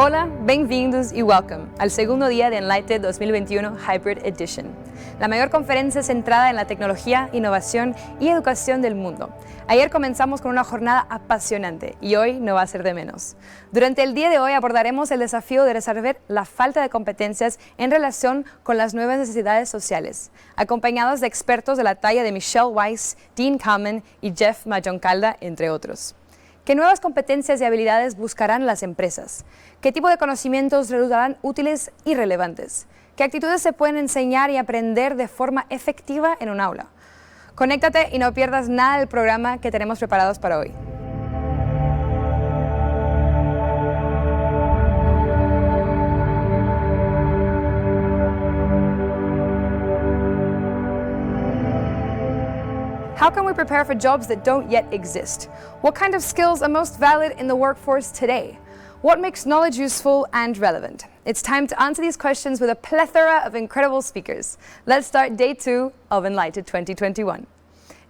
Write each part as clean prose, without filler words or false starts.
Hola, bem-vindos y welcome al segundo día de enlightED 2021 Hybrid Edition, la mayor conferencia centrada en la tecnología, innovación y educación del mundo. Ayer comenzamos con una jornada apasionante y hoy no va a ser de menos. Durante el día de hoy abordaremos el desafío de resolver la falta de competencias en relación con las nuevas necesidades sociales, acompañados de expertos de la talla de Michelle Weiss, Dean Kamen y Jeff Mayoncalda, entre otros. ¿Qué nuevas competencias y habilidades buscarán las empresas? ¿Qué tipo de conocimientos resultarán útiles y relevantes? ¿Qué actitudes se pueden enseñar y aprender de forma efectiva en un aula? Conéctate y no pierdas nada del programa que tenemos preparados para hoy. How can we prepare for jobs that don't yet exist? What kind of skills are most valid in the workforce today? What makes knowledge useful and relevant? It's time to answer these questions with a plethora of incredible speakers. Let's start day 2 of enlightED 2021.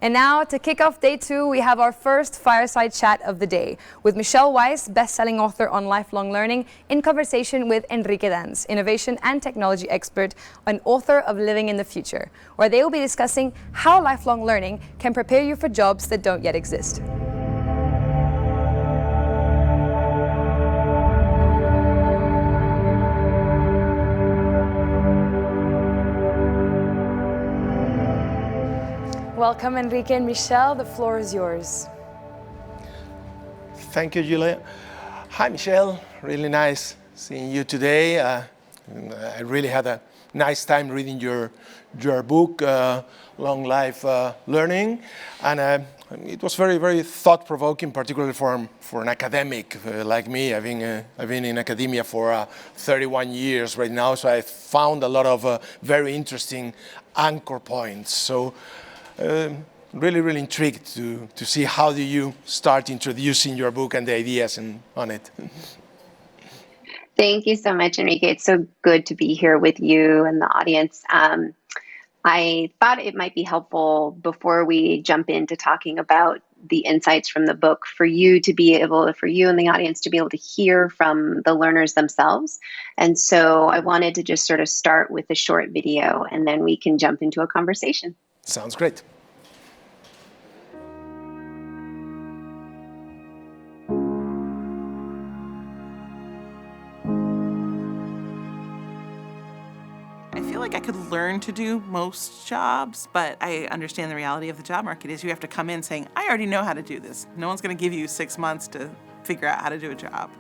And now, to kick off day 2, we have our first fireside chat of the day with Michelle Weiss, best-selling author on lifelong learning, in conversation with Enrique Danz, innovation and technology expert and author of Living in the Future, where they will be discussing how lifelong learning can prepare you for jobs that don't yet exist. Welcome, Enrique and Michelle. The floor is yours. Thank you, Julia. Hi, Michelle. Really nice seeing you today. I really had a nice time reading your book, Long Life Learning, and it was very, very thought-provoking, particularly for an academic like me. I've been in academia for 31 years right now, so I found a lot of very interesting anchor points. So. Really intrigued to see how do you start introducing your book and the ideas on it. Thank you so much, Enrique. It's so good to be here with you and the audience. I thought it might be helpful before we jump into talking about the insights from the book for you and the audience to be able to hear from the learners themselves. And so I wanted to just sort of start with a short video and then we can jump into a conversation. Sounds great. I feel like I could learn to do most jobs, but I understand the reality of the job market is you have to come in saying, I already know how to do this. No one's going to give you 6 months to figure out how to do a job.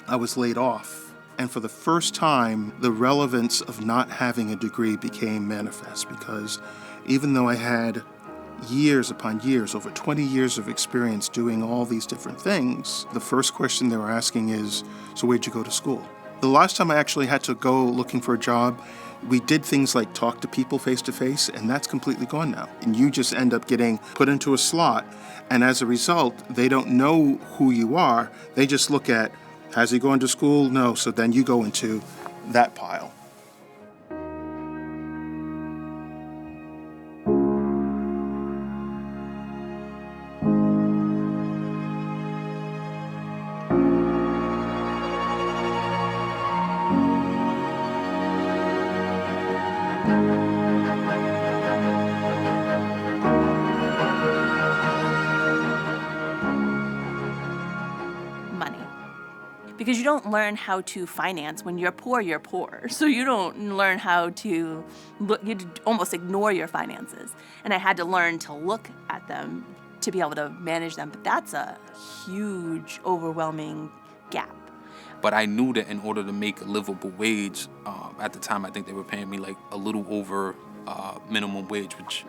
I was laid off, and for the first time, the relevance of not having a degree became manifest because even though I had years upon years, over 20 years of experience doing all these different things, the first question they were asking is, so where'd you go to school? The last time I actually had to go looking for a job, we did things like talk to people face to face, and that's completely gone now. And you just end up getting put into a slot, and as a result, they don't know who you are. They just look at, has he gone to school? No, so then you go into that pile. Because you don't learn how to finance. When you're poor. So you don't learn how to look, you almost ignore your finances. And I had to learn to look at them to be able to manage them. But that's a huge, overwhelming gap. But I knew that in order to make a livable wage, at the time I think they were paying me like a little over minimum wage, which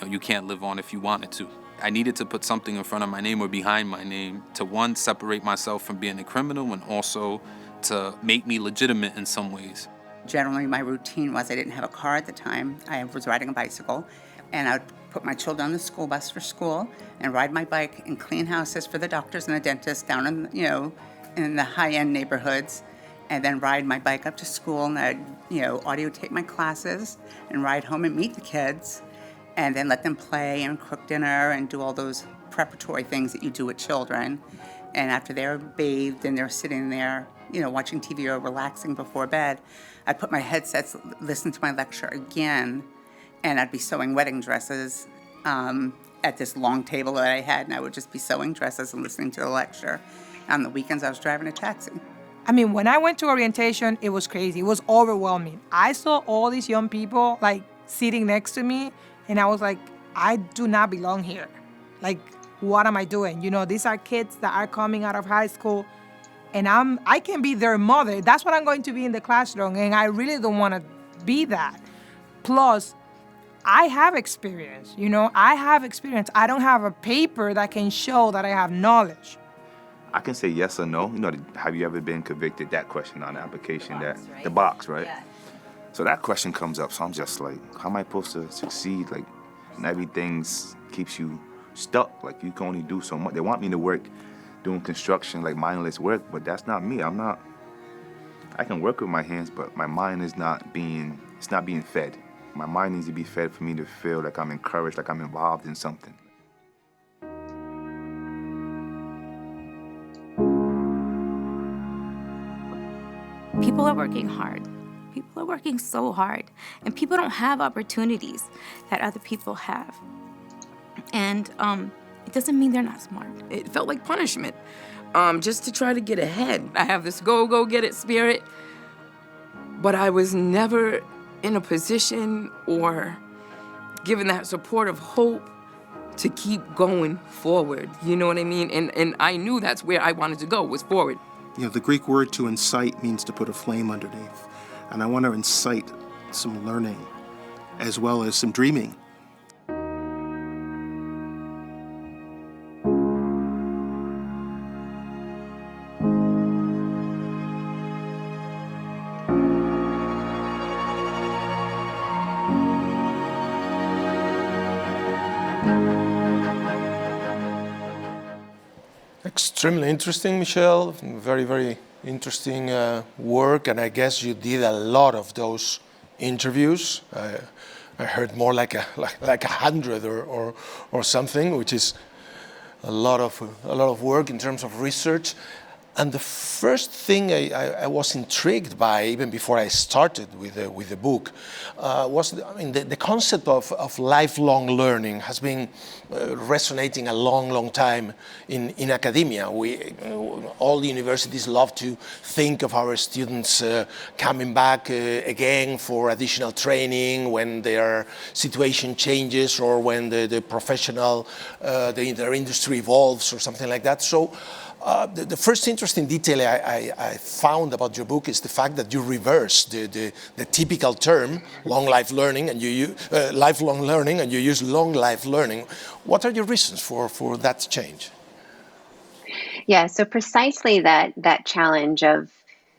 you can't live on if you wanted to. I needed to put something in front of my name or behind my name to, one, separate myself from being a criminal and also to make me legitimate in some ways. Generally, my routine was I didn't have a car at the time. I was riding a bicycle, and I would put my children on the school bus for school and ride my bike and clean houses for the doctors and the dentists down in the high-end neighborhoods, and then ride my bike up to school, and I'd audio tape my classes and ride home and meet the kids. And then let them play and cook dinner and do all those preparatory things that you do with children. And after they're bathed and they're sitting there watching TV or relaxing before bed, I'd put my headsets, listen to my lecture again, and I'd be sewing wedding dresses at this long table that I had, and I would just be sewing dresses and listening to the lecture. On the weekends, I was driving a taxi. I mean, when I went to orientation, it was crazy. It was overwhelming. I saw all these young people, like, sitting next to me, and I was like, I do not belong here. Like, what am I doing? These are kids that are coming out of high school, and I can be their mother. That's what I'm going to be in the classroom, and I really don't want to be that. Plus, I have experience, I have experience. I don't have a paper that can show that I have knowledge. I can say yes or no. Have you ever been convicted? That question on the application, the box, right? Yeah. So that question comes up. So I'm just like, how am I supposed to succeed? Like, and everything keeps you stuck. Like, you can only do so much. They want me to work doing construction, like mindless work, but that's not me. I can work with my hands, but my mind is not being fed. My mind needs to be fed for me to feel like I'm encouraged, like I'm involved in something. People are working hard. People are working so hard. And people don't have opportunities that other people have. And it doesn't mean they're not smart. It felt like punishment, just to try to get ahead. I have this go get it spirit, but I was never in a position or given that supportive hope to keep going forward. You know what I mean? And I knew that's where I wanted to go, was forward. The Greek word to incite means to put a flame underneath. And I want to incite some learning as well as some dreaming. Extremely interesting, Michelle. Very, very interesting work, and I guess you did a lot of those interviews. I heard more like 100 or something, which is a lot of work in terms of research. And the first thing I was intrigued by, even before I started with the book, was the concept of lifelong learning has been resonating a long time in academia. All the universities love to think of our students coming back again for additional training when their situation changes or when the professional, their industry evolves or something like that. So. The first interesting detail I found about your book is the fact that you reverse the typical term, long life learning, and you use lifelong learning, and you use long life learning. What are your reasons for that change? Yeah, so precisely that challenge of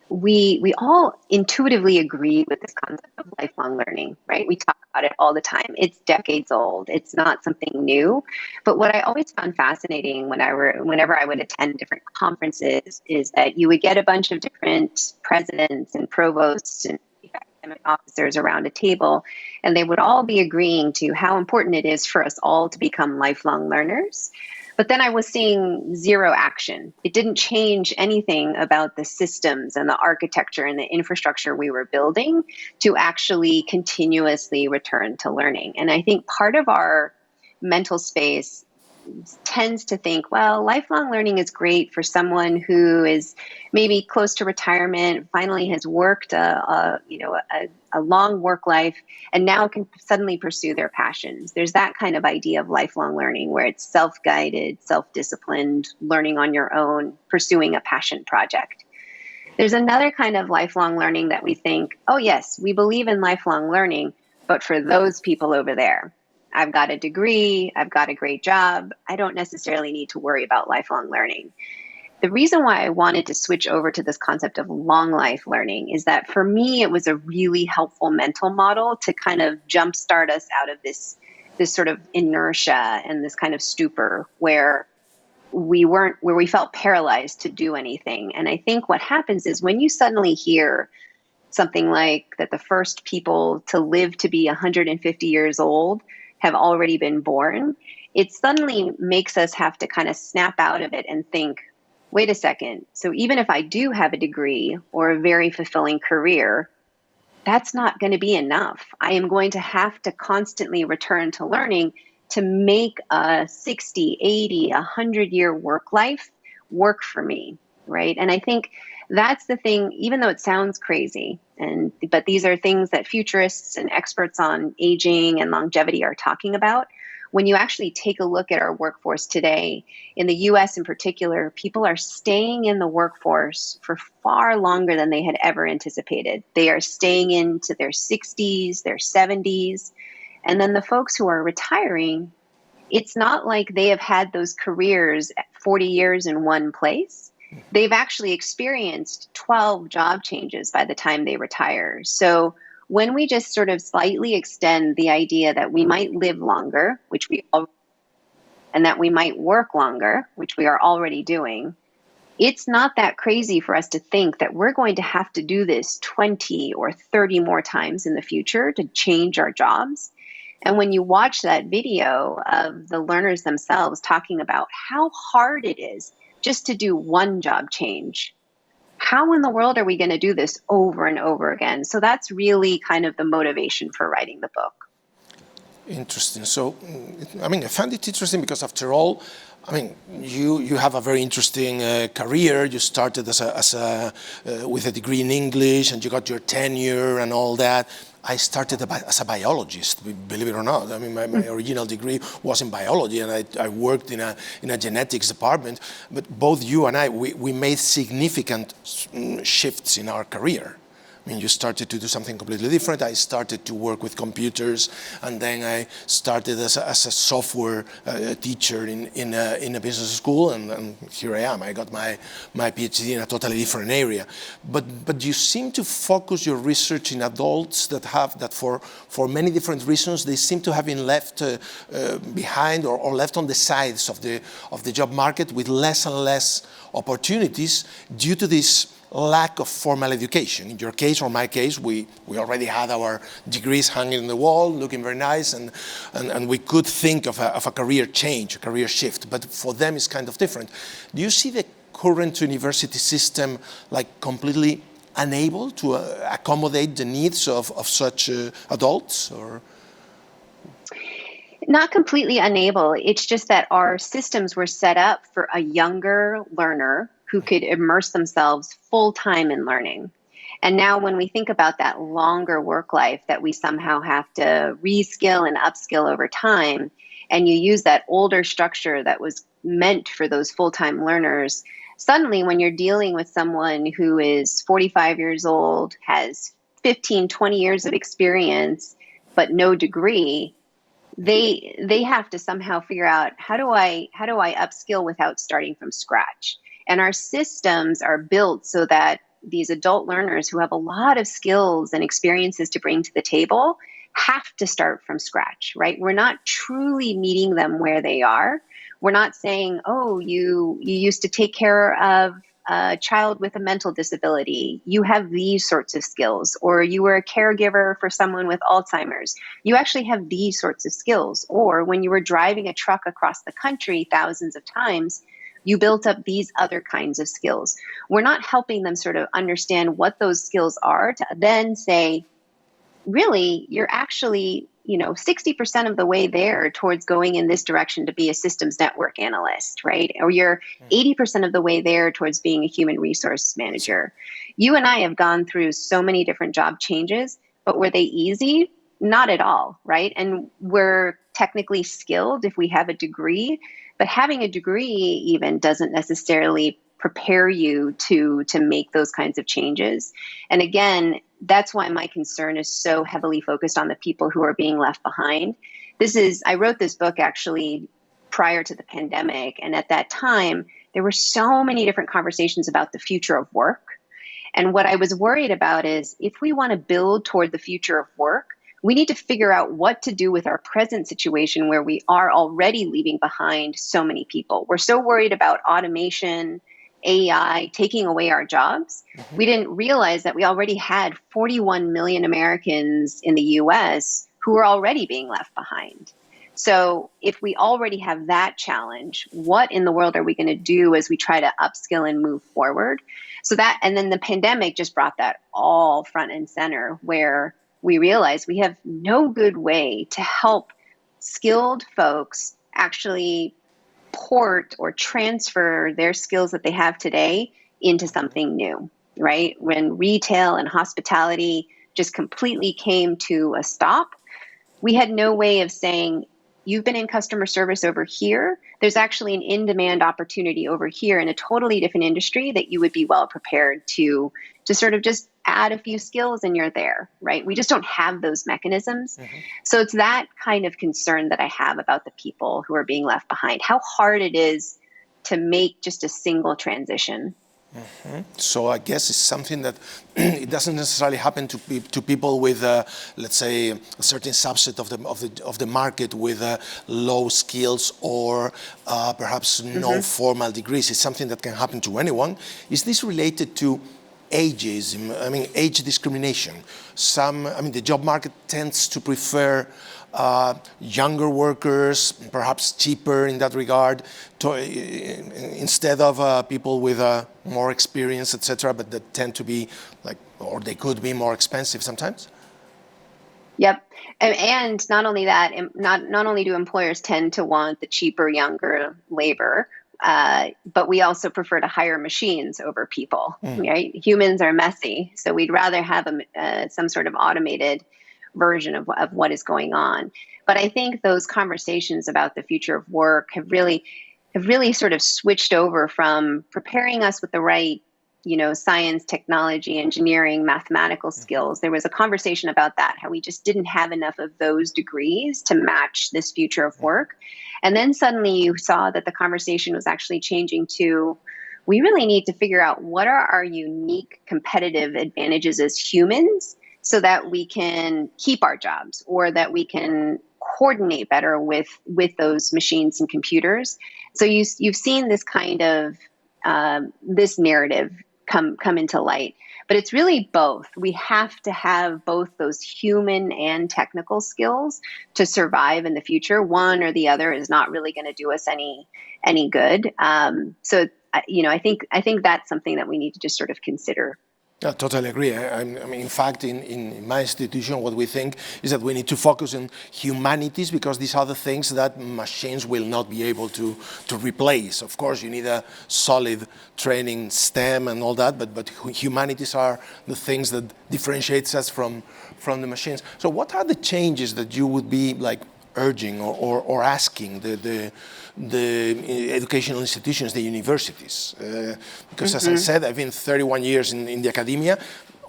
we all intuitively agree with this concept of lifelong learning, right? We talk about it all the time. It's decades old. It's not something new. But what I always found fascinating whenever I would attend different conferences is that you would get a bunch of different presidents and provosts and academic officers around a table, and they would all be agreeing to how important it is for us all to become lifelong learners. But then I was seeing zero action. It didn't change anything about the systems and the architecture and the infrastructure we were building to actually continuously return to learning. And I think part of our mental space tends to think, well, lifelong learning is great for someone who is maybe close to retirement, finally has worked a long work life, and now can suddenly pursue their passions. There's that kind of idea of lifelong learning where it's self-guided, self-disciplined, learning on your own, pursuing a passion project. There's another kind of lifelong learning that we think, oh yes, we believe in lifelong learning, but for those people over there, I've got a degree, I've got a great job, I don't necessarily need to worry about lifelong learning. The reason why I wanted to switch over to this concept of long life learning is that for me, it was a really helpful mental model to kind of jumpstart us out of this sort of inertia and this kind of stupor where we felt paralyzed to do anything. And I think what happens is when you suddenly hear something like that the first people to live to be 150 years old have already been born, it suddenly makes us have to kind of snap out of it and think, wait a second. So even if I do have a degree or a very fulfilling career, that's not going to be enough. I am going to have to constantly return to learning to make a 60, 80, 100-year work life work for me, right? And I think that's the thing, even though it sounds crazy, but these are things that futurists and experts on aging and longevity are talking about. When you actually take a look at our workforce today, in the US in particular, people are staying in the workforce for far longer than they had ever anticipated. They are staying into their 60s, their 70s. And then the folks who are retiring, it's not like they have had those careers 40 years in one place. They've actually experienced 12 job changes by the time they retire. So when we just sort of slightly extend the idea that we might live longer, which we all, and that we might work longer, which we are already doing, it's not that crazy for us to think that we're going to have to do this 20 or 30 more times in the future to change our jobs. And when you watch that video of the learners themselves talking about how hard it is just to do one job change, how in the world are we going to do this over and over again? So that's really kind of the motivation for writing the book. Interesting. So, I mean, I found it interesting because after all, I mean, you have a very interesting career. You started with a degree in English, and you got your tenure and all that. I started as a biologist, believe it or not. I mean, my original degree was in biology, and I worked in a genetics department. But both you and I, we made significant shifts in our career. I mean, you started to do something completely different. I started to work with computers, and then I started as a software teacher in a business school, and here I am. I got my PhD in a totally different area. But you seem to focus your research in adults that for many different reasons, they seem to have been left behind or left on the sides of the job market with less and less opportunities due to this lack of formal education. In your case or my case, we already had our degrees hanging on the wall, looking very nice, and we could think of a career change, a career shift. But for them, it's kind of different. Do you see the current university system like completely unable to accommodate the needs of such adults, or? Not completely unable. It's just that our systems were set up for a younger learner who could immerse themselves full-time in learning. And now when we think about that longer work life that we somehow have to reskill and upskill over time, and you use that older structure that was meant for those full-time learners, suddenly when you're dealing with someone who is 45 years old, has 15, 20 years of experience, but no degree, they have to somehow figure out, how do I upskill without starting from scratch? And our systems are built so that these adult learners who have a lot of skills and experiences to bring to the table have to start from scratch, right? We're not truly meeting them where they are. We're not saying, oh, you used to take care of a child with a mental disability. You have these sorts of skills. Or you were a caregiver for someone with Alzheimer's. You actually have these sorts of skills. Or when you were driving a truck across the country thousands of times, you built up these other kinds of skills. We're not helping them sort of understand what those skills are to then say, really, you're actually, 60% of the way there towards going in this direction to be a systems network analyst, right? Or you're 80% of the way there towards being a human resource manager. You and I have gone through so many different job changes, but were they easy? Not at all, right? And we're technically skilled if we have a degree, but having a degree even doesn't necessarily prepare you to make those kinds of changes. And again, that's why my concern is so heavily focused on the people who are being left behind. I wrote this book actually prior to the pandemic. And at that time, there were so many different conversations about the future of work. And what I was worried about is if we want to build toward the future of work, we need to figure out what to do with our present situation where we are already leaving behind so many people. We're so worried about automation, AI taking away our jobs. We didn't realize that we already had 41 million Americans in the US who were already being left behind. So if we already have that challenge, what in the world are we going to do as we try to upskill and move forward? So that, and then the pandemic just brought that all front and center, where we realized we have no good way to help skilled folks actually port or transfer their skills that they have today into something new, right? When retail and hospitality just completely came to a stop, we had no way of saying, you've been in customer service over here. There's actually an in-demand opportunity over here in a totally different industry that you would be well prepared to sort of just add a few skills and you're there, right? We just don't have those mechanisms. So it's that kind of concern that I have about the people who are being left behind, how hard it is to make just a single transition. So I guess it's something that it doesn't necessarily happen to people with, let's say, a certain subset of the market with low skills or perhaps no formal degrees. It's something that can happen to anyone. Is this related to ageism? I mean, age discrimination. The job market tends to prefer younger workers, perhaps cheaper in that regard, instead of people with more experience, etc., but that tend to be or they could be more expensive sometimes. Yep. And not only that, not only do employers tend to want the cheaper, younger labor, but we also prefer to hire machines over people, right? Humans are messy, so we'd rather have some sort of automated version of what is going on. But I think those conversations about the future of work have really sort of switched over from preparing us with the right, science, technology, engineering, mathematical skills. There was a conversation about that, how we just didn't have enough of those degrees to match this future of work. And then suddenly you saw that the conversation was actually changing to, we really need to figure out what are our unique competitive advantages as humans so that we can keep our jobs or that we can coordinate better with those machines and computers. So you've seen this kind of, this narrative come into light. But it's really both. We have to have both those human and technical skills to survive in the future. One or the other is not really going to do us any good. So, I think that's something that we need to just sort of consider. I totally agree. I mean, in fact, in my institution, what we think is that we need to focus on humanities because these are the things that machines will not be able to replace. Of course, you need a solid training, STEM and all that, but humanities are the things that differentiates us from the machines. So what are the changes that you would be urging or asking the educational institutions, the universities? Because as I said, I've been 31 years in the academia,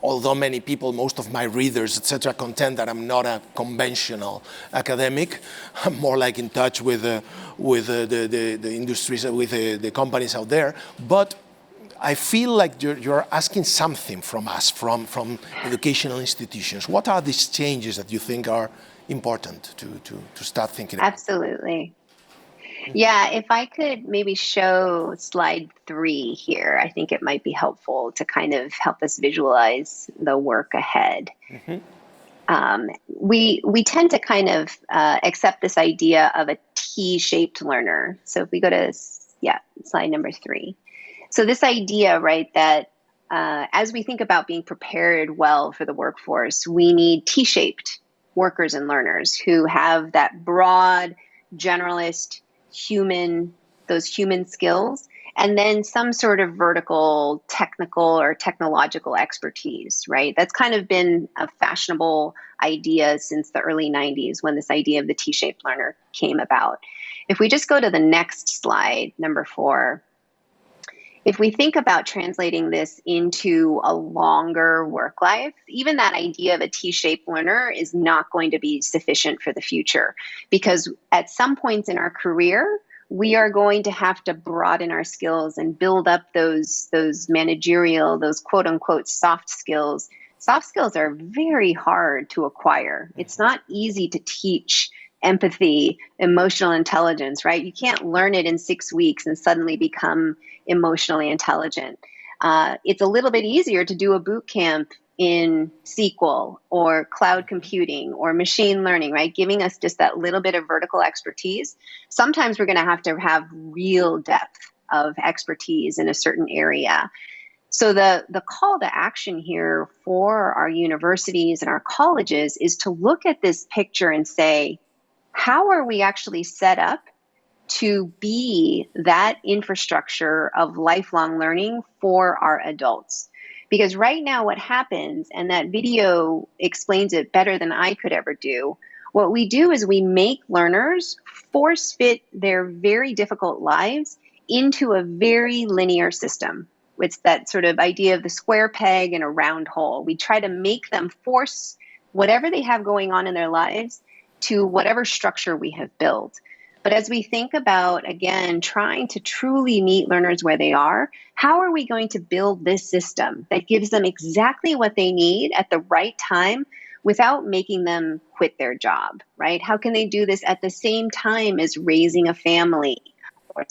although many people, most of my readers, etc., contend that I'm not a conventional academic. I'm more in touch with the industries, with the companies out there. But I feel like you're asking something from us, from educational institutions. What are these changes that you think are important to start thinking about? Absolutely. Yeah, if I could maybe show slide 3 here, I think it might be helpful to kind of help us visualize the work ahead. We tend to kind of accept this idea of a T-shaped learner. So if we go to, slide number 3. So this idea, right, that as we think about being prepared well for the workforce, we need T-shaped workers and learners who have that broad, generalist, those human skills, and then some sort of vertical, technical or technological expertise, right? That's kind of been a fashionable idea since the early 90s when this idea of the T-shaped learner came about. If we just go to the next slide, number 4, if we think about translating this into a longer work life, even that idea of a T-shaped learner is not going to be sufficient for the future, because at some points in our career, we are going to have to broaden our skills and build up those managerial, those quote unquote soft skills. Soft skills are very hard to acquire. It's not easy to teach empathy, emotional intelligence, right? You can't learn it in 6 weeks and suddenly become emotionally intelligent. It's a little bit easier to do a boot camp in SQL or cloud computing or machine learning, right? Giving us just that little bit of vertical expertise. Sometimes we're going to have real depth of expertise in a certain area. So the call to action here for our universities and our colleges is to look at this picture and say, how are we actually set up to be that infrastructure of lifelong learning for our adults? Because right now what happens, and that video explains it better than I could ever do, what we do is we make learners force fit their very difficult lives into a very linear system. It's that sort of idea of the square peg in a round hole. We try to make them force whatever they have going on in their lives to whatever structure we have built. But as we think about, again, trying to truly meet learners where they are, how are we going to build this system that gives them exactly what they need at the right time without making them quit their job, right? How can they do this at the same time as raising a family or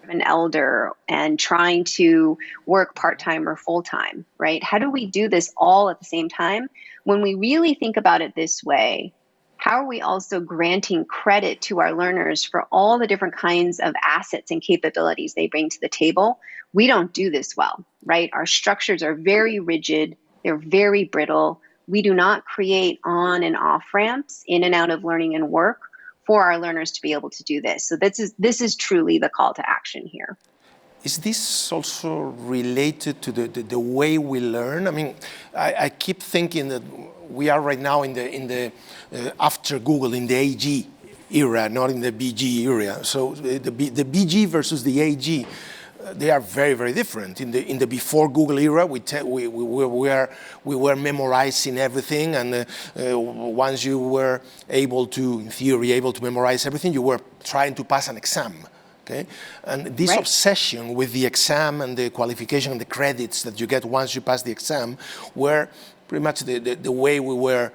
an elder and trying to work part-time or full-time, right? How do we do this all at the same time? When we really think about it this way, how are we also granting credit to our learners for all the different kinds of assets and capabilities they bring to the table? We don't do this well, right? Our structures are very rigid. They're very brittle. We do not create on and off ramps in and out of learning and work for our learners to be able to do this. So this is truly the call to action here. Is this also related to the way we learn? I mean, I keep thinking that we are right now in the after Google, in the AG era, not in the BG era. So the BG versus the AG, they are very, very different. In the before Google era, we were memorizing everything, and once you were able to, in theory, able to memorize everything, you were trying to pass an exam. Okay, and this obsession with the exam and the qualification and the credits that you get once you pass the exam were pretty much the way we were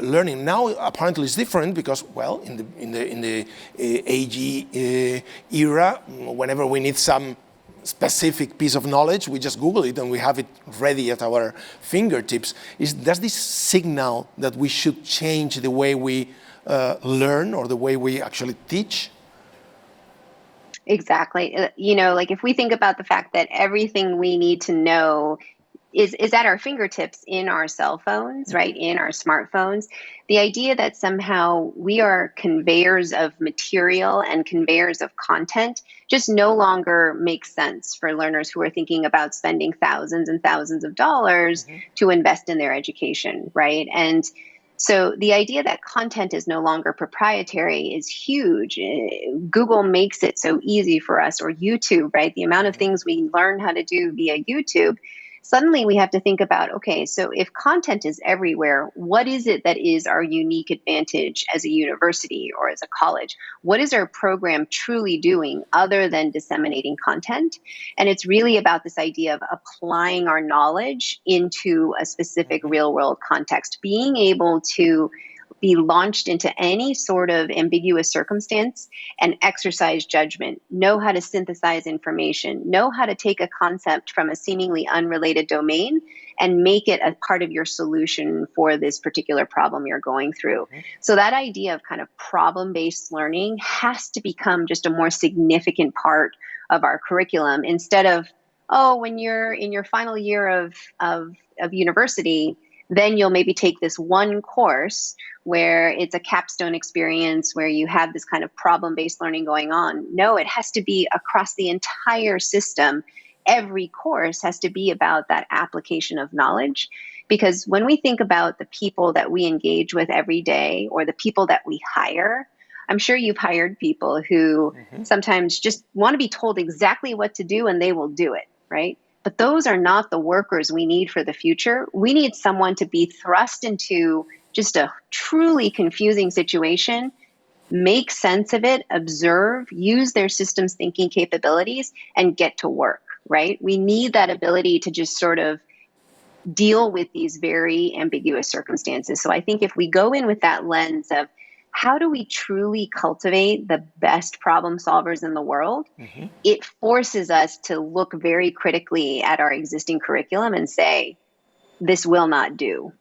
learning. Now apparently it's different because, well, in the AG era, whenever we need some specific piece of knowledge, we just Google it and we have it ready at our fingertips. Does this signal that we should change the way we learn or the way we actually teach? Exactly. Like if we think about the fact that everything we need to know is at our fingertips in our cell phones, right, in our smartphones, the idea that somehow we are conveyors of material and conveyors of content just no longer makes sense for learners who are thinking about spending thousands and thousands of dollars to invest in their education, right? And so the idea that content is no longer proprietary is huge. Google makes it so easy for us, or YouTube, right? The amount of things we learn how to do via YouTube. Suddenly we have to think about, okay, so if content is everywhere, what is it that is our unique advantage as a university or as a college? What is our program truly doing other than disseminating content? And it's really about this idea of applying our knowledge into a specific real world context, being able to be launched into any sort of ambiguous circumstance and exercise judgment, know how to synthesize information, know how to take a concept from a seemingly unrelated domain and make it a part of your solution for this particular problem you're going through. So that idea of kind of problem-based learning has to become just a more significant part of our curriculum instead of, when you're in your final year of university, then you'll maybe take this one course where it's a capstone experience where you have this kind of problem-based learning going on. No, it has to be across the entire system. Every course has to be about that application of knowledge. Because when we think about the people that we engage with every day or the people that we hire, I'm sure you've hired people who sometimes just want to be told exactly what to do and they will do it, right? But those are not the workers we need for the future. We need someone to be thrust into just a truly confusing situation, make sense of it, observe, use their systems thinking capabilities, and get to work, right? We need that ability to just sort of deal with these very ambiguous circumstances. So I think if we go in with that lens of how do we truly cultivate the best problem solvers in the world, it forces us to look very critically at our existing curriculum and say, this will not do.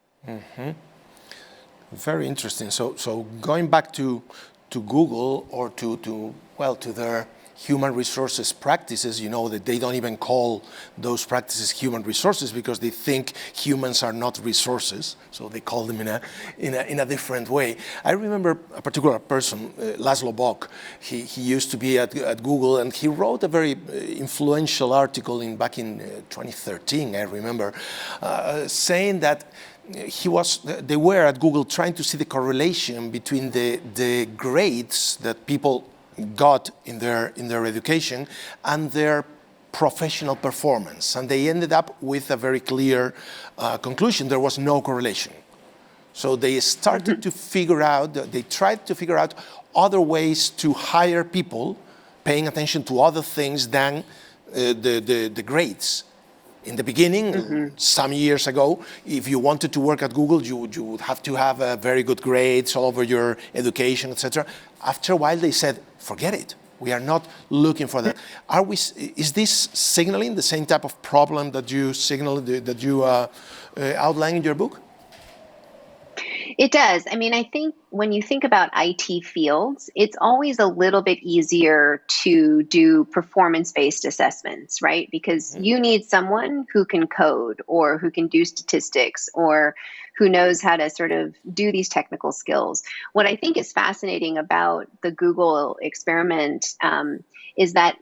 Very interesting. So going back to Google or to their human resources practices, you know that they don't even call those practices human resources because they think humans are not resources. So they call them in a different way. I remember a particular person, Laszlo Bock. He used to be at Google, and he wrote a very influential article back in 2013. I remember saying that they were at Google trying to see the correlation between the grades that people got in their education and their professional performance, and they ended up with a very clear conclusion: there was no correlation. So they started to figure out, they tried to figure out other ways to hire people, paying attention to other things than the grades. In the beginning, some years ago, if you wanted to work at Google, you would have to have very good grades all over your education, etc. After a while, they said, forget it. We are not looking for that. Is this signaling the same type of problem that you outline in your book? It does. I mean, I think when you think about IT fields, it's always a little bit easier to do performance-based assessments, right? Because you need someone who can code or who can do statistics or who knows how to sort of do these technical skills. What I think is fascinating about the Google experiment is that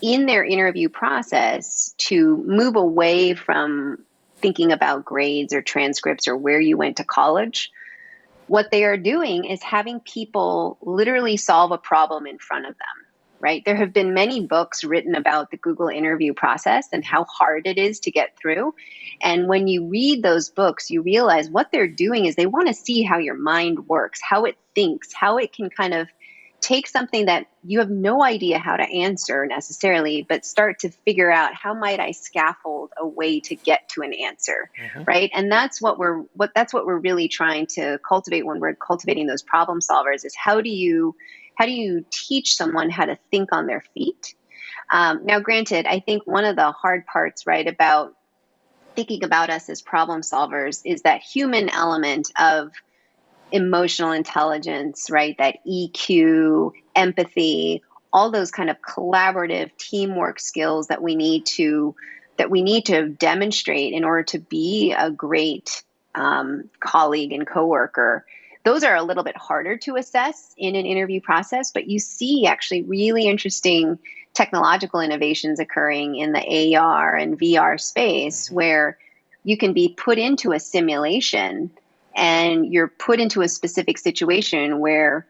in their interview process, to move away from thinking about grades or transcripts or where you went to college, what they are doing is having people literally solve a problem in front of them, right? There have been many books written about the Google interview process and how hard it is to get through. And when you read those books, you realize what they're doing is they want to see how your mind works, how it thinks, how it can kind of take something that you have no idea how to answer necessarily, but start to figure out how might I scaffold a way to get to an answer, right? And that's what we're really trying to cultivate when we're cultivating those problem solvers is how do you teach someone how to think on their feet? Now, granted, I think one of the hard parts, right, about thinking about us as problem solvers is that human element of emotional intelligence, right? That EQ, empathy, all those kind of collaborative teamwork skills that we need to demonstrate in order to be a great colleague and coworker. Those are a little bit harder to assess in an interview process, but you see actually really interesting technological innovations occurring in the AR and VR space where you can be put into a simulation and you're put into a specific situation where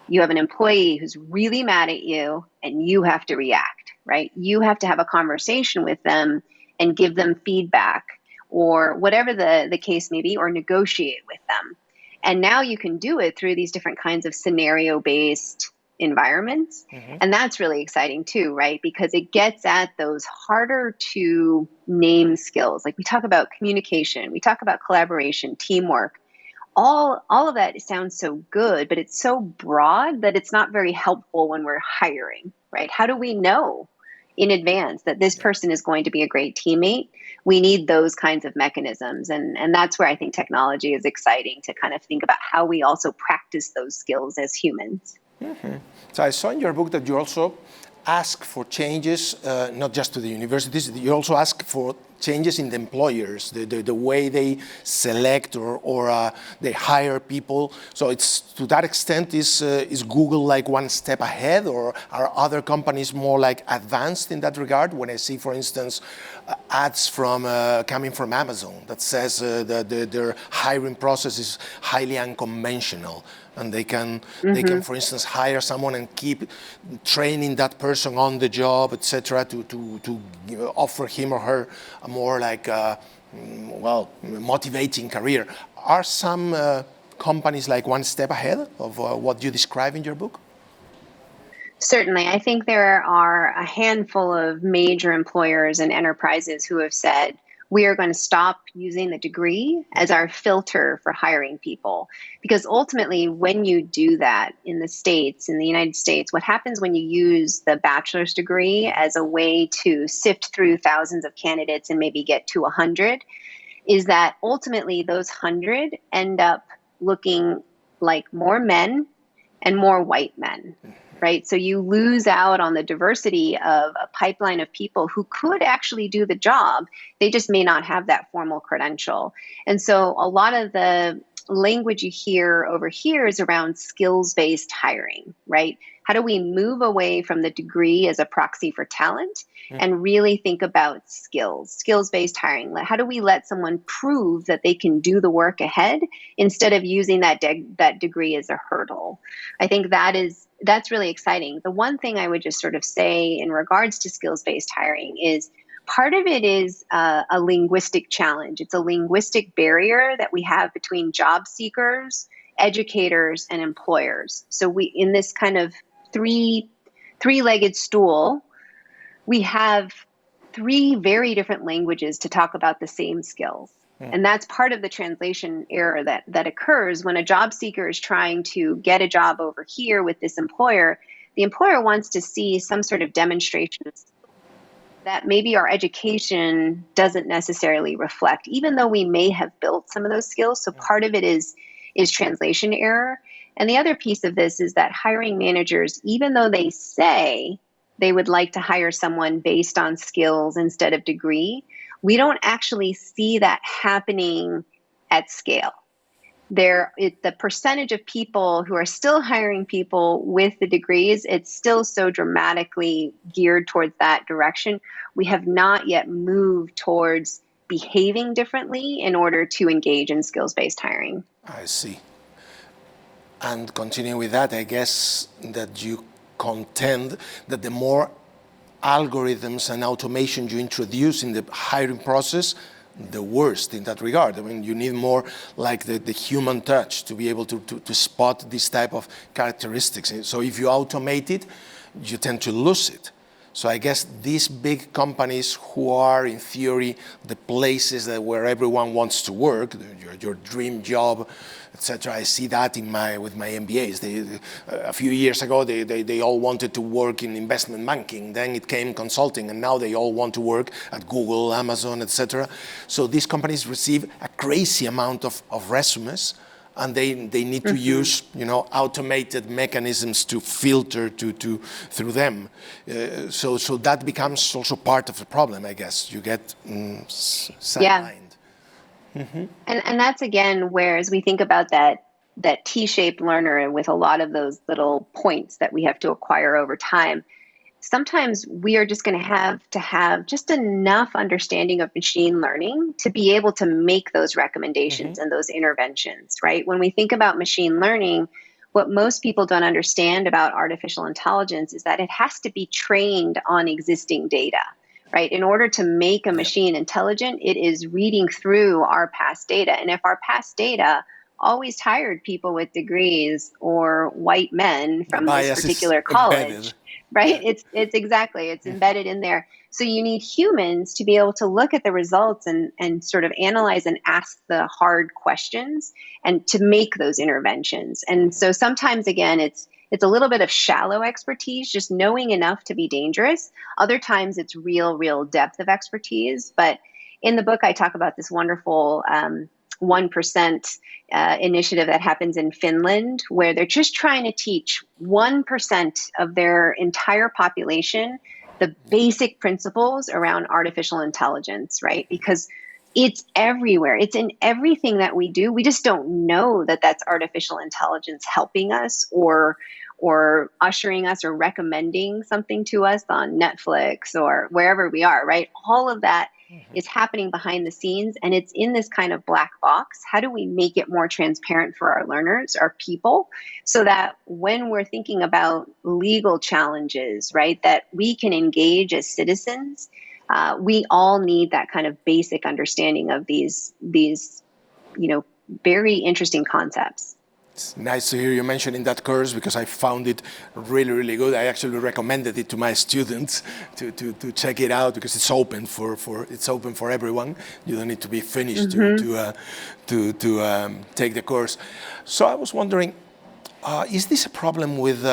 you have an employee who's really mad at you and you have to react, right? You have to have a conversation with them and give them feedback or whatever the case may be, or negotiate with them. And now you can do it through these different kinds of scenario-based environments. And that's really exciting too, right? Because it gets at those harder to name skills. Like we talk about communication, we talk about collaboration, teamwork. All of that sounds so good, but it's so broad that it's not very helpful when we're hiring, right? How do we know in advance that this person is going to be a great teammate? We need those kinds of mechanisms. And that's where I think technology is exciting to kind of think about how we also practice those skills as humans. So I saw in your book that you also ask for changes, not just to the universities, you also ask for changes in the employers, the way they select or they hire people. So it's to that extent, is Google like one step ahead, or are other companies more like advanced in that regard? When I see, for instance, ads coming from Amazon that says that their hiring process is highly unconventional. And they can, for instance, hire someone and keep training that person on the job, etc., to offer him or her a more like, motivating career. Are some companies like one step ahead of what you describe in your book? Certainly. I think there are a handful of major employers and enterprises who have said, we are going to stop using the degree as our filter for hiring people. Because ultimately, when you do that in the United States, what happens when you use the bachelor's degree as a way to sift through thousands of candidates and maybe get to 100, is that ultimately those 100 end up looking like more men and more white men, right? So you lose out on the diversity of a pipeline of people who could actually do the job. They just may not have that formal credential. And so a lot of the language you hear over here is around skills-based hiring, right? How do we move away from the degree as a proxy for talent and really think about skills-based hiring? How do we let someone prove that they can do the work ahead instead of using that degree as a hurdle? I think that's really exciting. The one thing I would just sort of say in regards to skills-based hiring is part of it is a linguistic challenge. It's a linguistic barrier that we have between job seekers, educators, and employers. So we, in this kind of three-legged stool, we have three very different languages to talk about the same skills. And that's part of the translation error that occurs when a job seeker is trying to get a job over here with this employer. The employer wants to see some sort of demonstration that maybe our education doesn't necessarily reflect, even though we may have built some of those skills. So part of it is translation error. And the other piece of this is that hiring managers, even though they say they would like to hire someone based on skills instead of degree, we don't actually see that happening at scale. The percentage of people who are still hiring people with the degrees, it's still so dramatically geared towards that direction. We have not yet moved towards behaving differently in order to engage in skills-based hiring. I see. And continuing with that, I guess that you contend that the more algorithms and automation you introduce in the hiring process, the worst in that regard. I mean, you need more like the human touch to be able to spot this type of characteristics. So if you automate it, you tend to lose it. So I guess these big companies who are, in theory, the places where everyone wants to work, your dream job, etc. I see that with my MBAs. A few years ago, they all wanted to work in investment banking. Then it came consulting, and now they all want to work at Google, Amazon, etc. So these companies receive a crazy amount of resumes, and they need to use automated mechanisms to filter through them. So that becomes also part of the problem, I guess. You get sidelined. Mm-hmm. And that's again where, as we think about that T-shaped learner with a lot of those little points that we have to acquire over time, sometimes we are just going to have just enough understanding of machine learning to be able to make those recommendations and those interventions, right? When we think about machine learning, what most people don't understand about artificial intelligence is that it has to be trained on existing data, right? In order to make a machine intelligent, it is reading through our past data. And if our past data always hired people with degrees or white men from this particular college, right? Yeah. It's embedded in there. So you need humans to be able to look at the results and sort of analyze and ask the hard questions and to make those interventions. And so sometimes, again, it's a little bit of shallow expertise, just knowing enough to be dangerous. Other times it's real depth of expertise. But in the book, I talk about this wonderful 1% initiative that happens in Finland, where they're just trying to teach 1% of their entire population the basic principles around artificial intelligence, right? Because it's everywhere. It's in everything that we do. We just don't know that that's artificial intelligence helping us or ushering us or recommending something to us on Netflix or wherever we are, right? All of that is happening behind the scenes, and it's in this kind of black box. How do we make it more transparent for our learners, our people, so that when we're thinking about legal challenges, right, that we can engage as citizens? We all need that kind of basic understanding of these very interesting concepts. It's nice to hear you mentioning that course, because I found it really good. I actually recommended it to my students to check it out, because it's open for everyone. You don't need to be finished to take the course. So I was wondering, is this a problem with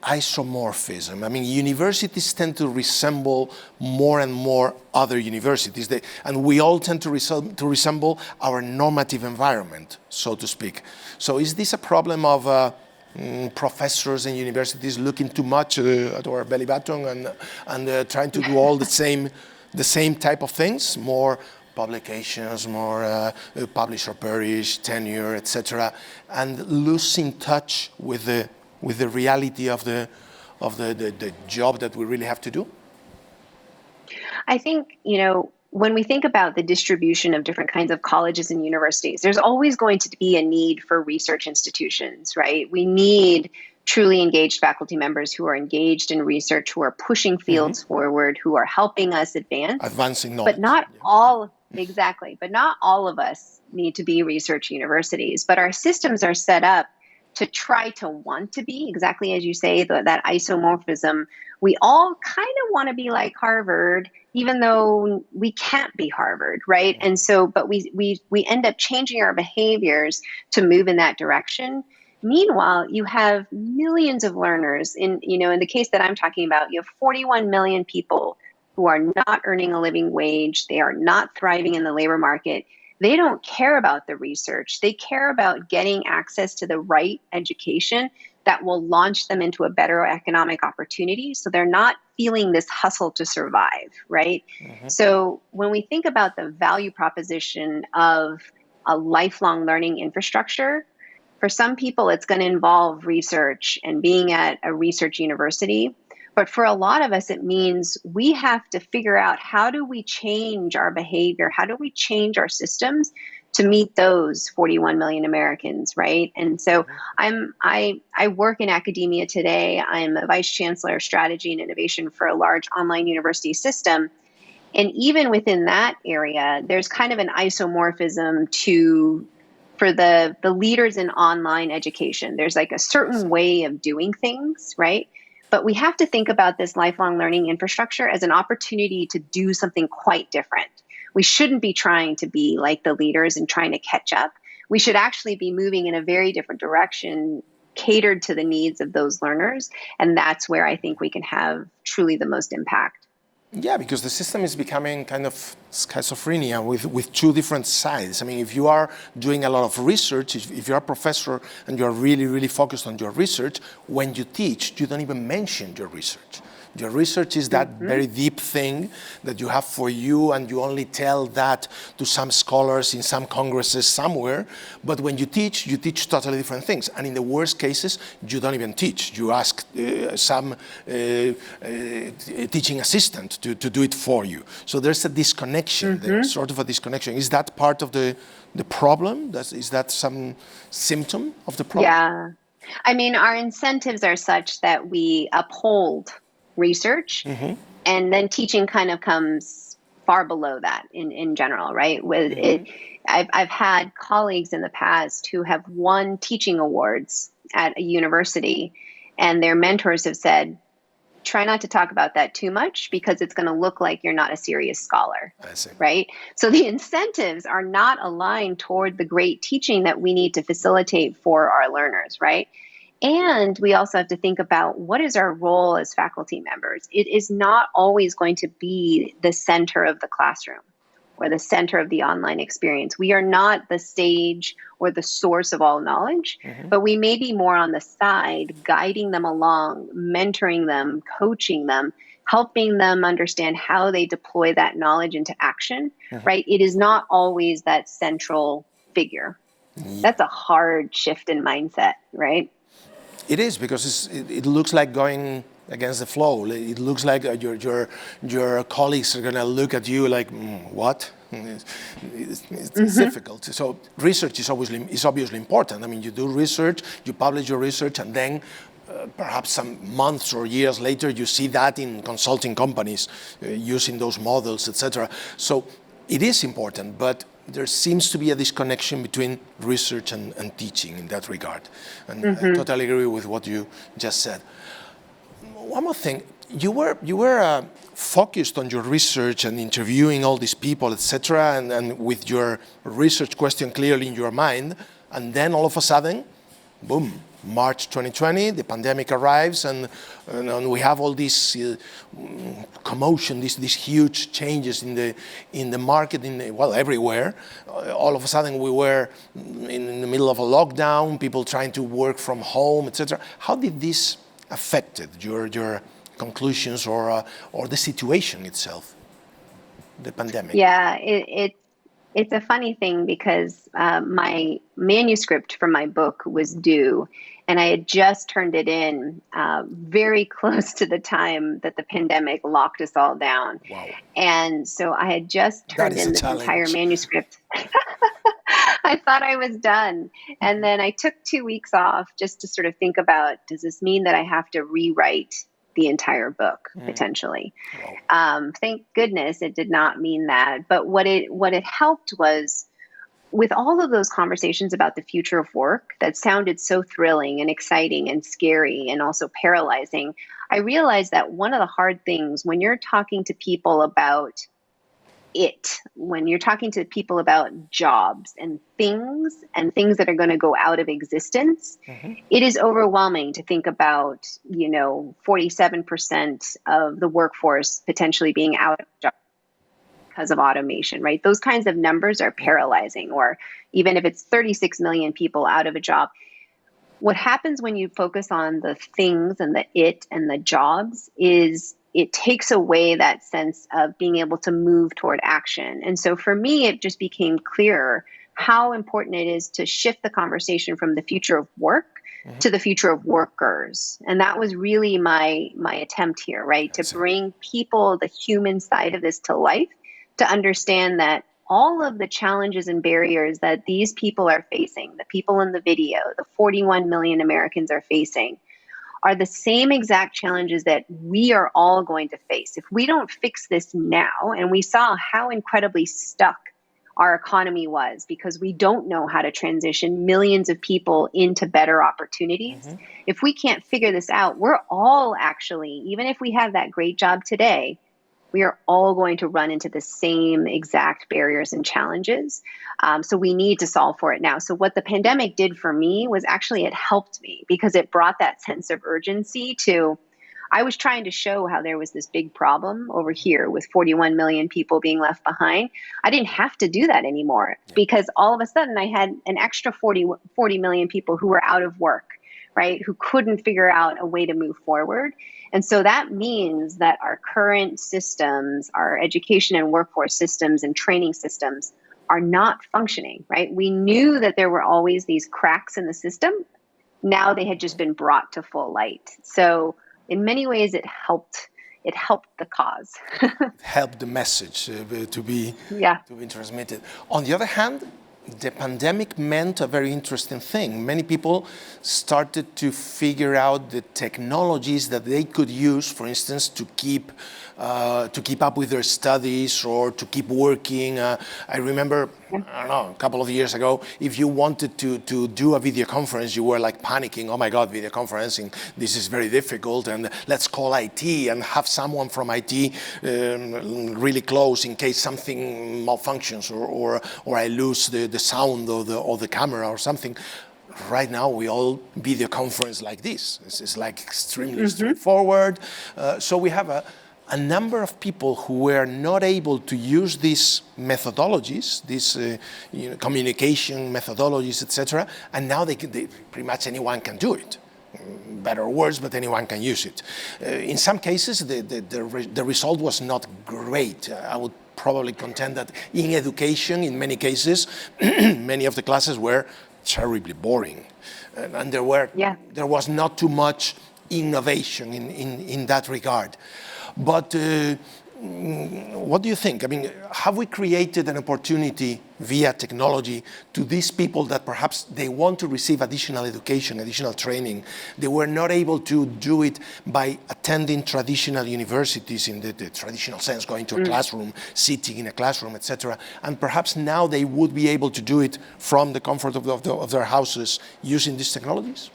isomorphism. I mean, universities tend to resemble more and more other universities, and we all tend to resemble our normative environment, so to speak. So is this a problem of professors and universities looking too much at our belly button and trying to do all the same type of things, more publications, more publish or perish, tenure, etc., and losing touch with the reality of the job that we really have to do? I think, when we think about the distribution of different kinds of colleges and universities, there's always going to be a need for research institutions, right? We need truly engaged faculty members who are engaged in research, who are pushing fields forward, who are helping us advance. Advancing knowledge. But not all of us need to be research universities. But our systems are set up to try to want to be, exactly as you say, that isomorphism. We all kind of want to be like Harvard, even though we can't be Harvard, right? And so, but we end up changing our behaviors to move in that direction. Meanwhile, you have millions of learners in the case that I'm talking about, you have 41 million people who are not earning a living wage. They are not thriving in the labor market. They don't care about the research. They care about getting access to the right education that will launch them into a better economic opportunity. So they're not feeling this hustle to survive, right? So when we think about the value proposition of a lifelong learning infrastructure, for some people, it's going to involve research and being at a research university. But for a lot of us, it means we have to figure out, how do we change our behavior? How do we change our systems to meet those 41 million Americans, right? And so I work in academia today. I'm a vice chancellor of strategy and innovation for a large online university system. And even within that area, there's kind of an isomorphism for the leaders in online education. There's like a certain way of doing things, right? But we have to think about this lifelong learning infrastructure as an opportunity to do something quite different. We shouldn't be trying to be like the leaders and trying to catch up. We should actually be moving in a very different direction, catered to the needs of those learners. And that's where I think we can have truly the most impact. Yeah, because the system is becoming kind of schizophrenia with two different sides. I mean, if you are doing a lot of research, if you're a professor and you're really, really focused on your research, when you teach, you don't even mention your research. Your research is that very deep thing that you have for you, and you only tell that to some scholars in some congresses somewhere. But when you teach totally different things. And in the worst cases, you don't even teach. You ask some teaching assistant to do it for you. So there's a disconnection there, sort of a disconnection. Is that part of the problem? Is that some symptom of the problem? Yeah. I mean, our incentives are such that we uphold research, and then teaching kind of comes far below that in general, right? With it, I've had colleagues in the past who have won teaching awards at a university, and their mentors have said, try not to talk about that too much, because it's going to look like you're not a serious scholar, right? So the incentives are not aligned toward the great teaching that we need to facilitate for our learners, right? And we also have to think about, what is our role as faculty members? It is not always going to be the center of the classroom or the center of the online experience. We are not the stage or the source of all knowledge, but we may be more on the side, guiding them along, mentoring them, coaching them, helping them understand how they deploy that knowledge into action, right? It is not always that central figure. That's a hard shift in mindset, right? It is, because it looks like going against the flow. It looks like your colleagues are going to look at you like, what? It's difficult. So research is obviously important. I mean, you do research, you publish your research, and then perhaps some months or years later, you see that in consulting companies using those models, etc. So it is important, but there seems to be a disconnection between research and teaching in that regard. And I totally agree with what you just said. One more thing, you were focused on your research and interviewing all these people, etc., and with your research question clearly in your mind, and then all of a sudden, boom, March 2020, the pandemic arrives, and we have all this commotion, these huge changes in the market, everywhere. All of a sudden, we were in the middle of a lockdown, people trying to work from home, etc. How did this affected your conclusions or the situation itself, the pandemic? Yeah, it's a funny thing because my manuscript for my book was due, and I had just turned it in very close to the time that the pandemic locked us all down. Wow. And so I had just turned in this entire manuscript. I thought I was done. And then I took 2 weeks off just to sort of think about, does this mean that I have to rewrite the entire book potentially? Thank goodness it did not mean that. But what it helped was, with all of those conversations about the future of work that sounded so thrilling and exciting and scary and also paralyzing, I realized that one of the hard things when you're talking to people about when you're talking to people about jobs and things that are going to go out of existence, it is overwhelming to think about, 47% of the workforce potentially being out of job because of automation, right? Those kinds of numbers are paralyzing. Or even if it's 36 million people out of a job, what happens when you focus on the things and the jobs is it takes away that sense of being able to move toward action. And so for me, it just became clearer how important it is to shift the conversation from the future of work to the future of workers. And that was really my attempt here, right? To bring people, the human side of this to life, to understand that all of the challenges and barriers that these people are facing, the people in the video, the 41 million Americans are facing, are the same exact challenges that we are all going to face. If we don't fix this now, and we saw how incredibly stuck our economy was because we don't know how to transition millions of people into better opportunities. If we can't figure this out, we're all actually, even if we have that great job today, we are all going to run into the same exact barriers and challenges. So we need to solve for it now. So what the pandemic did for me was actually it helped me because it brought that sense of urgency to, I was trying to show how there was this big problem over here with 41 million people being left behind. I didn't have to do that anymore because all of a sudden I had an extra 40 million people who were out of work, right? Who couldn't figure out a way to move forward. And so that means that our current systems, our education and workforce systems and training systems are not functioning, right? We knew that there were always these cracks in the system. Now they had just been brought to full light. So in many ways, it helped the cause. Helped the message to be transmitted. On the other hand, the pandemic meant a very interesting thing. Many people started to figure out the technologies that they could use, for instance, to keep up with their studies or to keep working. I remember, I don't know, a couple of years ago, if you wanted to do a video conference, you were like panicking. Oh my God, video conferencing, this is very difficult, and let's call IT and have someone from IT really close in case something malfunctions or I lose the sound or the camera or something. Right now, we all video conference like this. It's like extremely straightforward. So we have a number of people who were not able to use these methodologies, these communication methodologies, etc. And now they pretty much anyone can do it. Better or worse, but anyone can use it. In some cases, the result was not great. I would probably contend that in education, in many cases, many of the classes were terribly boring. And there was not too much innovation in that regard. But what do you think? I mean, have we created an opportunity via technology to these people that perhaps they want to receive additional education, additional training? They were not able to do it by attending traditional universities in the traditional sense, going to a classroom, sitting in a classroom, etc. And perhaps now they would be able to do it from the comfort of their houses using these technologies?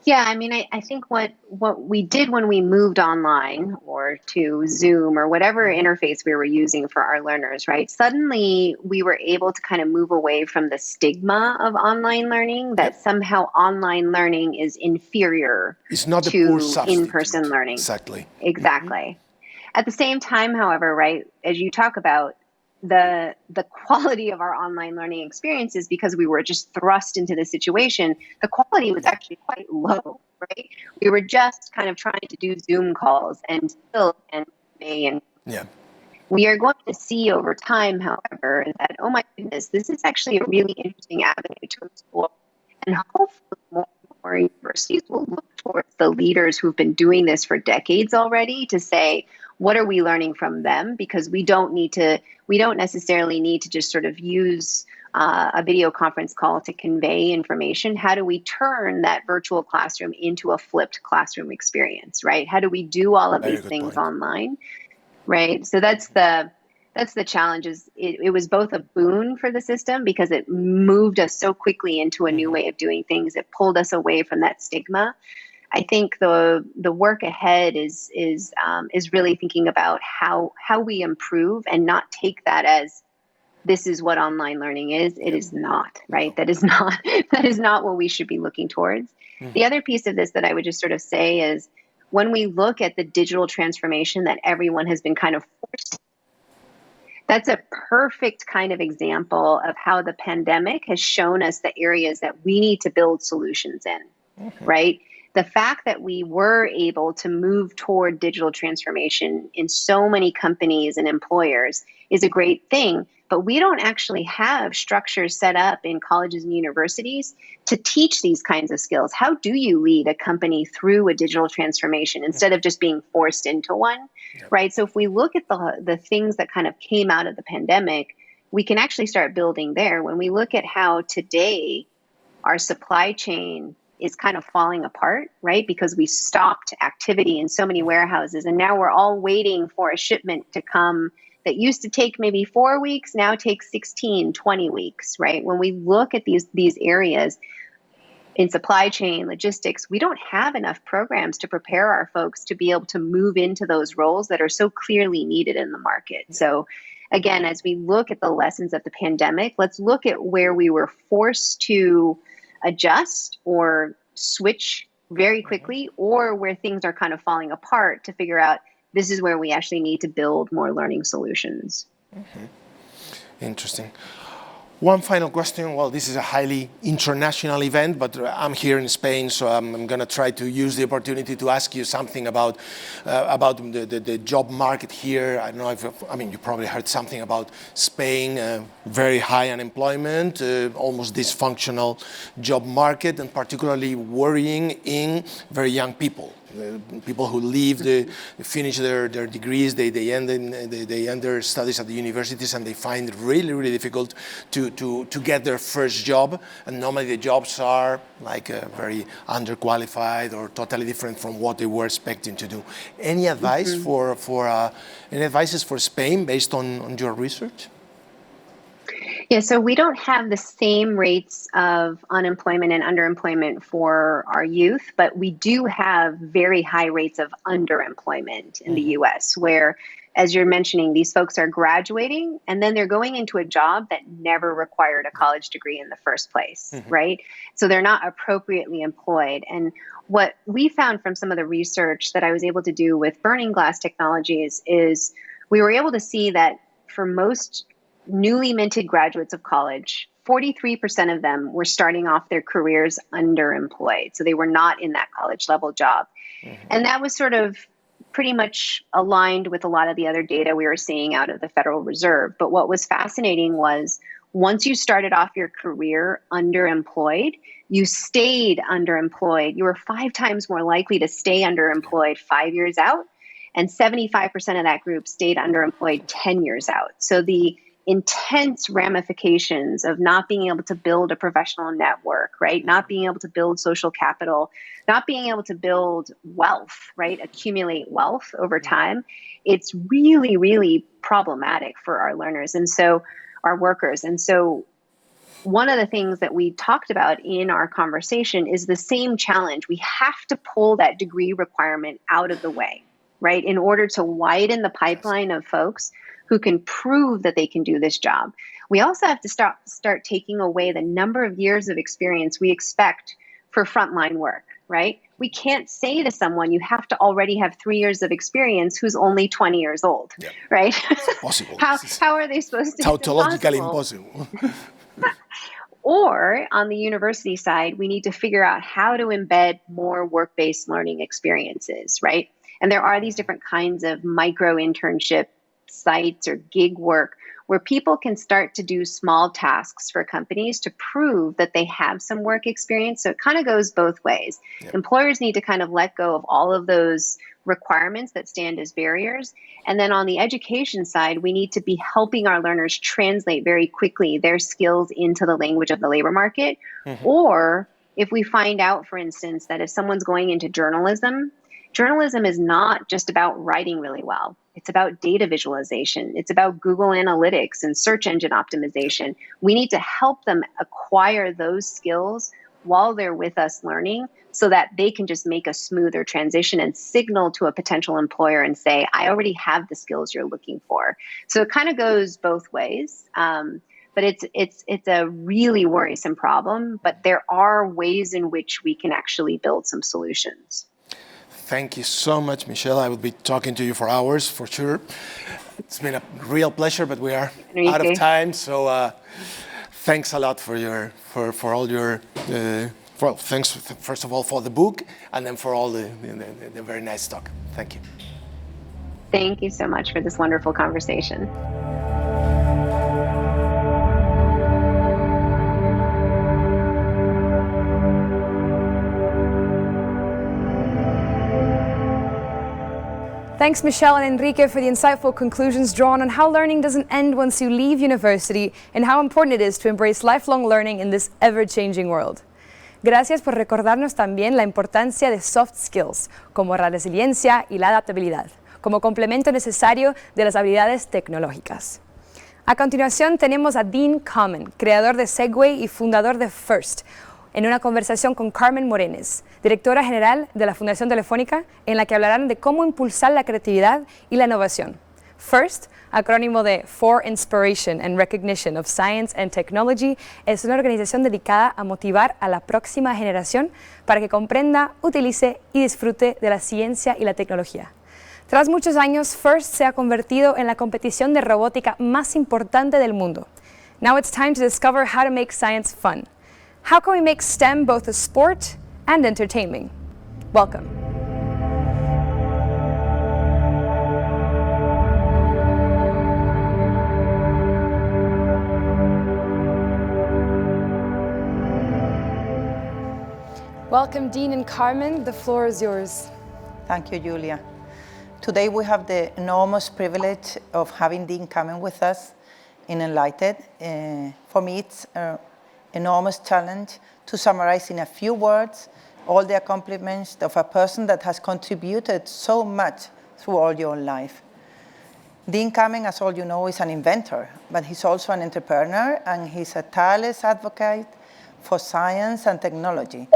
Yeah, I mean, I think what we did when we moved online or to Zoom or whatever interface we were using for our learners, right? Suddenly we were able to kind of move away from the stigma of online learning that somehow online learning is inferior It's not a poor to in-person substitute. learning. Exactly. Exactly. At the same time, however, right, as you talk about, the quality of our online learning experiences, because we were just thrust into the situation, the quality was actually quite low, right? We were just kind of trying to do Zoom calls and still and Yeah. we are going to see over time, however, that, oh my goodness, this is actually a really interesting avenue to explore. And hopefully more universities will look towards the leaders who've been doing this for decades already to say, what are we learning from them? Because we don't necessarily need to just sort of use a video conference call to convey information. How do we turn that virtual classroom into a flipped classroom experience, right? How do we do all of these things online? Right. So that's the challenge. Is it was both a boon for the system because it moved us so quickly into a new way of doing things. It pulled us away from that stigma. I think the work ahead is really thinking about how we improve and not take that as this is what online learning is. It is not, right? That is not what we should be looking towards. The other piece of this that I would just sort of say is when we look at the digital transformation that everyone has been kind of forced, that's a perfect kind of example of how the pandemic has shown us the areas that we need to build solutions in, right? The fact that we were able to move toward digital transformation in so many companies and employers is a great thing, but we don't actually have structures set up in colleges and universities to teach these kinds of skills. How do you lead a company through a digital transformation instead of just being forced into one, right? So if we look at the things that kind of came out of the pandemic, we can actually start building there. When we look at how today our supply chain is kind of falling apart, right? Because we stopped activity in so many warehouses and now we're all waiting for a shipment to come that used to take maybe 4 weeks, now takes 16, 20 weeks, right? When we look at these areas in supply chain, logistics, we don't have enough programs to prepare our folks to be able to move into those roles that are so clearly needed in the market. So again, as we look at the lessons of the pandemic, let's look at where we were forced to adjust or switch very quickly, or where things are kind of falling apart to figure out this is where we actually need to build more learning solutions. Interesting. One final question. Well, this is a highly international event, but I'm here in Spain, so I'm going to try to use the opportunity to ask you something about the job market here. I don't know if, you probably heard something about Spain, very high unemployment, almost dysfunctional job market, and particularly worrying in very young people. People who leave, finish their degrees, they end their studies at the universities, and they find it really, really difficult to get their first job. And normally the jobs are like very underqualified or totally different from what they were expecting to do. Any advice any advices for Spain based on your research? Yeah, so we don't have the same rates of unemployment and underemployment for our youth, but we do have very high rates of underemployment in the US, where, as you're mentioning, these folks are graduating and then they're going into a job that never required a college degree in the first place, right? So they're not appropriately employed. And what we found from some of the research that I was able to do with Burning Glass Technologies is we were able to see that for most newly minted graduates of college, 43% of them were starting off their careers underemployed. So they were not in that college level job. And that was sort of pretty much aligned with a lot of the other data we were seeing out of the Federal Reserve. But what was fascinating was once you started off your career underemployed, you stayed underemployed. You were 5 times more likely to stay underemployed 5 years out. And 75% of that group stayed underemployed 10 years out. So the intense ramifications of not being able to build a professional network, right? Not being able to build social capital, not being able to build wealth, right? Accumulate wealth over time. It's really, really problematic for our learners and so our workers. And so one of the things that we talked about in our conversation is the same challenge. We have to pull that degree requirement out of the way, right? In order to widen the pipeline of folks who can prove that they can do this job. We also have to start taking away the number of years of experience we expect for frontline work, right? We can't say to someone, you have to already have 3 years of experience who's only 20 years old, right? It's impossible. How are they supposed to? Tautologically impossible. Or on the university side, we need to figure out how to embed more work-based learning experiences, right? And there are these different kinds of micro internship sites or gig work where people can start to do small tasks for companies to prove that they have some work experience. So it kind of goes both ways. Yep. Employers need to kind of let go of all of those requirements that stand as barriers. And then on the education side, we need to be helping our learners translate very quickly their skills into the language of the labor market. Mm-hmm. Or if we find out, for instance, that if someone's going into journalism is not just about writing really well. It's about data visualization. It's about Google Analytics and search engine optimization. We need to help them acquire those skills while they're with us learning so that they can just make a smoother transition and signal to a potential employer and say, I already have the skills you're looking for. So it kind of goes both ways. But it's a really worrisome problem, but there are ways in which we can actually build some solutions. Thank you so much, Michelle. I will be talking to you for hours, for sure. It's been a real pleasure, but we are out of time. So thanks a lot for all your, thanks first of all for the book, and then for all the very nice talk. Thank you. Thank you so much for this wonderful conversation. Thanks, Michelle and Enrique, for the insightful conclusions drawn on how learning doesn't end once you leave university and how important it is to embrace lifelong learning in this ever-changing world. Gracias por recordarnos también la importancia de soft skills, como la resiliencia y la adaptabilidad, como complemento necesario de las habilidades tecnológicas. A continuación tenemos a Dean Kamen, creador de Segway y fundador de FIRST, en una conversación con Carmen Morenes, directora general de la Fundación Telefónica, en la que hablarán de cómo impulsar la creatividad y la innovación. FIRST, acrónimo de For Inspiration and Recognition of Science and Technology, es una organización dedicada a motivar a la próxima generación para que comprenda, utilice y disfrute de la ciencia y la tecnología. Tras muchos años, FIRST se ha convertido en la competición de robótica más importante del mundo. Now it's time to discover how to make science fun. How can we make STEM both a sport and entertaining? Welcome. Welcome, Dean and Carmen. The floor is yours. Thank you, Julia. Today we have the enormous privilege of having Dean Kamen with us in enlightED. For me, it's enormous challenge to summarize in a few words all the accomplishments of a person that has contributed so much through all your life. Dean Kamen, as all you know, is an inventor, but he's also an entrepreneur, and he's a tireless advocate for science and technology.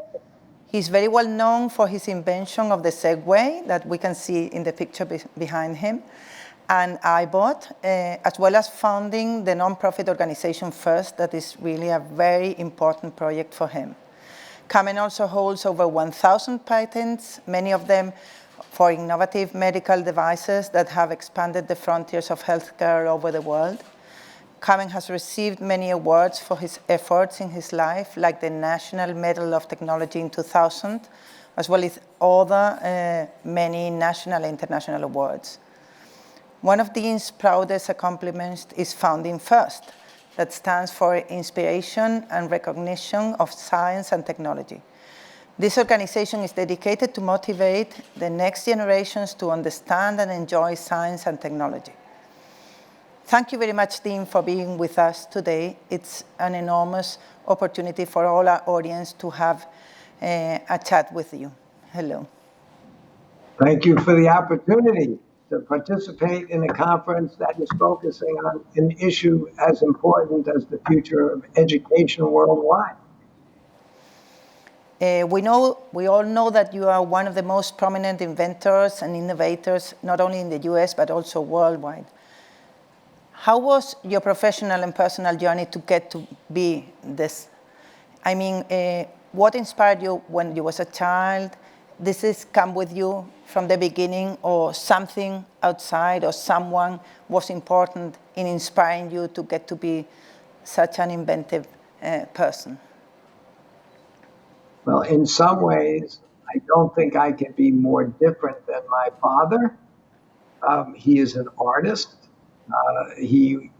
He's very well known for his invention of the Segway that we can see in the picture behind him, and iBot, as well as founding the nonprofit organization FIRST, that is really a very important project for him. Kamen also holds over 1,000 patents, many of them for innovative medical devices that have expanded the frontiers of healthcare all over the world. Kamen has received many awards for his efforts in his life, like the National Medal of Technology in 2000, as well as other many national and international awards. One of Dean's proudest accomplishments is founding FIRST, that stands for Inspiration and Recognition of Science and Technology. This organization is dedicated to motivate the next generations to understand and enjoy science and technology. Thank you very much, Dean, for being with us today. It's an enormous opportunity for all our audience to have a chat with you. Hello. Thank you for the opportunity. to participate in a conference that is focusing on an issue as important as the future of education worldwide? We all know that you are one of the most prominent inventors and innovators, not only in the US, but also worldwide. How was your professional and personal journey to get to be this? I mean, what inspired you when you was a child? This has come with you from the beginning, or something outside or someone was important in inspiring you to get to be such an inventive person? Well, in some ways, I don't think I can be more different than my father. He is an artist. He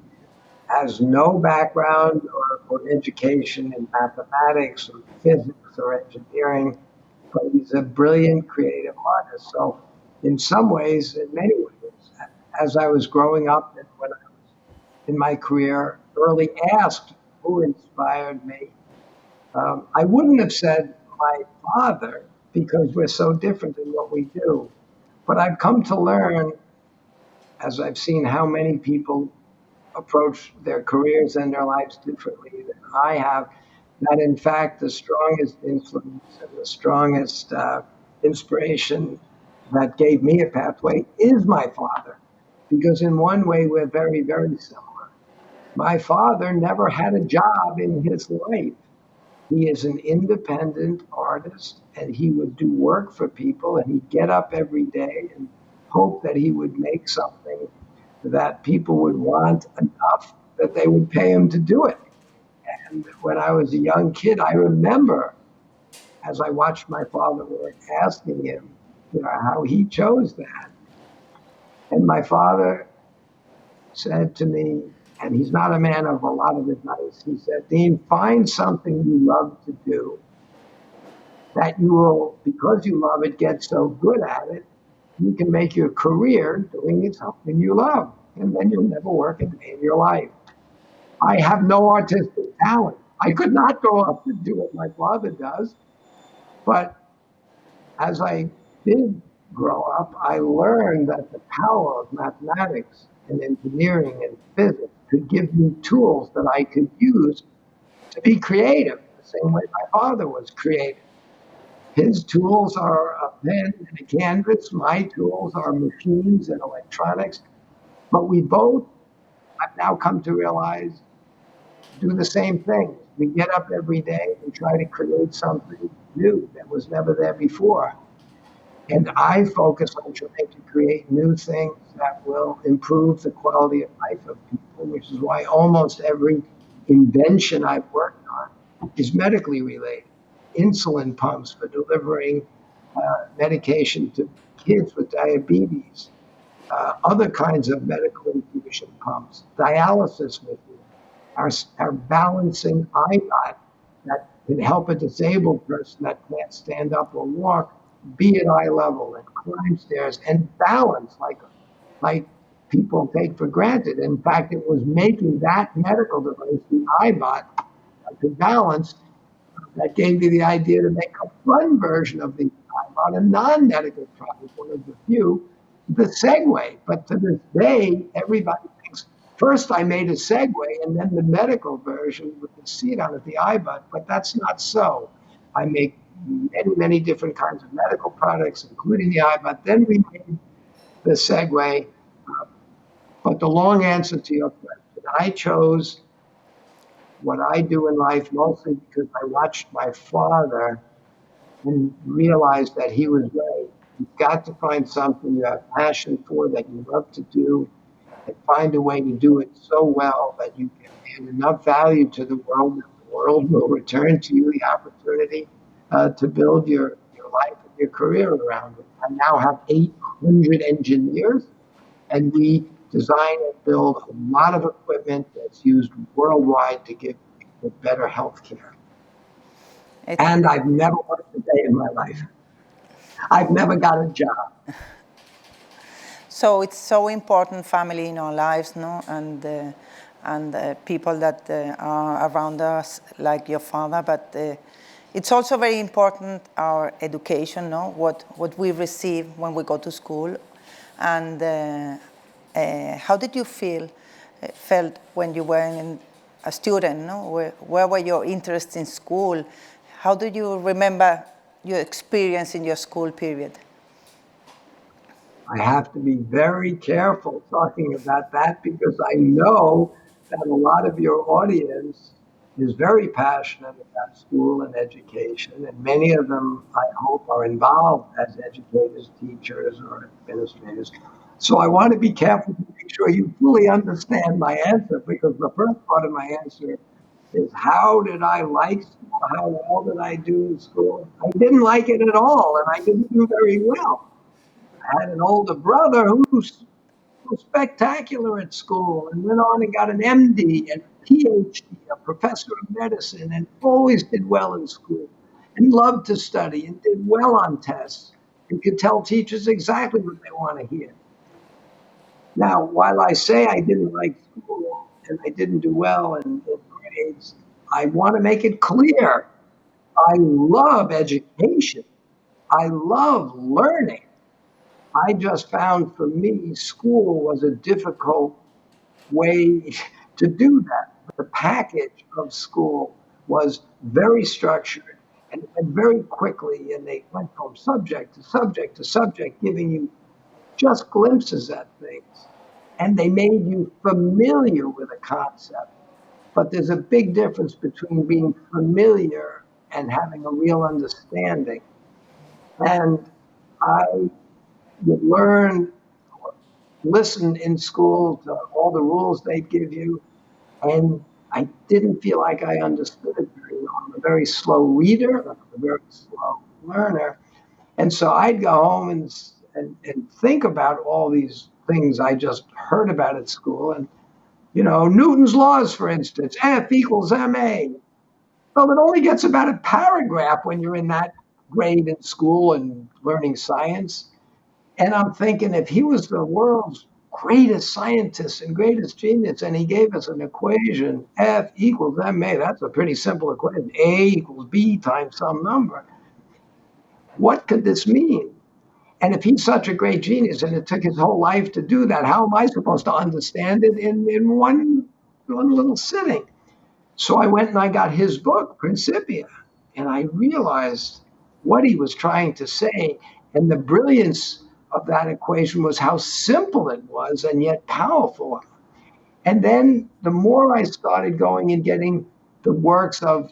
has no background or education in mathematics or physics or engineering, but he's a brilliant creative artist. So in some ways, in many ways, as I was growing up and when I was in my career, early asked who inspired me, I wouldn't have said my father, because we're so different in what we do. But I've come to learn, as I've seen how many people approach their careers and their lives differently than I have, that in fact the strongest influence and the strongest inspiration that gave me a pathway is my father. Because in one way we're very, very similar. My father never had a job in his life. He is an independent artist, and he would do work for people, and he'd get up every day and hope that he would make something that people would want enough that they would pay him to do it. And when I was a young kid, I remember, as I watched my father work, asking him, how he chose that. And my father said to me, and he's not a man of a lot of advice, he said, Dean, find something you love to do that you will, because you love it, get so good at it, you can make your career doing something you love, and then you'll never work a day in your life. I have no artistic talent. I could not go up and do what my father does, but as I did grow up, I learned that the power of mathematics and engineering and physics could give me tools that I could use to be creative, the same way my father was creative. His tools are a pen and a canvas. My tools are machines and electronics. But we both, I've now come to realize, do the same thing. We get up every day and try to create something new that was never there before. And I focus on trying to create new things that will improve the quality of life of people, which is why almost every invention I've worked on is medically related. Insulin pumps for delivering medication to kids with diabetes, other kinds of medical infusion pumps, dialysis machines, our balancing iBot that can help a disabled person that can't stand up or walk be at eye level and climb stairs and balance like people take for granted. In fact, it was making that medical device, the iBot, to balance, that gave me the idea to make a fun version of the iBot, a non-medical product, one of the few, the Segway. But to this day, everybody thinks, first I made a Segway and then the medical version with the seat on it, the iBot, but that's not so. I make many, many different kinds of medical products, including the iBot. Then we made the Segway. But the long answer to your question, I chose what I do in life mostly because I watched my father and realized that he was right. You've got to find something you have passion for, that you love to do, and find a way to do it so well that you can add enough value to the world that the world will return to you the opportunity to build your life and your career around it. I now have 800 engineers, and we design and build a lot of equipment that's used worldwide to give people better health care. And I've never worked a day in my life. I've never got a job. So it's so important, family in our lives, no? And people that are around us, like your father, but it's also very important, our education, no? What we receive when we go to school. And how did you felt when you were a student? No? Where were your interests in school? How do you remember your experience in your school period? I have to be very careful talking about that because I know that a lot of your audience is very passionate about school and education, and many of them, I hope, are involved as educators, teachers, or administrators. So I want to be careful to make sure you fully understand my answer, because the first part of my answer is how did I like school? How well did I do in school? I didn't like it at all, and I didn't do very well. I had an older brother who was spectacular at school and went on and got an MD and a PhD, a professor of medicine, and always did well in school and loved to study and did well on tests and could tell teachers exactly what they want to hear. Now, while I say I didn't like school and I didn't do well in grades, I want to make it clear I love education. I love learning. I just found for me, school was a difficult way to do that. The package of school was very structured and it went very quickly, and they went from subject to subject to subject, giving you just glimpses at things. And they made you familiar with a concept. But there's a big difference between being familiar and having a real understanding. And I would learn, listen in school to all the rules they'd give you, and I didn't feel like I understood it very well. I'm a very slow reader, I'm a very slow learner, and so I'd go home and think about all these things I just heard about at school, and Newton's laws, for instance, F equals ma. Well, it only gets about a paragraph when you're in that grade in school and learning science. And I'm thinking, if he was the world's greatest scientist and greatest genius, and he gave us an equation, F equals ma, that's a pretty simple equation, A equals B times some number. What could this mean? And if he's such a great genius and it took his whole life to do that, how am I supposed to understand it in one little sitting? So I went and I got his book, Principia, and I realized what he was trying to say. And the brilliance of that equation was how simple it was and yet powerful. And then the more I started going and getting the works of,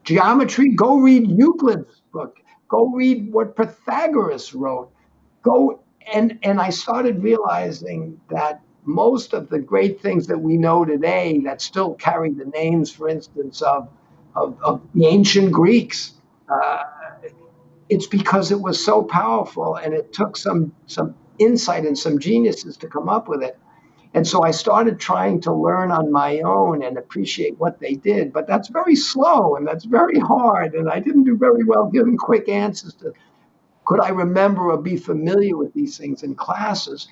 geometry, go read Euclid's book, go read what Pythagoras wrote, and I started realizing that most of the great things that we know today that still carry the names, for instance, of the ancient Greeks, it's because it was so powerful and it took some insight and some geniuses to come up with it. And so I started trying to learn on my own and appreciate what they did. But that's very slow and that's very hard. And I didn't do very well giving quick answers to could I remember or be familiar with these things in classes.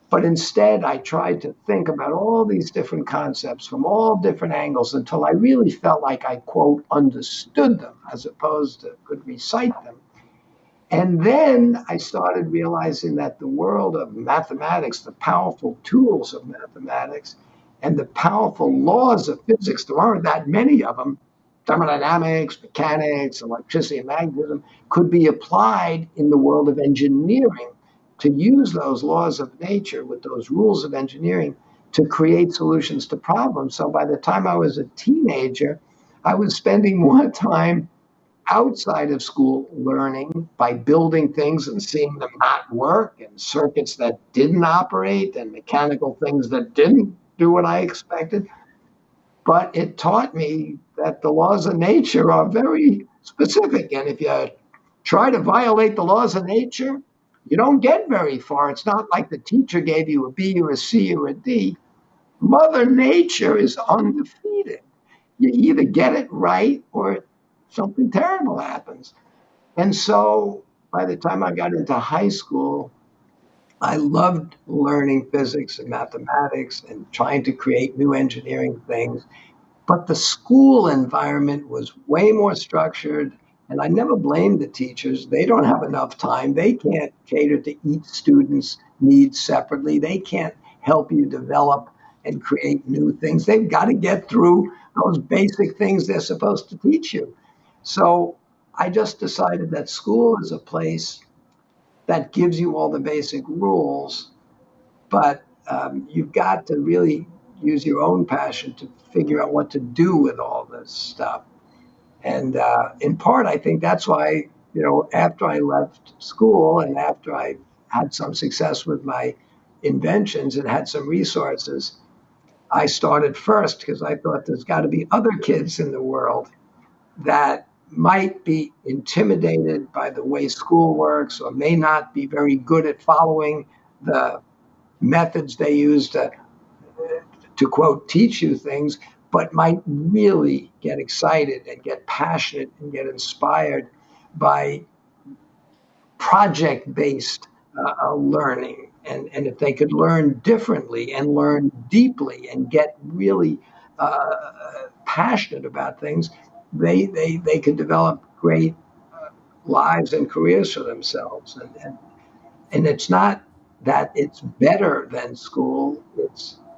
But instead, I tried to think about all these different concepts from all different angles until I really felt like I, quote, understood them as opposed to could recite them. And then I started realizing that the world of mathematics, the powerful tools of mathematics, and the powerful laws of physics, there aren't that many of them, thermodynamics, mechanics, electricity, and magnetism, could be applied in the world of engineering to use those laws of nature with those rules of engineering to create solutions to problems. So by the time I was a teenager, I was spending more time outside of school learning by building things and seeing them not work, and circuits that didn't operate, and mechanical things that didn't do what I expected. But it taught me that the laws of nature are very specific. And if you try to violate the laws of nature, you don't get very far. It's not like the teacher gave you a B or a C or a D. Mother Nature is undefeated. You either get it right or something terrible happens. And so by the time I got into high school, I loved learning physics and mathematics and trying to create new engineering things. But the school environment was way more structured And I never blamed the teachers. They don't have enough time. They can't cater to each student's needs separately. They can't help you develop and create new things. They've got to get through those basic things they're supposed to teach you. So I just decided that school is a place that gives you all the basic rules, but you've got to really use your own passion to figure out what to do with all this stuff. And in part, I think that's why, after I left school and after I had some success with my inventions and had some resources, I started first because I thought there's got to be other kids in the world that might be intimidated by the way school works or may not be very good at following the methods they use to quote, teach you things, but might really get excited and get passionate and get inspired by project-based learning. And if they could learn differently and learn deeply and get really passionate about things, they could develop great lives and careers for themselves. And it's not that it's better than school.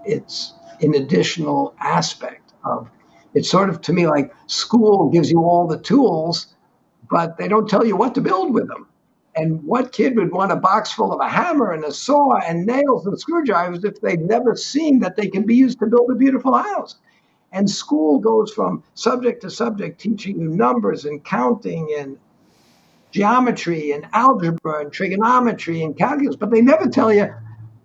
It's an additional aspect of. It's sort of, to me, like school gives you all the tools, but they don't tell you what to build with them. And what kid would want a box full of a hammer and a saw and nails and screwdrivers if they've never seen that they can be used to build a beautiful house? And school goes from subject to subject, teaching you numbers and counting and geometry and algebra and trigonometry and calculus, but they never tell you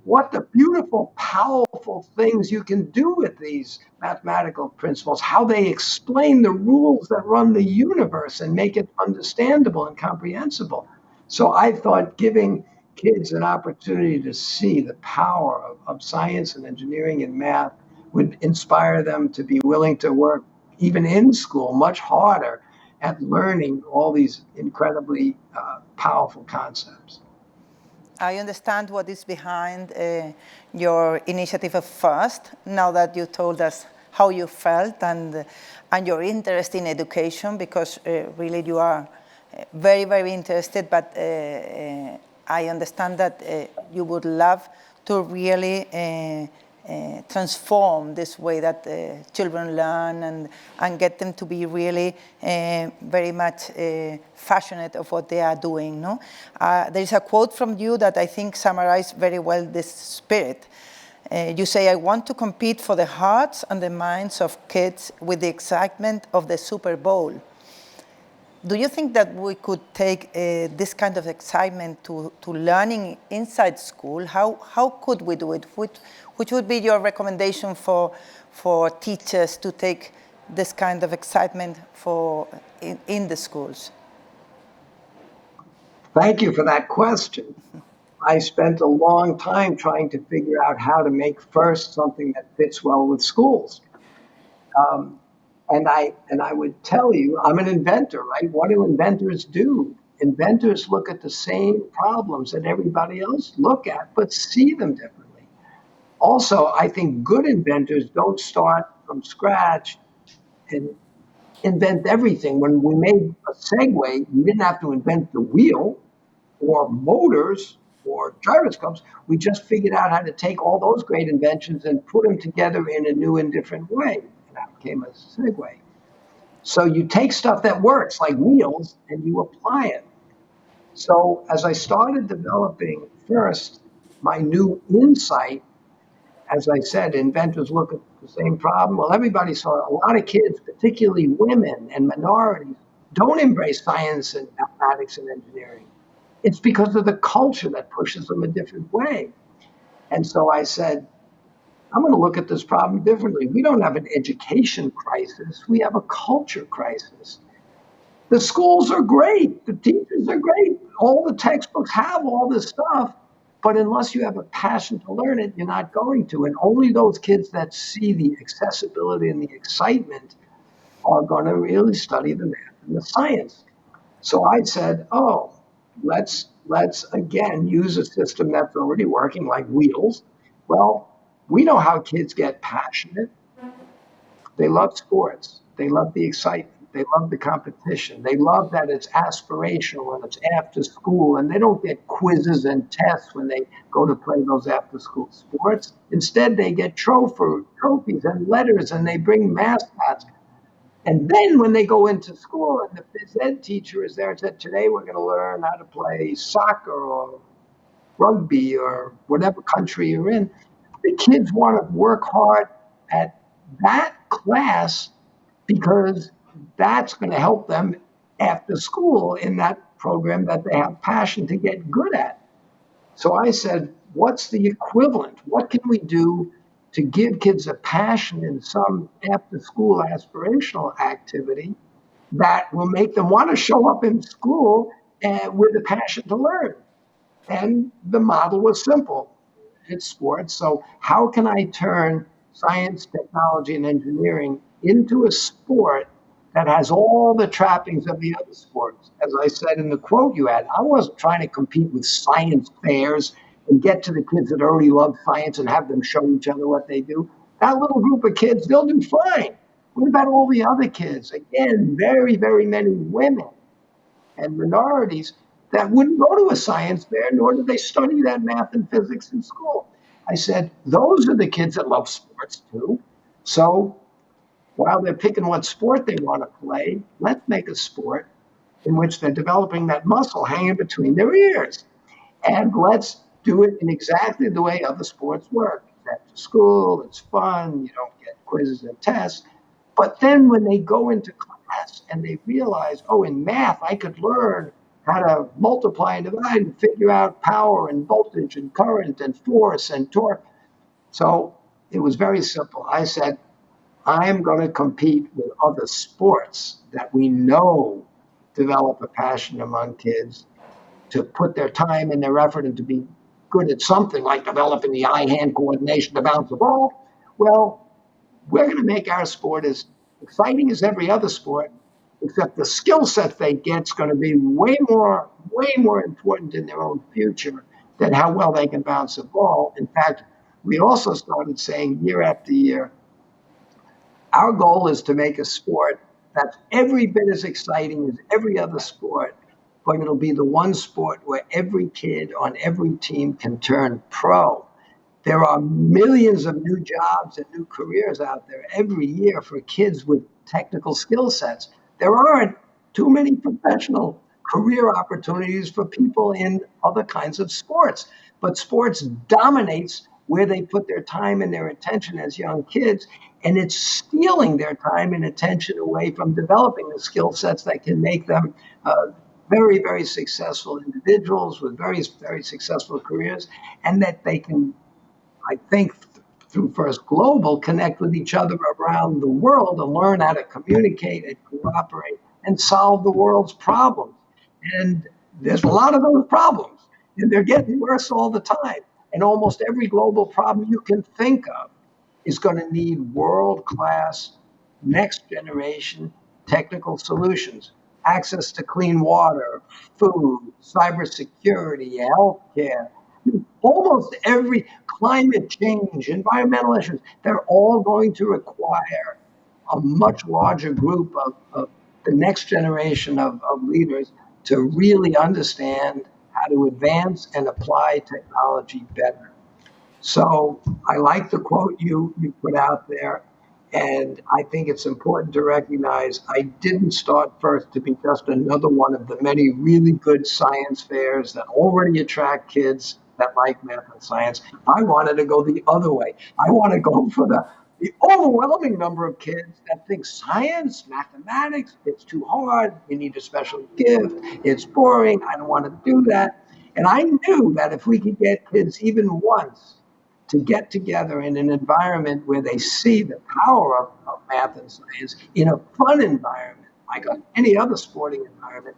what the beautiful, powerful things you can do with these mathematical principles, how they explain the rules that run the universe and make it understandable and comprehensible. So I thought giving kids an opportunity to see the power of science and engineering and math would inspire them to be willing to work, even in school, much harder at learning all these incredibly powerful concepts. I understand what is behind your initiative of FIRST, now that you told us how you felt and your interest in education, because really you are very, very interested, but I understand that you would love to really transform this way that children learn and get them to be really very much passionate of what they are doing. No? There is a quote from you that I think summarizes very well this spirit. You say, "I want to compete for the hearts and the minds of kids with the excitement of the Super Bowl." Do you think that we could take this kind of excitement to learning inside school? How could we do it? Which would be your recommendation for teachers to take this kind of excitement in the schools? Thank you for that question. I spent a long time trying to figure out how to make FIRST something that fits well with schools. And I would tell you, I'm an inventor, right? What do inventors do? Inventors look at the same problems that everybody else look at, but see them differently. Also, I think good inventors don't start from scratch and invent everything. When we made a Segway, we didn't have to invent the wheel or motors or gyroscopes. We just figured out how to take all those great inventions and put them together in a new and different way. And that became a Segway. So you take stuff that works, like wheels, and you apply it. So as I started developing FIRST, my new insight, as I said, inventors look at the same problem. Well, everybody saw a lot of kids, particularly women and minorities, don't embrace science and mathematics and engineering. It's because of the culture that pushes them a different way. And so I said, I'm going to look at this problem differently. We don't have an education crisis. We have a culture crisis. The schools are great. The teachers are great. All the textbooks have all this stuff. But unless you have a passion to learn it, you're not going to. And only those kids that see the accessibility and the excitement are going to really study the math and the science. So I said, let's again use a system that's already working, like wheels. Well, we know how kids get passionate. They love sports. They love the excitement. They love the competition. They love that it's aspirational and it's after school, and they don't get quizzes and tests when they go to play those after school sports. Instead, they get trophies and letters, and they bring mascots. And then when they go into school and the phys ed teacher is there and said, today we're going to learn how to play soccer or rugby or whatever country you're in, the kids want to work hard at that class because that's going to help them after school in that program that they have passion to get good at. So I said, what's the equivalent? What can we do to give kids a passion in some after school aspirational activity that will make them want to show up in school with a passion to learn? And the model was simple. It's sports. So how can I turn science, technology, and engineering into a sport that has all the trappings of the other sports? As I said in the quote you had, I wasn't trying to compete with science fairs and get to the kids that already love science and have them show each other what they do. That little group of kids, they'll do fine. What about all the other kids? Again, very, very many women and minorities that wouldn't go to a science fair, nor do they study that math and physics in school. I said, those are the kids that love sports too. So while they're picking what sport they want to play, let's make a sport in which they're developing that muscle hanging between their ears. And let's do it in exactly the way other sports work. It's after school, it's fun, you don't get quizzes and tests. But then when they go into class and they realize, oh, in math, I could learn how to multiply and divide and figure out power and voltage and current and force and torque. So it was very simple. I said, I'm going to compete with other sports that we know develop a passion among kids to put their time and their effort and to be good at something like developing the eye-hand coordination to bounce the ball. Well, we're going to make our sport as exciting as every other sport, except the skill set they get is going to be way more important in their own future than how well they can bounce a ball. In fact, we also started saying year after year, our goal is to make a sport that's every bit as exciting as every other sport, but it'll be the one sport where every kid on every team can turn pro. There are millions of new jobs and new careers out there every year for kids with technical skill sets. There aren't too many professional career opportunities for people in other kinds of sports. But sports dominates where they put their time and their attention as young kids, and it's stealing their time and attention away from developing the skill sets that can make them very, very successful individuals with very, very successful careers, and that they can, I think, through First Global, connect with each other around the world and learn how to communicate and cooperate and solve the world's problems. And there's a lot of those problems, and they're getting worse all the time. And almost every global problem you can think of is going to need world-class, next-generation technical solutions. Access to clean water, food, cybersecurity, healthcare, almost every climate change, environmental issues, they're all going to require a much larger group of the next generation of leaders to really understand how to advance and apply technology better. So I like the quote you put out there, and I think it's important to recognize I didn't start first to be just another one of the many really good science fairs that already attract kids that like math and science. I wanted to go the other way. I want to go for the overwhelming number of kids that think science, mathematics, it's too hard, you need a special gift, it's boring, I don't want to do that. And I knew that if we could get kids even once to get together in an environment where they see the power of math and science in a fun environment, like any other sporting environment,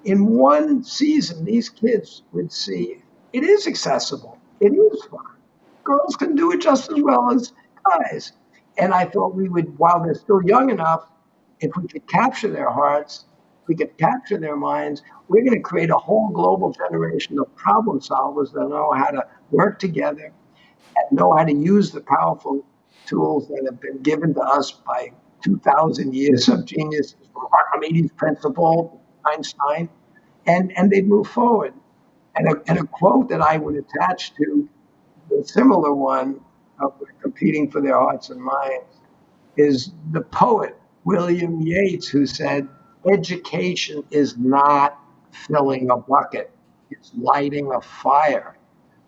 in one season, these kids would see it is accessible, it is fun. Girls can do it just as well as guys. And I thought we would, while they're still young enough, if we could capture their hearts, we could capture their minds, we're going to create a whole global generation of problem solvers that know how to work together and know how to use the powerful tools that have been given to us by 2,000 years of geniuses from Archimedes' principle, Einstein, and they move forward. And a quote that I would attach to the similar one of competing for their hearts and minds is the poet William Yeats, who said, education is not filling a bucket, it's lighting a fire.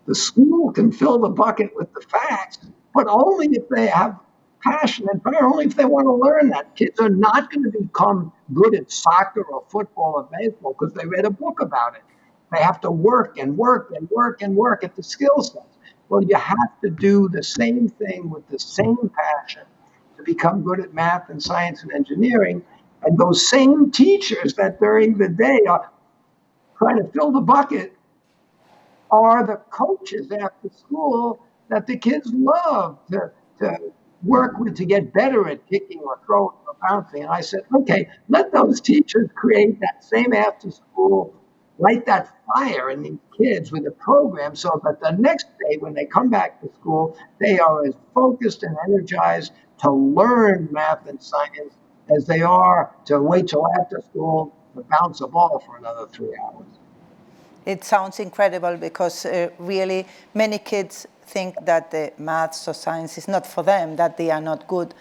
The school can fill the bucket with the facts, but only if they have passion and fire, only if they want to learn that. Kids are not going to become good at soccer or football or baseball because they read a book about it. They have to work and work and work and work at the skill sets. Well, you have to do the same thing with the same passion to become good at math and science and engineering. And those same teachers that during the day are trying to fill the bucket are the coaches after school that the kids love to work with to get better at kicking or throwing or bouncing. And I said, okay, let those teachers create that same after school, light that fire in these kids with a program so that the next day when they come back to school, they are as focused and energized to learn math and science as they are to wait till after school to bounce a ball for another 3 hours. It sounds incredible because really many kids think that the maths or science is not for them, that they are not good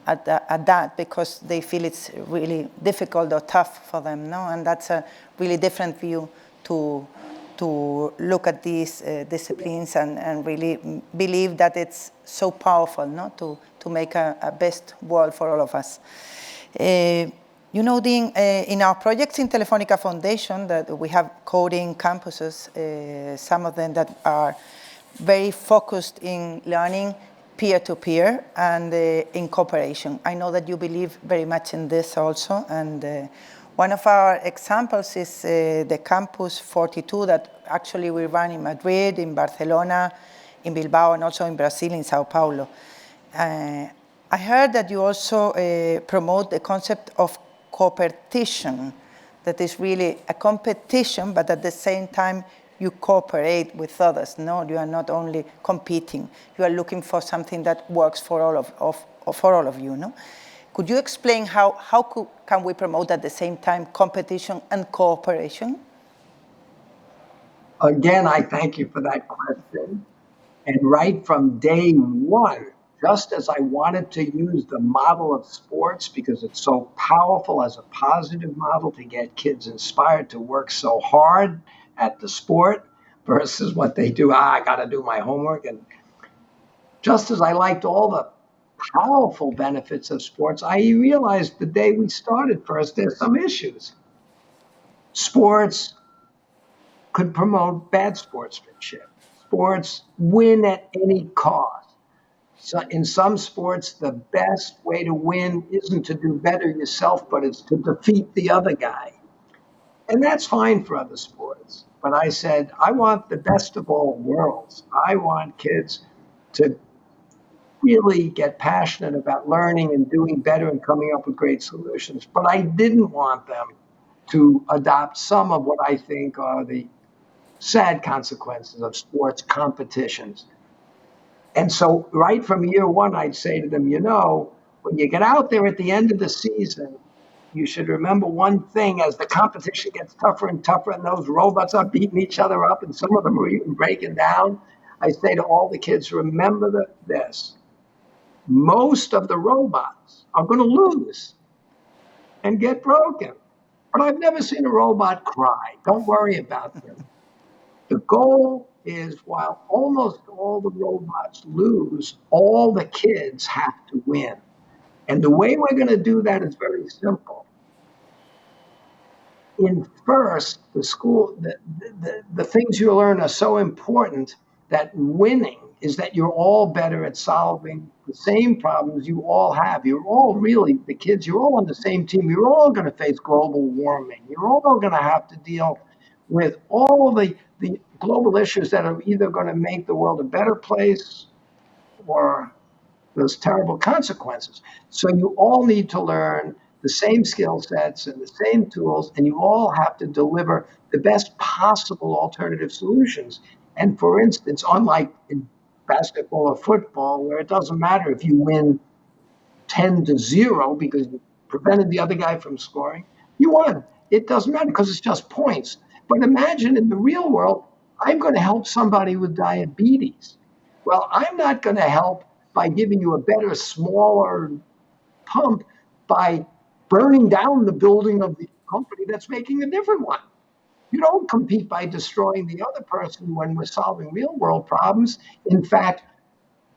at that because they feel it's really difficult or tough for them, no? And that's a really different view to look at these disciplines and really believe that it's so powerful, no? To make a best world for all of us. You know, Dean, in our projects in Telefonica Foundation, that we have coding campuses, some of them that are very focused in learning peer-to-peer and in cooperation. I know that you believe very much in this also, and one of our examples is the Campus 42 that actually we run in Madrid, in Barcelona, in Bilbao, and also in Brazil, in Sao Paulo. I heard that you also promote the concept of competition, that is really a competition, but at the same time you cooperate with others. No, you are not only competing; you are looking for something that works for all of you. No, could you explain how can we promote at the same time competition and cooperation? Again, I thank you for that question. And right from day one, just as I wanted to use the model of sports because it's so powerful as a positive model to get kids inspired to work so hard at the sport versus what they do, I got to do my homework. And just as I liked all the powerful benefits of sports, I realized the day we started first, there's some issues. Sports could promote bad sportsmanship. Sports win at any cost. So in some sports, the best way to win isn't to do better yourself, but it's to defeat the other guy. And that's fine for other sports. But I said, I want the best of all worlds. I want kids to really get passionate about learning and doing better and coming up with great solutions. But I didn't want them to adopt some of what I think are the sad consequences of sports competitions. And so right from year one, I'd say to them, you know, when you get out there at the end of the season, you should remember one thing as the competition gets tougher and tougher and those robots are beating each other up and some of them are even breaking down. I say to all the kids, remember this. Most of the robots are going to lose and get broken. But I've never seen a robot cry. Don't worry about them. The goal is while almost all the robots lose, all the kids have to win. And the way we're going to do that is very simple. In first, the school, the things you learn are so important that winning is that you're all better at solving the same problems you all have. You're all really, the kids, you're all on the same team. You're all going to face global warming. You're all going to have to deal with all the global issues that are either going to make the world a better place or those terrible consequences. So you all need to learn the same skill sets and the same tools, and you all have to deliver the best possible alternative solutions. And for instance, unlike in basketball or football, where it doesn't matter if you win 10-0 because you prevented the other guy from scoring, you won. It doesn't matter because it's just points. But imagine in the real world, I'm going to help somebody with diabetes. Well, I'm not going to help by giving you a better, smaller pump by burning down the building of the company that's making a different one. You don't compete by destroying the other person when we're solving real world problems. In fact,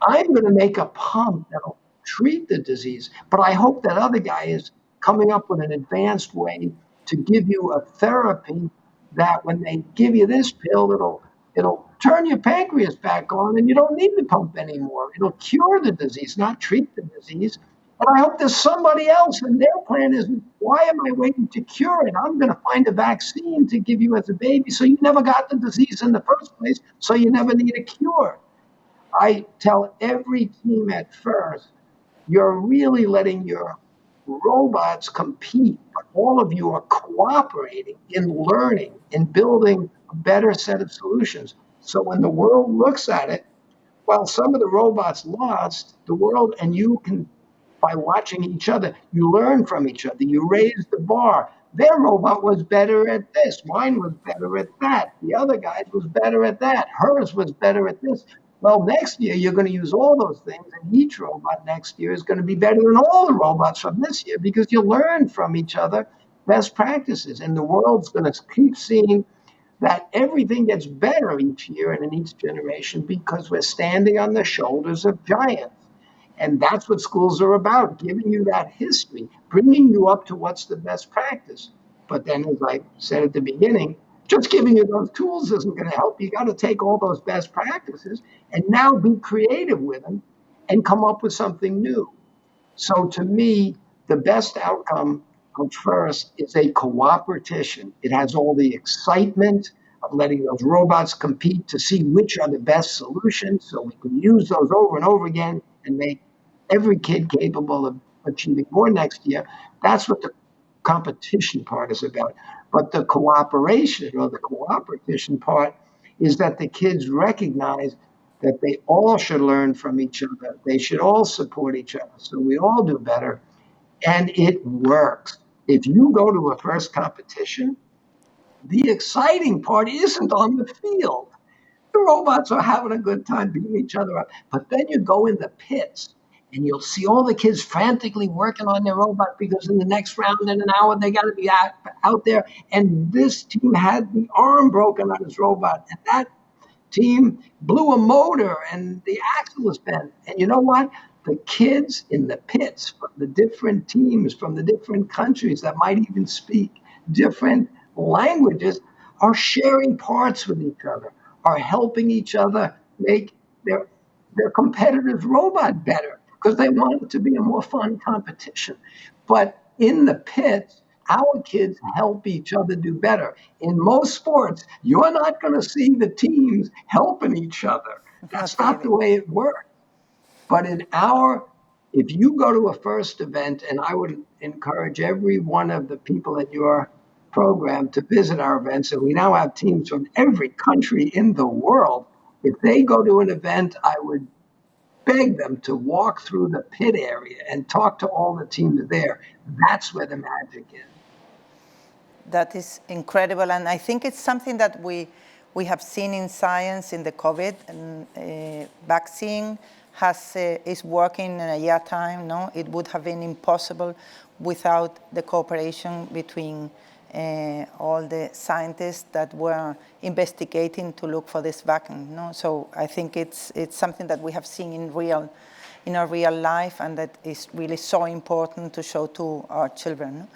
I'm going to make a pump that'll treat the disease, but I hope that other guy is coming up with an advanced way to give you a therapy that when they give you this pill, it'll turn your pancreas back on and you don't need the pump anymore. It'll cure the disease, not treat the disease. And I hope there's somebody else, and their plan is, why am I waiting to cure it? I'm going to find a vaccine to give you as a baby so you never got the disease in the first place, so you never need a cure. I tell every team at first, you're really letting your robots compete, but all of you are cooperating in learning, in building a better set of solutions. So when the world looks at it, while some of the robots lost, the world, and you can, by watching each other, you learn from each other, you raise the bar. Their robot was better at this, mine was better at that, the other guy's was better at that, hers was better at this. Well, next year, you're going to use all those things, and each robot next year is going to be better than all the robots from this year because you learn from each other best practices. And the world's going to keep seeing that everything gets better each year and in each generation because we're standing on the shoulders of giants. And that's what schools are about, giving you that history, bringing you up to what's the best practice. But then, as I said at the beginning, just giving you those tools isn't going to help. You got to take all those best practices and now be creative with them and come up with something new. So to me, the best outcome of FIRST is a cooperation. It has all the excitement of letting those robots compete to see which are the best solutions so we can use those over and over again and make every kid capable of achieving more next year. That's what the competition part is about. But the cooperation or the cooperation part is that the kids recognize that they all should learn from each other. They should all support each other so we all do better. And it works. If you go to a FIRST competition, the exciting part isn't on the field. The robots are having a good time beating each other up. But then you go in the pits and you'll see all the kids frantically working on their robot because in the next round in an hour, they got to be out there. And this team had the arm broken on his robot. And that team blew a motor and the axle was bent. And you know what? The kids in the pits from the different teams, from the different countries that might even speak different languages are sharing parts with each other, are helping each other make their competitor's robot better because they want it to be a more fun competition. But in the pits, our kids help each other do better. In most sports, you're not going to see the teams helping each other. That's not the way it works. But if you go to a FIRST event, and I would encourage every one of the people at your program to visit our events, and we now have teams from every country in the world. If they go to an event, I would beg them to walk through the pit area and talk to all the teams there. That's where the magic is. That is incredible, and I think it's something that we have seen in science in the COVID vaccine is working in a year time. No, it would have been impossible without the cooperation between all the scientists that were investigating to look for this vaccine. No, so I think it's something that we have seen in our real life, and that is really so important to show to our children. No?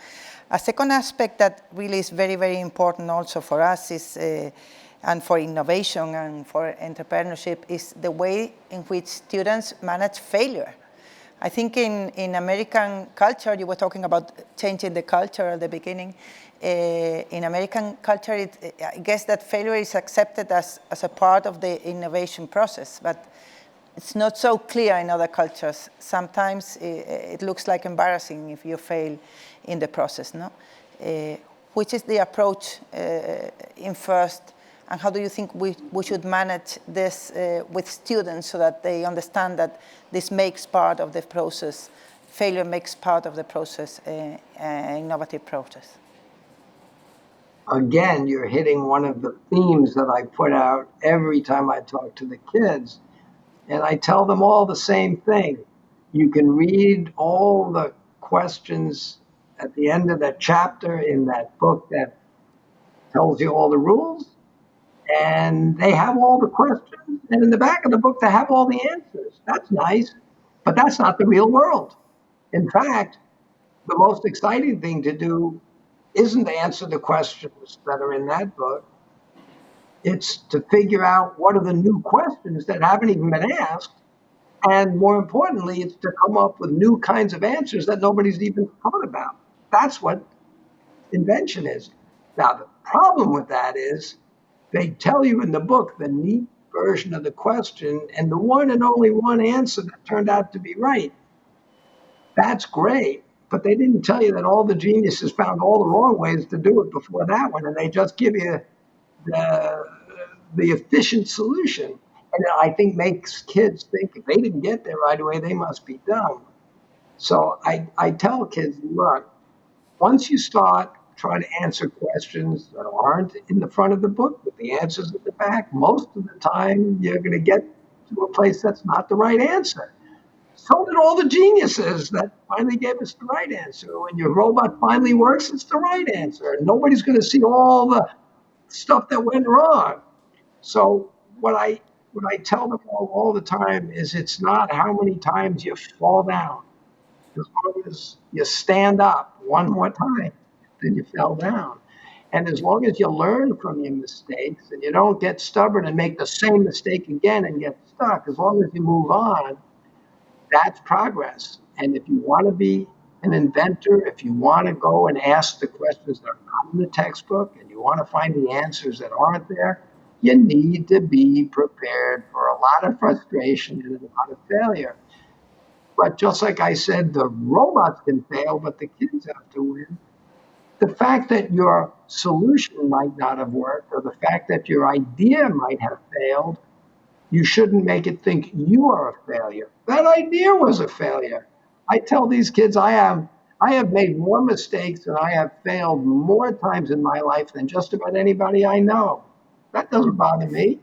A second aspect that really is very, very important also for us is, and for innovation and for entrepreneurship, is the way in which students manage failure. I think in American culture, you were talking about changing the culture at the beginning. In American culture, I guess that failure is accepted as a part of the innovation process, but it's not so clear in other cultures. Sometimes it looks like embarrassing if you fail in the process, no? Which is the approach in FIRST, and how do you think we should manage this with students so that they understand that this makes part of the process, failure makes part of the process, innovative process. Again, you're hitting one of the themes that I put out every time I talk to the kids. And I tell them all the same thing. You can read all the questions at the end of that chapter in that book that tells you all the rules. And they have all the questions. And in the back of the book, they have all the answers. That's nice. But that's not the real world. In fact, the most exciting thing to do isn't to answer the questions that are in that book. It's to figure out what are the new questions that haven't even been asked. And more importantly, it's to come up with new kinds of answers that nobody's even thought about. That's what invention is. Now, the problem with that is they tell you in the book the neat version of the question and the one and only one answer that turned out to be right. That's great. But they didn't tell you that all the geniuses found all the wrong ways to do it before that one. And they just give you the efficient solution. And I think makes kids think if they didn't get there right away, they must be dumb. So I tell kids, look, once you start trying to answer questions that aren't in the front of the book with the answers at the back, most of the time you're going to get to a place that's not the right answer. So did all the geniuses that finally gave us the right answer. When your robot finally works, it's the right answer. And nobody's going to see all the stuff that went wrong. So what I tell them all the time is it's not how many times you fall down. As long as you stand up one more time, then you fell down. And as long as you learn from your mistakes and you don't get stubborn and make the same mistake again and get stuck, as long as you move on, that's progress. And if you want to be an inventor, if you want to go and ask the questions that are not in the textbook and you want to find the answers that aren't there, you need to be prepared for a lot of frustration and a lot of failure. But just like I said, the robots can fail, but the kids have to win. The fact that your solution might not have worked or the fact that your idea might have failed, you shouldn't make it think you are a failure. That idea was a failure. I tell these kids I have made more mistakes and I have failed more times in my life than just about anybody I know. That doesn't bother me.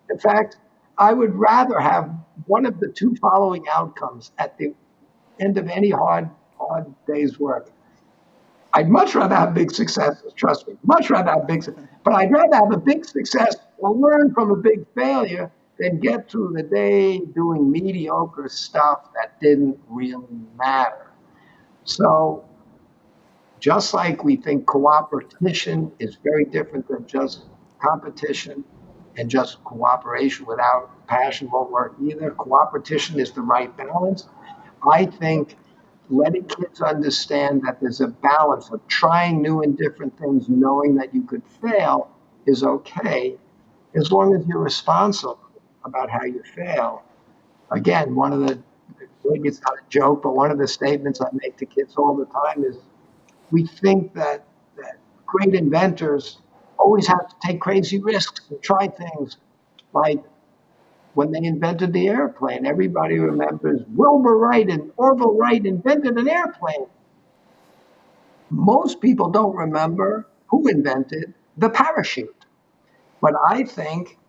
In fact, I would rather have one of the two following outcomes at the end of any hard day's work. I'd much rather have big successes, trust me, much rather have big success. But I'd rather have a big success or learn from a big failure than get through the day doing mediocre stuff that didn't really matter. So just like we think cooperation is very different than just competition, and just cooperation without passion won't work either. Cooperation is the right balance. I think letting kids understand that there's a balance of trying new and different things, knowing that you could fail is okay, as long as you're responsible about how you fail. Again, one of the, maybe it's not a joke, but one of the statements I make to kids all the time is we think that great inventors always have to take crazy risks and try things. Like when they invented the airplane, everybody remembers Wilbur Wright and Orville Wright invented an airplane. Most people don't remember who invented the parachute. But I think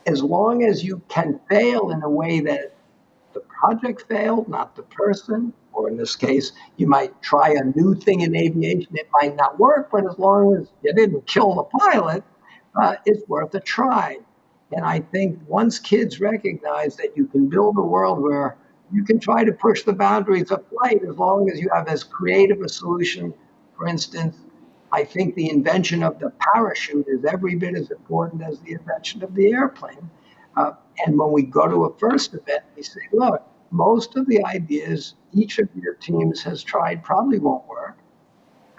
as long as you can fail in a way that the project failed, not the person, or in this case, you might try a new thing in aviation, it might not work, but as long as you didn't kill the pilot, it's worth a try. And I think once kids recognize that you can build a world where you can try to push the boundaries of flight as long as you have as creative a solution, for instance, I think the invention of the parachute is every bit as important as the invention of the airplane. And when we go to a first event, we say, look, most of the ideas each of your teams has tried probably won't work.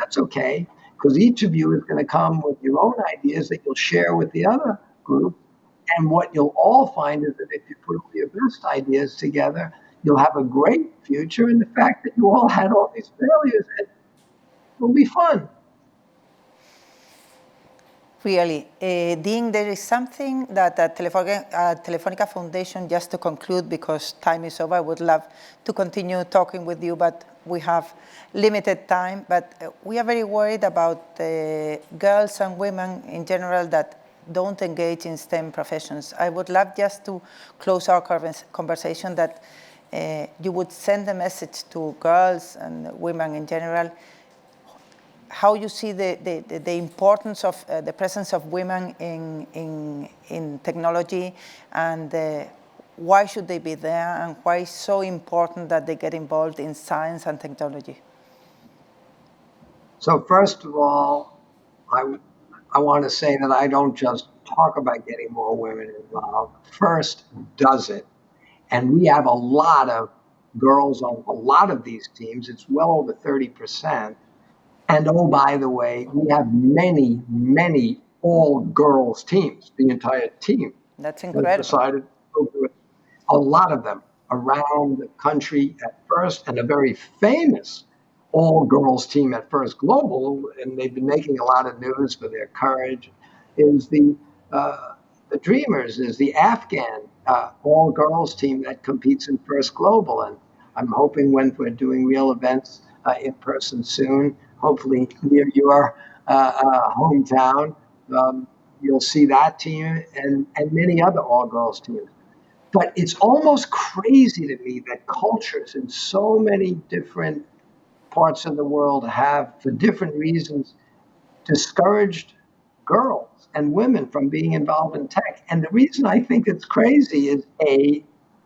That's okay, because each of you is going to come with your own ideas that you'll share with the other group. And what you'll all find is that if you put all your best ideas together, you'll have a great future. And the fact that you all had all these failures, it will be fun. Really. Dean, there is something that Telefonica Foundation, just to conclude, because time is over, I would love to continue talking with you, but we have limited time. But we are very worried about girls and women in general that don't engage in STEM professions. I would love just to close our conversation that you would send a message to girls and women in general, how you see the importance of the presence of women in technology, and why should they be there, and why it's so important that they get involved in science and technology. So first of all, I want to say that I don't just talk about getting more women involved. FIRST does it. And we have a lot of girls on a lot of these teams. It's well over 30%. And oh, by the way, we have many, many all-girls teams, the entire team. That's incredible. Decided to do it. A lot of them around the country at FIRST, and a very famous all-girls team at FIRST Global, and they've been making a lot of news for their courage, is the Dreamers, is the Afghan all-girls team that competes in FIRST Global. And I'm hoping when we're doing real events in person soon, hopefully near your hometown, you'll see that team and many other all-girls teams. But it's almost crazy to me that cultures in so many different parts of the world have, for different reasons, discouraged girls and women from being involved in tech. And the reason I think it's crazy is, A,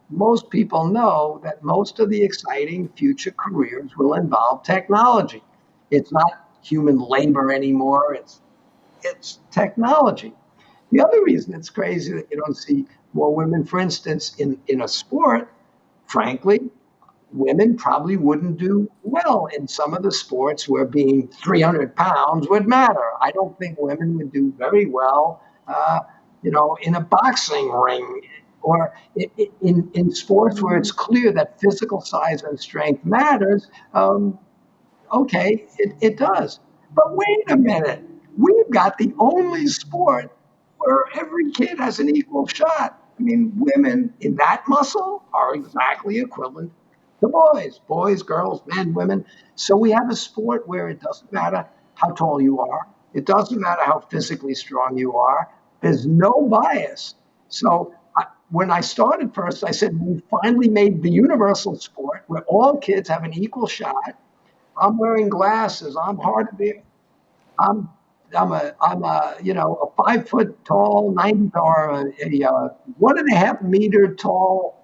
most people know that most of the exciting future careers will involve technology. It's not human labor anymore, it's technology. The other reason it's crazy that you don't see more women, for instance, in a sport, frankly, women probably wouldn't do well in some of the sports where being 300 pounds would matter. I don't think women would do very well, in a boxing ring, or in sports where it's clear that physical size and strength matters. Okay, it does. But wait a minute. We've got the only sport where every kid has an equal shot. I mean, women in that muscle are exactly equivalent to boys, girls, men, women. So we have a sport where it doesn't matter how tall you are. It doesn't matter how physically strong you are. There's no bias. So when I started FIRST, I said, we finally made the universal sport where all kids have an equal shot. I'm wearing glasses. I'm hard to be. I'm a 5 foot tall, 90 or a 1.5 meter tall,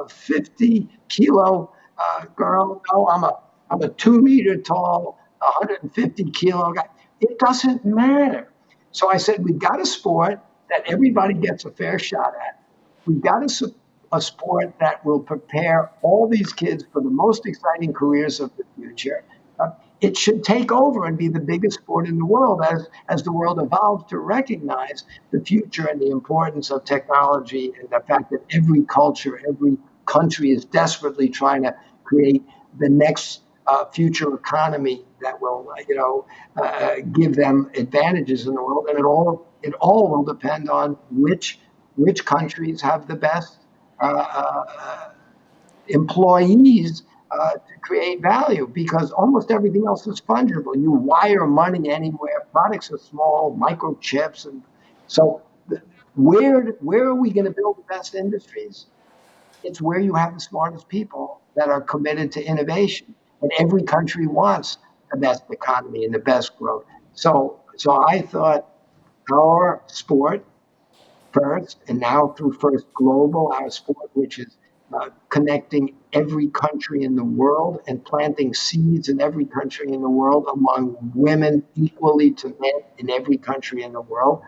50 kilo girl. No, I'm a 2 meter tall, 150 kilo guy. It doesn't matter. So I said, we've got a sport that everybody gets a fair shot at. We've got a sport that will prepare all these kids for the most exciting careers of the future. It should take over and be the biggest sport in the world as the world evolves to recognize the future and the importance of technology, and the fact that every culture, every country is desperately trying to create the next future economy that will, give them advantages in the world. And it all will depend on which countries have the best employees to create value, because almost everything else is fungible. You wire money anywhere. Products are small, microchips, and so where are we going to build the best industries? It's where you have the smartest people that are committed to innovation, and every country wants the best economy and the best growth. So I thought our sport FIRST, and now through FIRST Global, our sport, which is connecting every country in the world and planting seeds in every country in the world among women equally to men in every country in the world.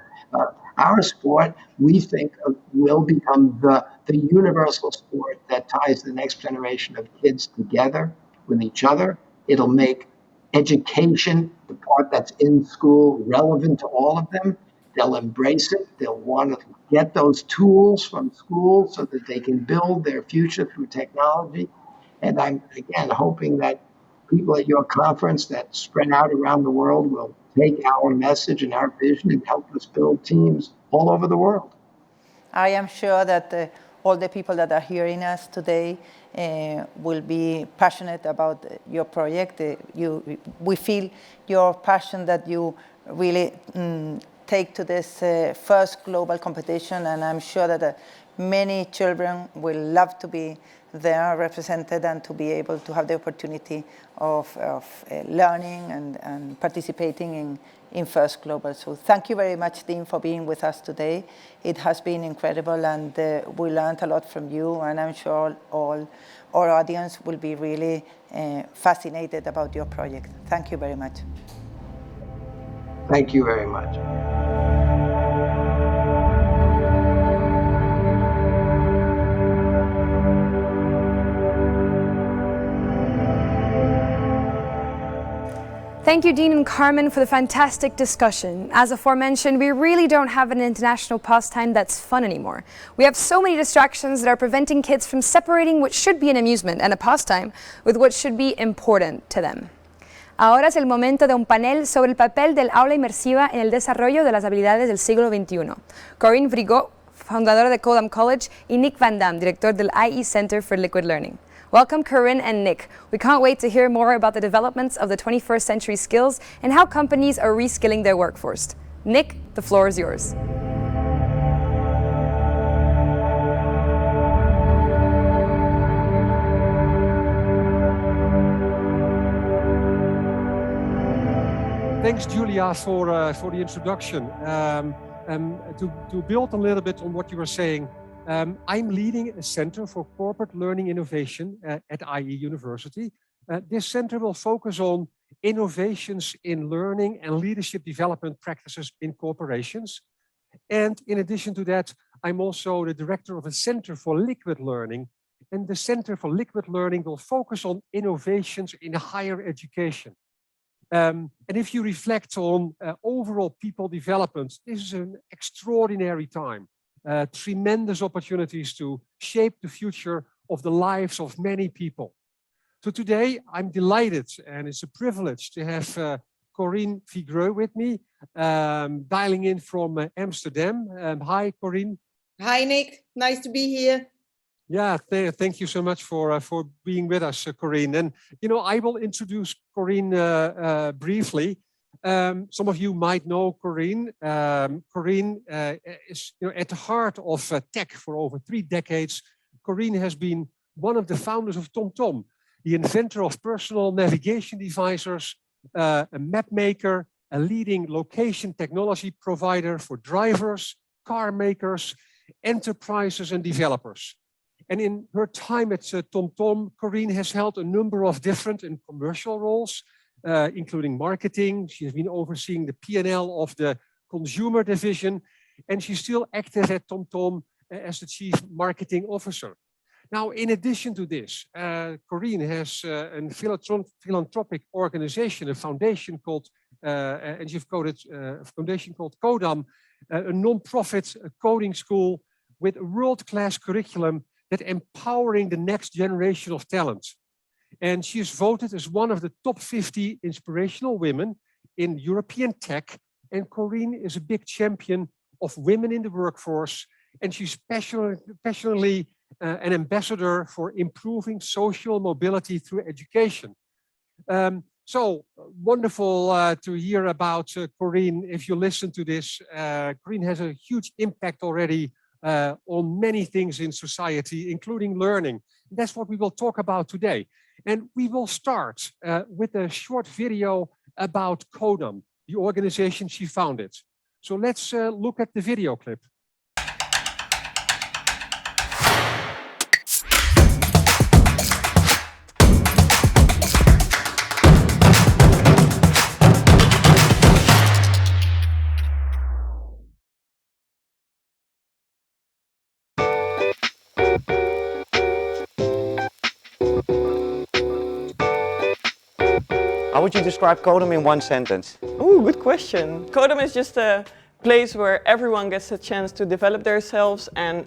Our sport, we think, will become the universal sport that ties the next generation of kids together with each other. It'll make education, the part that's in school, relevant to all of them. They'll embrace it. They'll want to get those tools from school so that they can build their future through technology. And I'm, again, hoping that people at your conference that spread out around the world will take our message and our vision and help us build teams all over the world. I am sure that all the people that are hearing us today will be passionate about your project. We feel your passion that you really take to this first global competition, and I'm sure that many children will love to be there represented and to be able to have the opportunity of learning and participating in First Global. So thank you very much, Dean, for being with us today. It has been incredible, and we learned a lot from you, and I'm sure all our audience will be really fascinated about your project. Thank you very much. Thank you very much. Thank you, Dean and Carmen, for the fantastic discussion. As aforementioned, we really don't have an international pastime that's fun anymore. We have so many distractions that are preventing kids from separating what should be an amusement and a pastime with what should be important to them. Ahora es el momento de un panel sobre el papel del aula inmersiva en el desarrollo de las habilidades del siglo XXI. Corinne Vrigot, fundadora de Codom College, y Nick Van Dam, director del IE Center for Liquid Learning. Welcome, Corinne and Nick. We can't wait to hear more about the developments of the 21st century skills and how companies are reskilling their workforce. Nick, the floor is yours. Thanks, Julia, for the introduction. To build a little bit on what you were saying, I'm leading a Center for Corporate Learning Innovation at IE University. This center will focus on innovations in learning and leadership development practices in corporations. And in addition to that, I'm also the director of a Center for Liquid Learning. And the Center for Liquid Learning will focus on innovations in higher education. And if you reflect on overall people development, this is an extraordinary time. Tremendous opportunities to shape the future of the lives of many people. So today, I'm delighted, and it's a privilege to have Corinne Vrigot with me, dialing in from Amsterdam. Hi, Corinne. Hi, Nick. Nice to be here. Yeah, thank you so much for being with us, Corinne. And, you know, I will introduce Corinne briefly. Some of you might know Corinne. Corinne is at the heart of tech for over 3 decades. Corinne has been one of the founders of TomTom, the inventor of personal navigation devices, a map maker, a leading location technology provider for drivers, car makers, enterprises and developers. And in her time at TomTom, Corinne has held a number of different and commercial roles, including marketing. She has been overseeing the P&L of the consumer division, and she's still active at TomTom as the chief marketing officer. Now, in addition to this, Corinne has a philanthropic organization, a foundation called, and you've coded a foundation called Codom, a non-profit coding school with a world-class curriculum that empowering the next generation of talent. And she is voted as one of the top 50 inspirational women in European tech. And Corinne is a big champion of women in the workforce. And she's passionately an ambassador for improving social mobility through education. So wonderful to hear about Corinne. If you listen to this, Corinne has a huge impact already on many things in society, including learning. That's what we will talk about today. And we will start with a short video about Codom, the organization she founded. So let's look at the video clip. How would you describe Codom in 1 sentence? Oh, good question. Codom is just a place where everyone gets a chance to develop themselves, and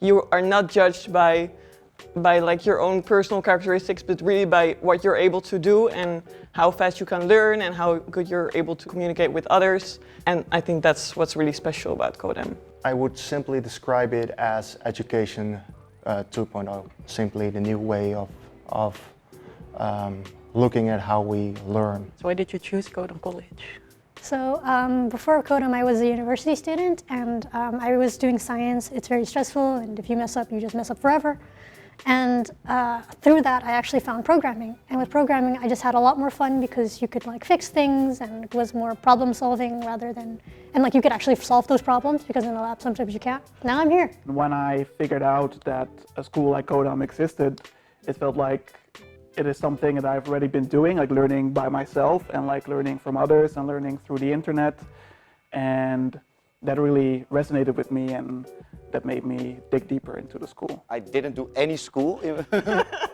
you are not judged by by like your own personal characteristics, but really by what you're able to do and how fast you can learn and how good you're able to communicate with others. And I think that's what's really special about Codom. I would simply describe it as education 2.0, simply the new way of looking at how we learn. So why did you choose Codom College? So before Codom, I was a university student, and I was doing science. It's very stressful, and if you mess up, you just mess up forever. And through that, I actually found programming. And with programming, I just had a lot more fun because you could like fix things, and it was more problem solving rather than, and like you could actually solve those problems because in the lab sometimes you can't. Now I'm here. When I figured out that a school like Codom existed, it felt like it is something that I've already been doing, like learning by myself and like learning from others and learning through the internet. And that really resonated with me, and that made me dig deeper into the school. I didn't do any school.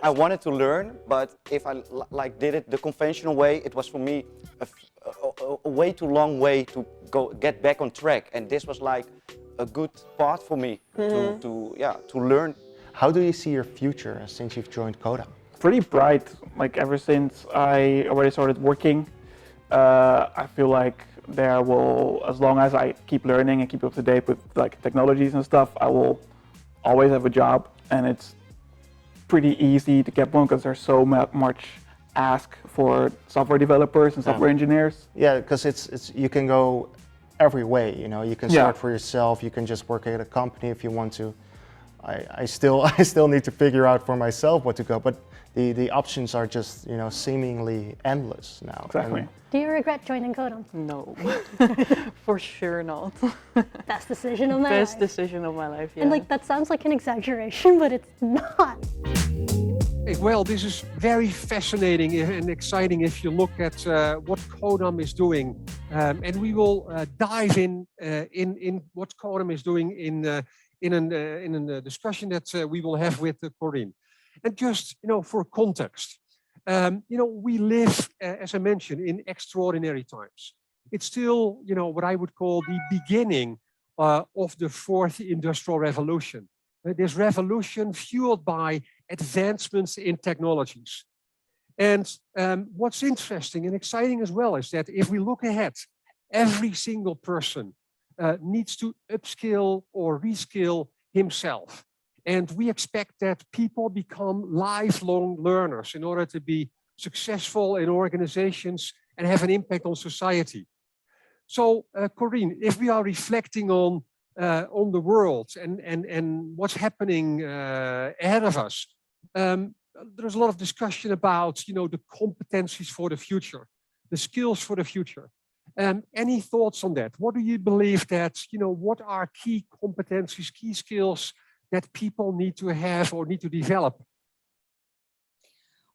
I wanted to learn, but if I like did it the conventional way, it was for me a way too long way to get back on track. And this was like a good path for me to learn. How do you see your future since you've joined Codom? Pretty bright. Like ever since I already started working, I feel like there will, as long as I keep learning and keep up to date with like technologies and stuff, I will always have a job, and it's pretty easy to get one because there's so much ask for software developers and software engineers. Yeah, because it's you can go every way. You know, you can start for yourself. You can just work at a company if you want to. I still need to figure out for myself what to go, but the options are just, you know, seemingly endless now. Exactly. Do you regret joining Codom? No, for sure not. Best decision of my life. Best decision of my life, yeah. And like that sounds like an exaggeration, but it's not. Well, this is very fascinating and exciting if you look at what Codom is doing, and we will dive in what Codom is doing in a discussion that we will have with Corinne. And just, you know, for context, you know, we live, as I mentioned, in extraordinary times. It's still, you know, what I would call the beginning of the fourth industrial revolution. This revolution fueled by advancements in technologies. And what's interesting and exciting as well is that if we look ahead, every single person needs to upskill or reskill himself. And we expect that people become lifelong learners in order to be successful in organizations and have an impact on society. So, Corinne, if we are reflecting on the world and what's happening ahead of us, there's a lot of discussion about, you know, the competencies for the future, the skills for the future. Any thoughts on that? What do you believe that, you know, what are key competencies, key skills that people need to have or need to develop?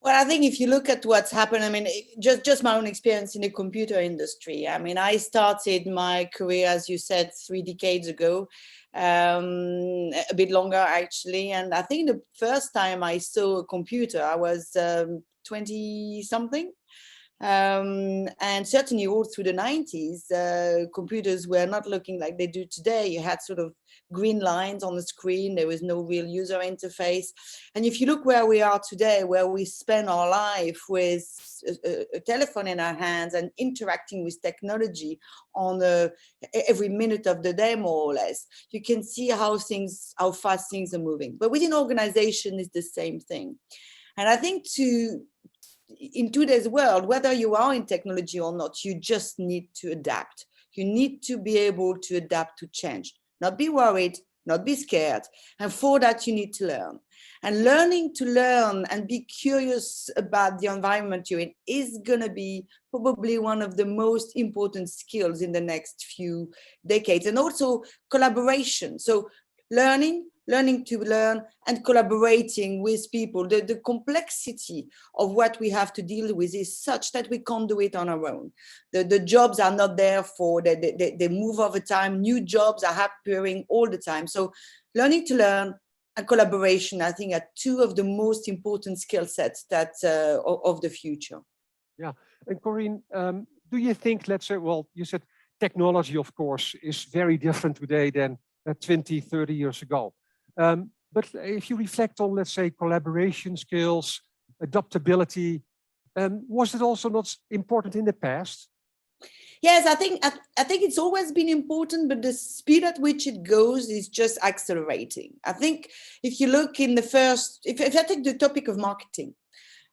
Well, I think if you look at what's happened, I mean, just my own experience in the computer industry. I mean, I started my career, as you said, 3 decades ago, a bit longer actually. And I think the first time I saw a computer, I was 20 something. And certainly all through the 90s, computers were not looking like they do today. You had sort of green lines on the screen. There was no real user interface. And if you look where we are today, where we spend our life with a telephone in our hands and interacting with technology on every minute of the day, more or less, you can see how fast things are moving. But within organization, it's the same thing. And I think in today's world, whether you are in technology or not, you just need to adapt. You need to be able to adapt to change, not be worried, not be scared. And for that, you need to learn. And learning to learn and be curious about the environment you're in is going to be probably one of the most important skills in the next few decades. And also collaboration. So learning to learn and collaborating with people. The complexity of what we have to deal with is such that we can't do it on our own. The jobs are not there they move over time. New jobs are appearing all the time. So learning to learn and collaboration, I think, are two of the most important skill sets of the future. Yeah, and Corinne, do you think, let's say, well, you said technology, of course, is very different today than 20, 30 years ago. But if you reflect on, let's say, collaboration skills, adaptability, was it also not important in the past? Yes, I think it's always been important, but the speed at which it goes is just accelerating. I think if you look in the first, if I take the topic of marketing,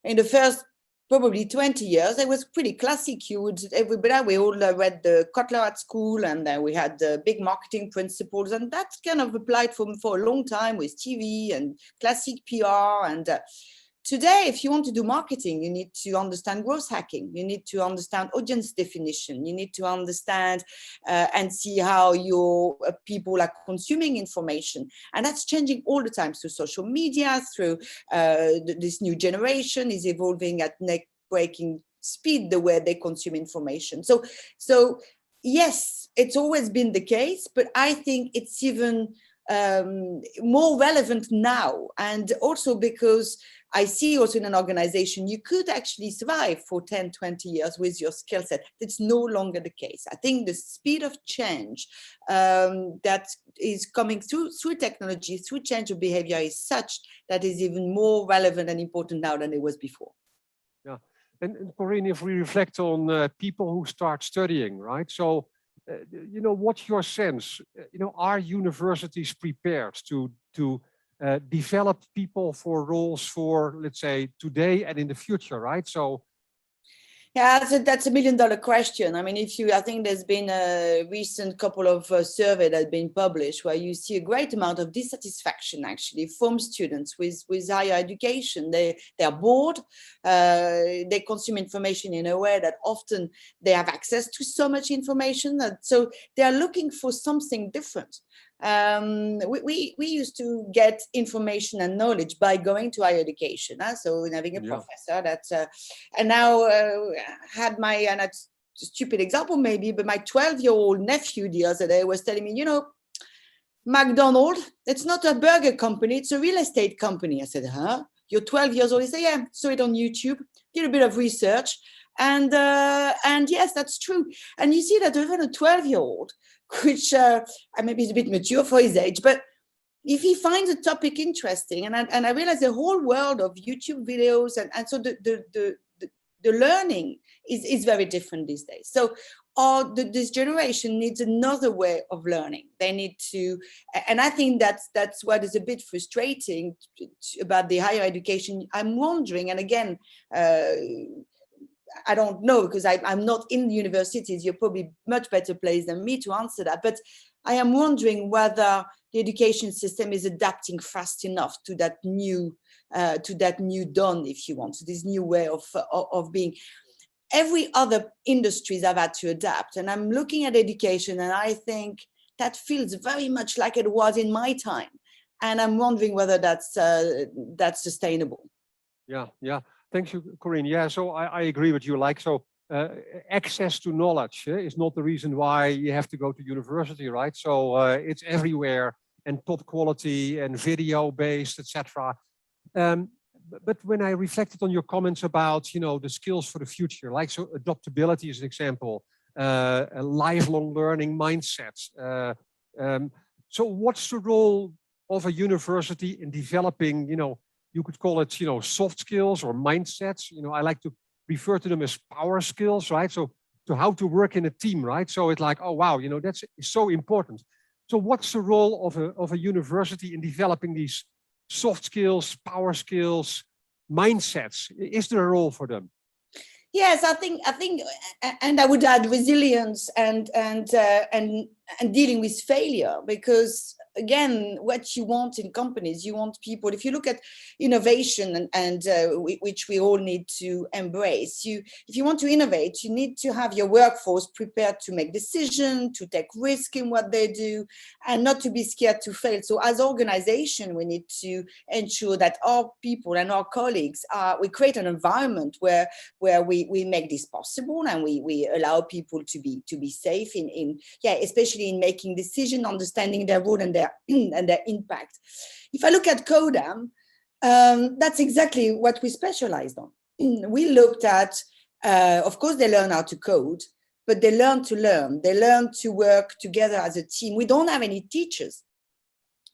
in the first probably 20 years, it was pretty classic. We all read the Kotler at school, and then we had the big marketing principles, and that's kind of applied for a long time with TV and classic PR. And today, if you want to do marketing, you need to understand growth hacking. You need to understand audience definition. You need to understand and see how your people are consuming information. And that's changing all the time through social media, through this new generation is evolving at neck-breaking speed, the way they consume information. So yes, it's always been the case, but I think it's even more relevant now. And also because I see also in an organization, you could actually survive for 10, 20 years with your skill set. It's no longer the case. I think the speed of change that is coming through technology, through change of behavior is such that is even more relevant and important now than it was before. Yeah. And Corinne, if we reflect on people who start studying, right? So, what's your sense? Are universities prepared to develop people for roles for, let's say, today and in the future, right? So, yeah, that's $1 million question. I mean, I think there's been a recent couple of surveys that have been published where you see a great amount of dissatisfaction actually from students with higher education. They are bored. They consume information in a way that often they have access to so much information. So they are looking for something different. We used to get information and knowledge by going to higher education. So having a professor that's, and now had and that's a stupid example maybe, but my 12-year-old nephew the other day was telling me, McDonald's, it's not a burger company, it's a real estate company. I said, huh? You're 12 years old? He said, yeah, saw it on YouTube, did a bit of research. And yes, that's true. And you see that even a 12-year-old, which maybe is a bit mature for his age, but if he finds a topic interesting, and I realize the whole world of YouTube videos, and so the learning is very different these days. So this generation needs another way of learning. They need to, and I think that's what is a bit frustrating about the higher education. I'm wondering, and again, I don't know because I'm not in the universities. You're probably much better placed than me to answer that. But I am wondering whether the education system is adapting fast enough to that new dawn, if you want, to this new way of being. Every other industries have had to adapt, and I'm looking at education, and I think that feels very much like it was in my time, and I'm wondering whether that's sustainable. Yeah. Thank you, Corinne. Yeah, so I agree with you. Access to knowledge is not the reason why you have to go to university, right? So it's everywhere and top quality and video based, etc. But when I reflected on your comments about the skills for the future, so adaptability is an example, a lifelong learning mindsets. So what's the role of a university in developing you could call it soft skills or mindsets? I like to refer to them as power skills, right? So to how to work in a team, right? So it's like, oh wow, that's so important. So what's the role of a university in developing these soft skills, power skills, mindsets? Is there a role for them? Yes, I think, and I would add resilience and dealing with failure, because again, what you want in companies, you want people. If you look at innovation and which we all need to embrace, if you want to innovate, you need to have your workforce prepared to make decisions, to take risk in what they do, and not to be scared to fail. So as an organization, we need to ensure that our people and our colleagues we create an environment where we make this possible, and we allow people to be safe especially in making decisions, understanding their role and their impact. If I look at Codom, that's exactly what we specialized on. We looked at, of course, they learn how to code, but they learn to learn. They learn to work together as a team. We don't have any teachers.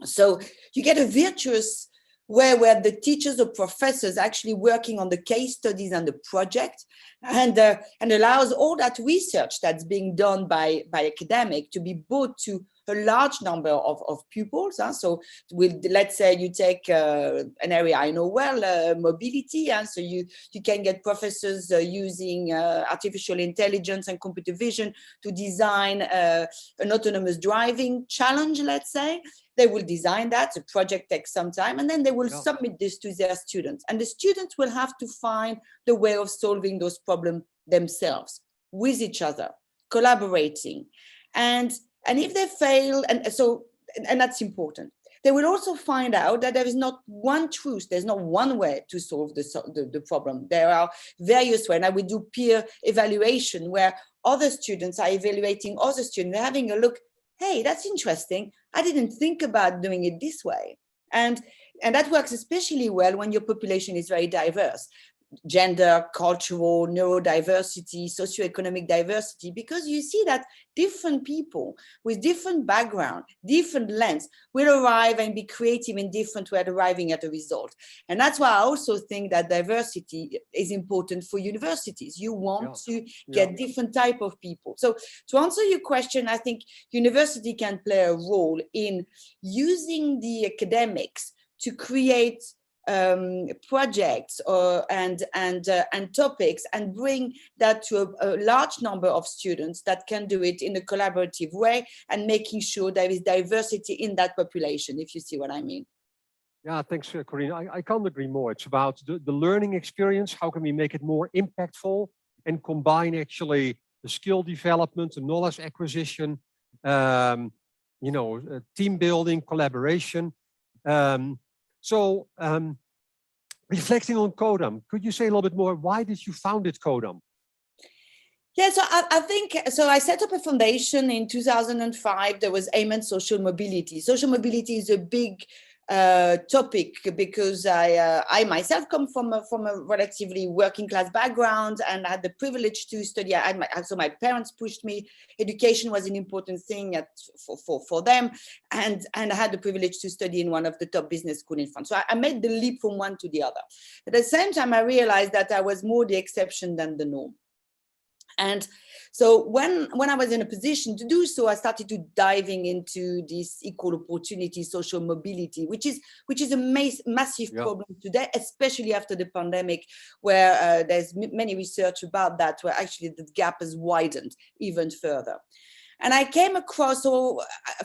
So you get a virtuous way where the teachers or professors actually working on the case studies and the project, and allows all that research that's being done by academic to be brought to a large number of pupils. So let's say you take an area I know well, mobility. So you can get professors using artificial intelligence and computer vision to design an autonomous driving challenge, let's say. They will design that. The project takes some time, and then they will submit this to their students. And the students will have to find the way of solving those problems themselves, with each other, collaborating. And if they fail, and that's important, they will also find out that there is not one truth. There's not one way to solve the problem. There are various ways. And we do peer evaluation where other students are evaluating other students. They're having a look. Hey, that's interesting. I didn't think about doing it this way. And that works especially well when your population is very diverse. Gender, cultural, neurodiversity, socioeconomic diversity, because you see that different people with different background, different lens will arrive and be creative in different ways, arriving at a result. And that's why I also think that diversity is important for universities. You want to get different type of people. So to answer your question, I think university can play a role in using the academics to create projects and topics, and bring that to a large number of students that can do it in a collaborative way, and making sure there is diversity in that population, if you see what I mean. Yeah, thanks, Corinne. I can't agree more. It's about the learning experience. How can we make it more impactful and combine actually the skill development, the knowledge acquisition, team building, collaboration. Reflecting on Codom, could you say a little bit more? Why did you founded Codom? Yeah, so I think, so I set up a foundation in 2005. There was aim and social mobility. Social mobility is a big topic because I myself come from a relatively working class background, and I had the privilege to study. So my parents pushed me. Education was an important thing for them, and I had the privilege to study in one of the top business schools in France. So I made the leap from one to the other. At the same time, I realized that I was more the exception than the norm. And so when I was in a position to do so, I started to diving into this equal opportunity, social mobility, which is a massive problem today, especially after the pandemic, where there's many research about that, where actually the gap has widened even further. And I came across,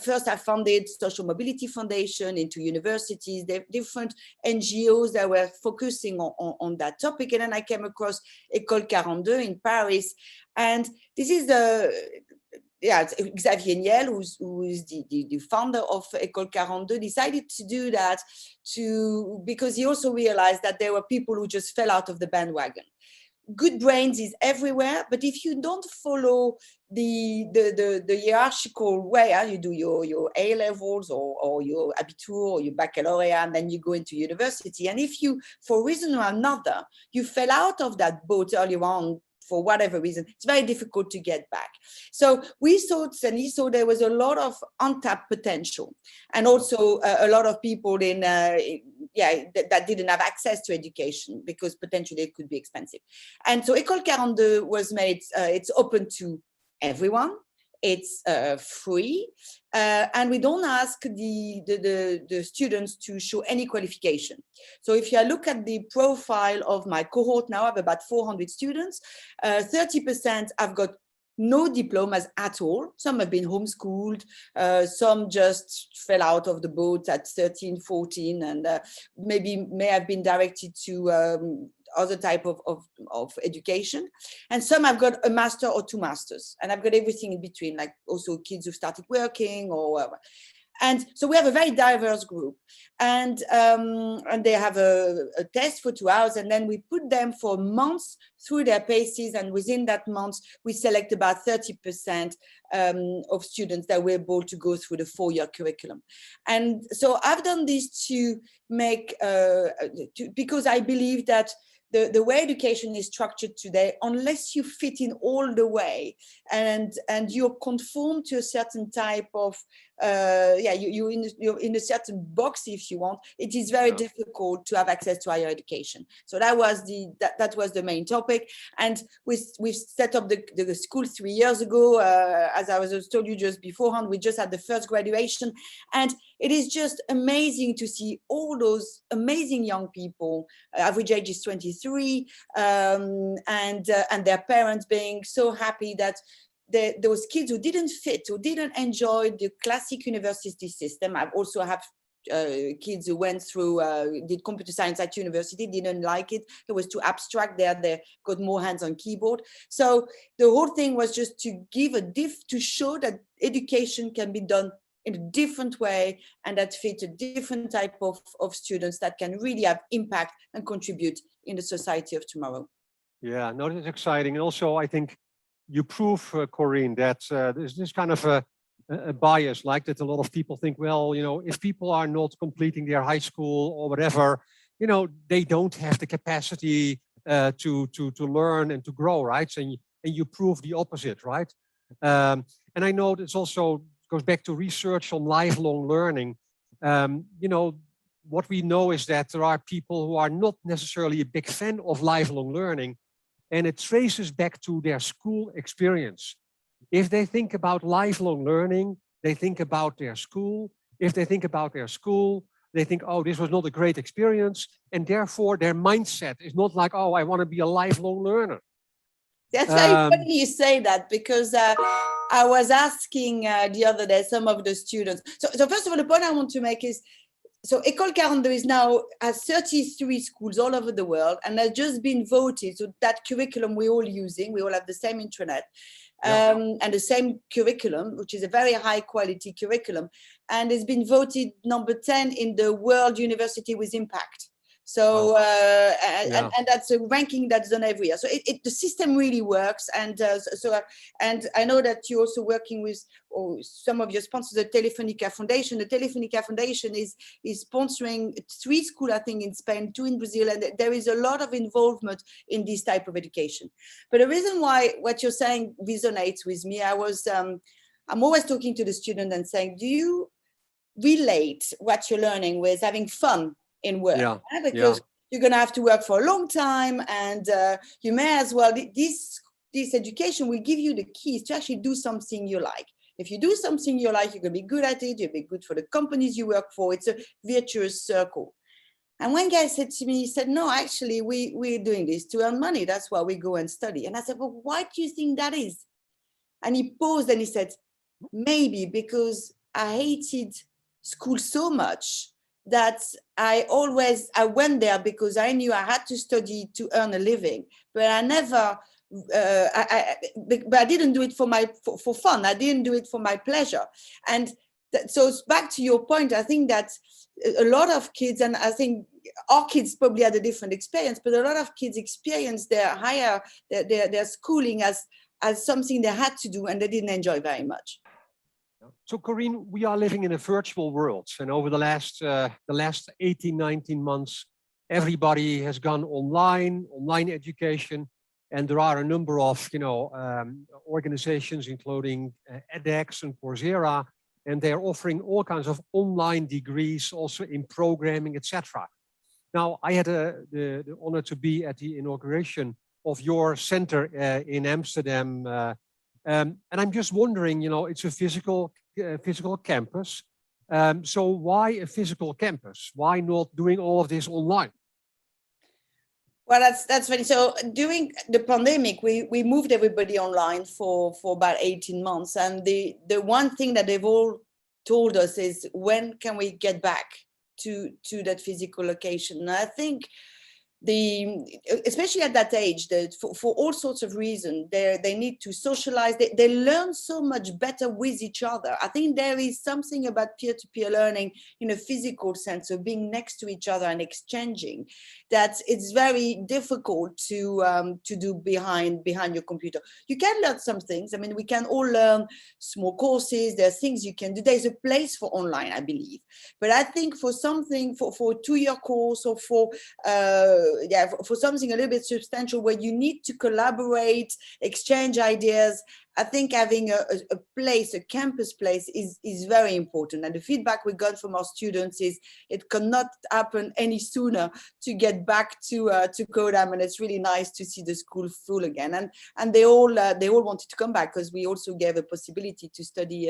first I founded Social Mobility Foundation into universities, different NGOs that were focusing on that topic. And then I came across École 42 in Paris. And this is Xavier Niel, who is the founder of École 42, decided to do that because he also realized that there were people who just fell out of the bandwagon. Good brains is everywhere, but if you don't follow the hierarchical way, you do your A levels or your Abitur or your baccalaureate, and then you go into university. And if you, for a reason or another, you fell out of that boat earlier on, for whatever reason, it's very difficult to get back. So we thought, and he saw there was a lot of untapped potential, and also a lot of people that didn't have access to education because potentially it could be expensive. And so École 42 was made, it's open to everyone. It's free, and we don't ask the students to show any qualification. So if you look at the profile of my cohort now, I have about 400 students. 30% have got no diplomas at all. Some have been homeschooled. Some just fell out of the boat at 13, 14, and may have been directed to other type of education. And some have got a master or 2 masters. And I've got everything in between, like also kids who started working or and so we have a very diverse group, and they have a test for 2 hours, and then we put them for months through their paces, and within that month we select about 30% of students that were able to go through the 4-year curriculum. And so I've done this to make because I believe that the way education is structured today, unless you fit in all the way and you're conformed to a certain type of you're in a certain box, if you want, it is very difficult to have access to higher education. So that was the main topic. And we set up the school 3 years ago. As I was told you just beforehand, we just had the first graduation, and it is just amazing to see all those amazing young people. Average age is 23, and their parents being so happy that those kids who didn't fit, who didn't enjoy the classic university system. I also have kids who went through, did computer science at university, didn't like it. It was too abstract. They got more hands on keyboard. So the whole thing was just to give to show that education can be done in a different way and that fit a different type of students that can really have impact and contribute in the society of tomorrow. Yeah, no, that's exciting. And also, I think you prove, Corinne, that there's this kind of a bias, like that a lot of people think, well, if people are not completing their high school or whatever, they don't have the capacity to learn and to grow, right? And you prove the opposite, right? And I know this also goes back to research on lifelong learning. What we know is that there are people who are not necessarily a big fan of lifelong learning, and it traces back to their school experience. If they think about lifelong learning, they think about their school. If they think about their school, they think, oh, this was not a great experience. And therefore, their mindset is not like, oh, I want to be a lifelong learner. That's very funny you say that, because I was asking the other day some of the students. So first of all, the point I want to make is, so École 42 has 33 schools all over the world and has just been voted. So that curriculum we're all using, we all have the same intranet and the same curriculum, which is a very high quality curriculum, and it's been voted number 10 in the World University with Impact. So and that's a ranking that's done every year. So the system really works, and and I know that you're also working with some of your sponsors, the Telefonica Foundation. The Telefonica Foundation is sponsoring 3 schools, I think, in Spain, 2 in Brazil, and there is a lot of involvement in this type of education. But the reason why what you're saying resonates with me, I'm always talking to the student and saying, do you relate what you're learning with having fun in work? Because you're going to have to work for a long time, and you may as well, this education will give you the keys to actually do something you like. If you do something you like, you're going to be good at it, you'll be good for the companies you work for. It's a virtuous circle. And one guy said to me, he said, no, actually, we're doing this to earn money. That's why we go and study. And I said, well, why do you think that is? And he paused and he said, maybe because I hated school so much that I went there because I knew I had to study to earn a living, but I never, but I didn't do it for fun. I didn't do it for my pleasure. And so back to your point, I think that a lot of kids, and I think our kids probably had a different experience, but a lot of kids experience their schooling as something they had to do and they didn't enjoy very much. So Corinne, we are living in a virtual world, and over the last 18, 19 months, everybody has gone online education, and there are a number of organizations, including edX and Coursera, and they are offering all kinds of online degrees, also in programming, etc. Now, I had the honor to be at the inauguration of your center in Amsterdam, and I'm just wondering, it's a physical campus. So why a physical campus? Why not doing all of this online? Well, that's funny. So during the pandemic, we moved everybody online for about 18 months. And the one thing that they've all told us is, when can we get back to that physical location? And I think especially at that age, for all sorts of reasons, they need to socialize. They learn so much better with each other. I think there is something about peer-to-peer learning in a physical sense of being next to each other and exchanging, that it's very difficult to do behind your computer. You can learn some things. I mean, we can all learn small courses. There are things you can do. There's a place for online, I believe. But I think for something, for a 2-year course, or for for something a little bit substantial where you need to collaborate, exchange ideas, I think having a place, a campus place is very important. And the feedback we got from our students is it cannot happen any sooner to get back to Codom. And it's really nice to see the school full again. And they all wanted to come back because we also gave a possibility to study,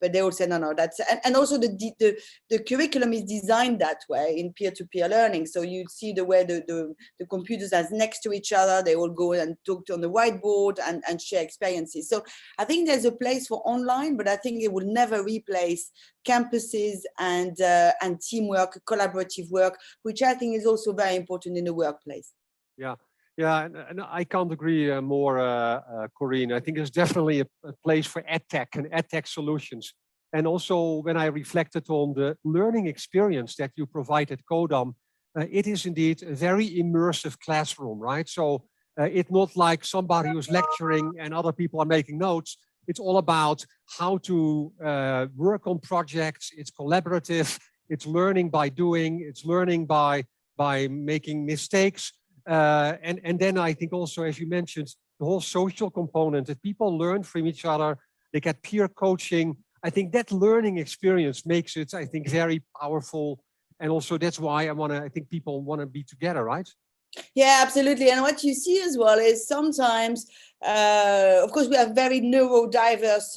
but they all said, no, that's, and also the curriculum is designed that way in peer-to-peer learning. So you see the way the computers are next to each other, they all go and talk on the whiteboard and share experiences. So I think there's a place for online, but I think it will never replace campuses and teamwork, collaborative work, which I think is also very important in the workplace. Yeah, and I can't agree more, Corinne. I think there's definitely a place for EdTech and EdTech solutions. And also when I reflected on the learning experience that you provide at Codom, it is indeed a very immersive classroom, right? So it's not like somebody who's lecturing and other people are making notes. It's all about how to work on projects. It's collaborative. It's learning by doing. It's learning by making mistakes. And then I think also, as you mentioned, the whole social component, that people learn from each other. They get peer coaching. I think that learning experience makes it, I think, very powerful. And also that's why I think people want to be together, right? Yeah, absolutely. And what you see as well is sometimes, of course, we have very neurodiverse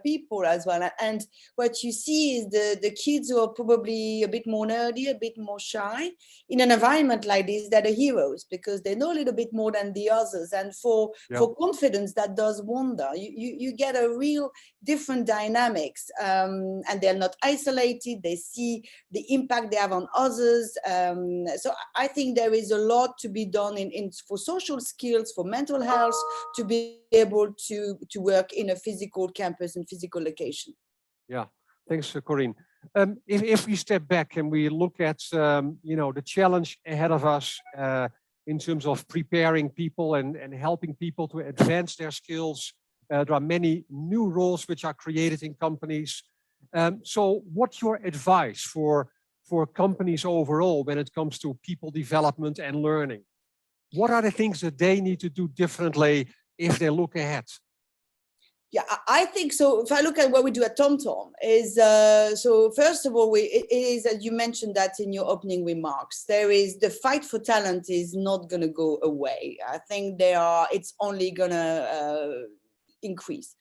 people as well. And what you see is the kids who are probably a bit more nerdy, a bit more shy, in an environment like this, they're the heroes because they know a little bit more than the others. And for confidence, that does wonder. You get a real different dynamics, and they're not isolated. They see the impact they have on others. So I think there is a lot to be done for social skills, for mental health, to be able to work in a physical campus and physical location. Yeah, thanks, Corinne. If we step back and we look at the challenge ahead of us in terms of preparing people and helping people to advance their skills, there are many new roles which are created in companies. So what's your advice for companies overall when it comes to people development and learning? What are the things that they need to do differently if they look ahead? Yeah, I think so. If I look at what we do at TomTom is, so first of all, it is, as you mentioned that in your opening remarks, there is the fight for talent is not going to go away. I think it's only going to increase.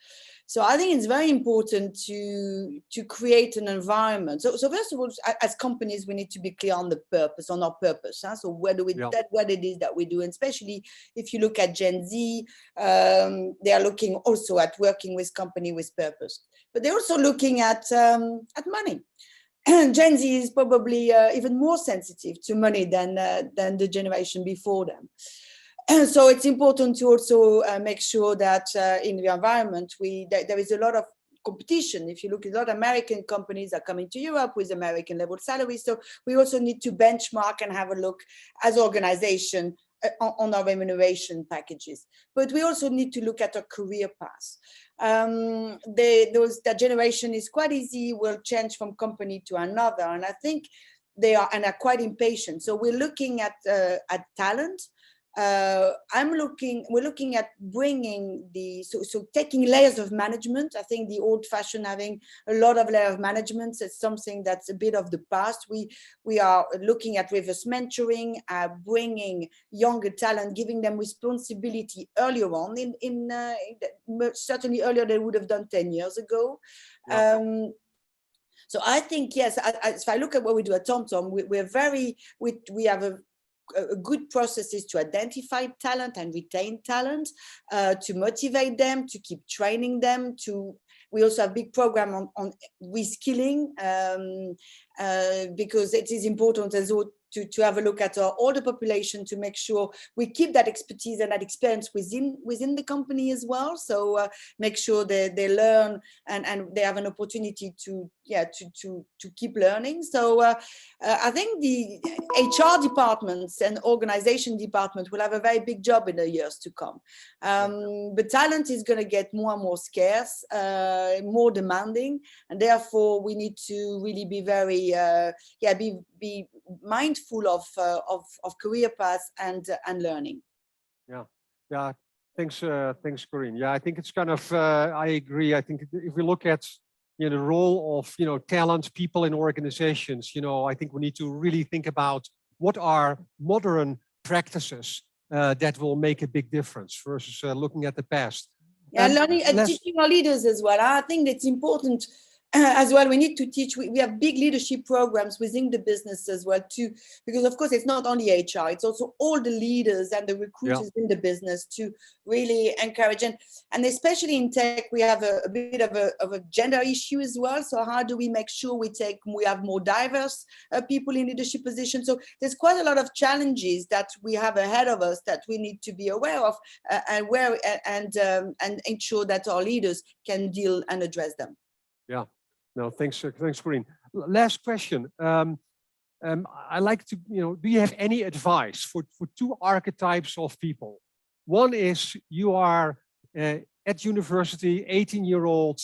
So I think it's very important to create an environment. So first of all, as companies, we need to be clear on the purpose, on our purpose. Huh? So what it is that we do, and especially if you look at Gen Z, they are looking also at working with company with purpose, but they're also looking at money. Gen Z is probably even more sensitive to money than the generation before them. So it's important to also make sure that in the environment, there is a lot of competition. If you look at a lot of American companies are coming to Europe with American level salaries. So we also need to benchmark and have a look as an organization on our remuneration packages. But we also need to look at a career path. That generation is quite easy, will change from company to another. And I think they are quite impatient. So we're looking at talent. We're looking at bringing so taking layers of management. I think the old fashioned having a lot of layers of management is something that's a bit of the past. We are looking at reverse mentoring, bringing younger talent, giving them responsibility earlier on, certainly earlier than they would have done 10 years ago. Yeah. So I think, yes, if I look at what we do at TomTom, we have a good processes to identify talent and retain talent, to motivate them, to keep training them. We also have a big program on reskilling, because it is important as well to have a look at our older population to make sure we keep that expertise and that experience within the company as well. So make sure they learn and they have an opportunity to keep learning. So I think the HR departments and organization department will have a very big job in the years to come. But talent is going to get more and more scarce, more demanding, and therefore we need to really be very be mindful of career paths and learning. Yeah. Thanks, Corinne. Yeah, I think it's kind of, I agree. I think if we look at, the role of, talent, people in organizations, I think we need to really think about what are modern practices that will make a big difference versus looking at the past. Yeah, learning and teaching our leaders as well. I think it's important as well. We need to teach. We have big leadership programs within the business as well too, because of course it's not only HR, it's also all the leaders and the recruiters in the business to really encourage. And especially in tech, we have a bit of a gender issue as well. So how do we make sure we have more diverse people in leadership positions? So there's quite a lot of challenges that we have ahead of us that we need to be aware of and ensure that our leaders can deal and address them. Yeah. No, thanks, Corinne. Last question. I like to, do you have any advice for two archetypes of people? One is you are at university, 18-year-old.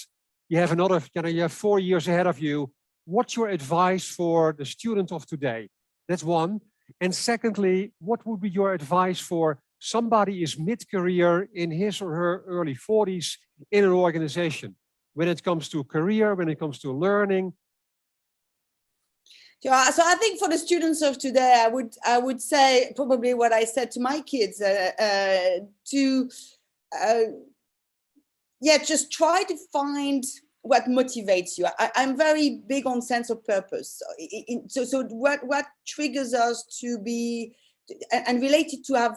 You have you have 4 years ahead of you. What's your advice for the student of today? That's one. And secondly, what would be your advice for somebody is mid-career in his or her early 40s in an organization? When it comes to career, when it comes to learning? Yeah, so I think for the students of today, I would say probably what I said to my kids just try to find what motivates you. I'm very big on sense of purpose. So what triggers us to be and related to have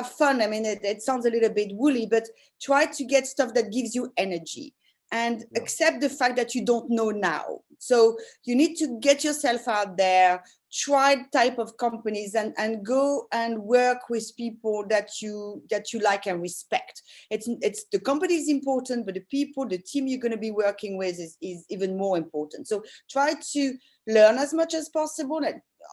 fun. I mean, it sounds a little bit woolly, but try to get stuff that gives you energy. And accept the fact that you don't know now. So you need to get yourself out there, try type of companies and go and work with people that you like and respect. It's the company is important, but the people, the team you're going to be working with is even more important. So try to learn as much as possible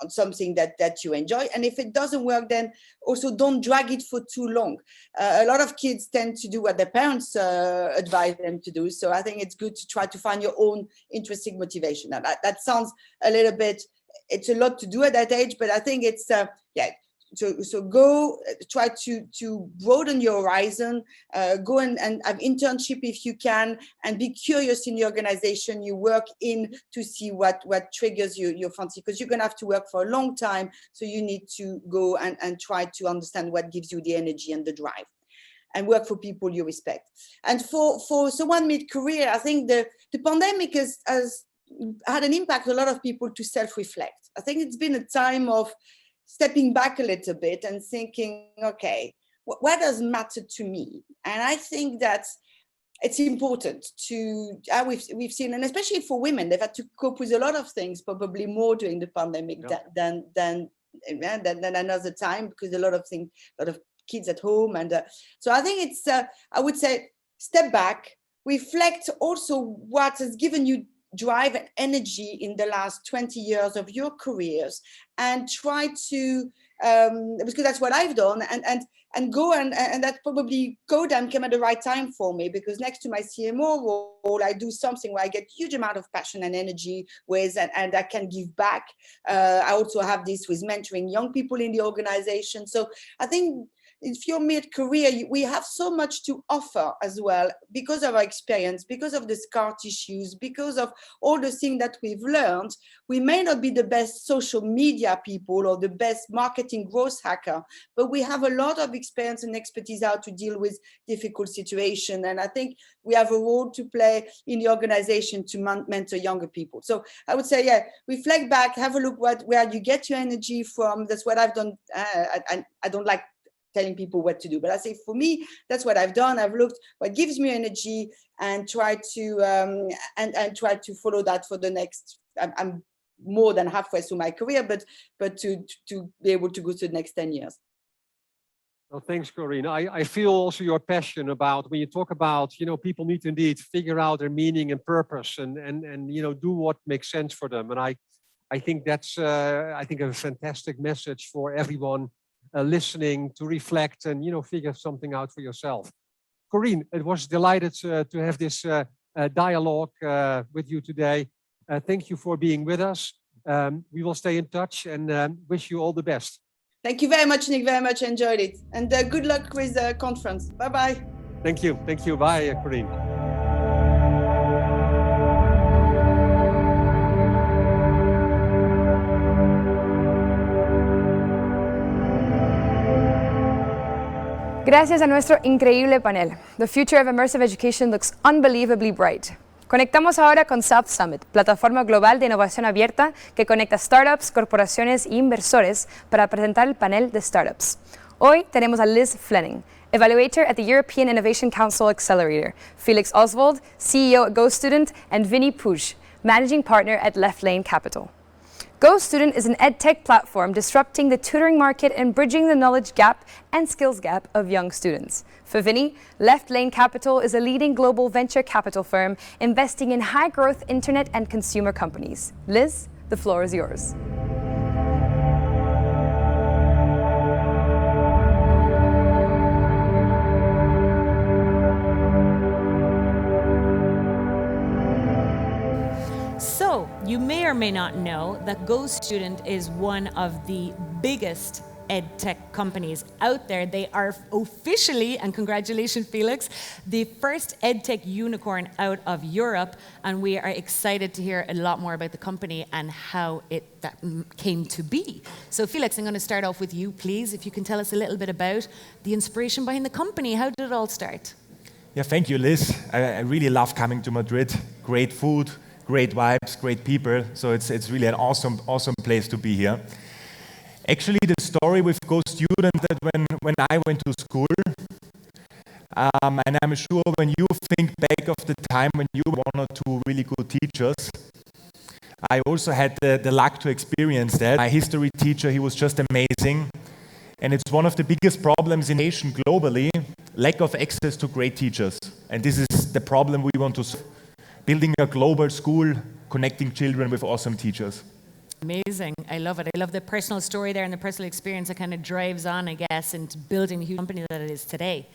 on something that you enjoy. And if it doesn't work, then also don't drag it for too long. A lot of kids tend to do what their parents advise them to do. So I think it's good to try to find your own intrinsic motivation. Now that sounds a little bit, it's a lot to do at that age, but I think it's, So go try to broaden your horizon, go and have internship if you can, and be curious in the organization you work in to see what triggers your fancy, because you're going to have to work for a long time. So you need to go and try to understand what gives you the energy and the drive, and work for people you respect. And for someone mid-career, I think the pandemic has had an impact on a lot of people to self-reflect. I think it's been a time of stepping back a little bit and thinking, okay, what does matter to me? And I think that it's important to, we've seen, and especially for women, they've had to cope with a lot of things, probably more during the pandemic than another time, because a lot of kids at home. And so I think it's, I would say, step back, reflect also what has given you drive and energy in the last 20 years of your careers, and try to, because that's what I've done, and go and that probably Codom came at the right time for me, because next to my CMO role, I do something where I get huge amount of passion and energy with, and I can give back. I also have this with mentoring young people in the organization. So I think if you're mid-career, we have so much to offer as well, because of our experience, because of the scar tissues, because of all the things that we've learned. We may not be the best social media people or the best marketing growth hacker, but we have a lot of experience and expertise how to deal with difficult situations. And I think we have a role to play in the organization to mentor younger people. So I would say, reflect back, have a look where you get your energy from. That's what I've done. I don't like telling people what to do, but I say for me, that's what I've done. I've looked what gives me energy and try to and try to follow that for the next. I'm more than halfway through my career, but to be able to go to the next 10 years. Well, thanks, Corinne. I feel also your passion about when you talk about, people need to indeed figure out their meaning and purpose and do what makes sense for them. And I think that's, I think a fantastic message for everyone listening to reflect and, figure something out for yourself. Corinne, it was delighted to have this dialogue with you today. Thank you for being with us. We will stay in touch and wish you all the best. Thank you very much, Nick. Very much enjoyed it. And good luck with the conference. Bye-bye. Thank you. Thank you. Bye, Corinne. Gracias a nuestro increíble panel. The future of immersive education looks unbelievably bright. Conectamos ahora con South Summit, plataforma global de innovación abierta que conecta startups, corporaciones e inversores para presentar el panel de startups. Hoy tenemos a Liz Fleming, evaluator at the European Innovation Council Accelerator, Felix Oswald, CEO at GoStudent, and Vinny Puig, managing partner at Left Lane Capital. GoStudent is an edtech platform disrupting the tutoring market and bridging the knowledge gap and skills gap of young students. For Vinny, Left Lane Capital is a leading global venture capital firm investing in high-growth internet and consumer companies. Liz, the floor is yours. So, you may or may not know that GoStudent is one of the biggest edtech companies out there. They are officially, and congratulations Felix, the first edtech unicorn out of Europe, and we are excited to hear a lot more about the company and how that came to be. So Felix, I'm going to start off with you, please. If you can tell us a little bit about the inspiration behind the company. How did it all start? Yeah, thank you, Liz. I really love coming to Madrid. Great food, great vibes, great people. So it's really an awesome place to be here. Actually, the story with GoStudent that when I went to school, and I'm sure when you think back of the time when you were one or two really good teachers, I also had the luck to experience that. My history teacher, he was just amazing. And it's one of the biggest problems in Asia globally, lack of access to great teachers. And this is the problem we want to solve. Building a global school, connecting children with awesome teachers. Amazing. I love it. I love the personal story there and the personal experience that kind of drives on, I guess, into building the huge company that it is today.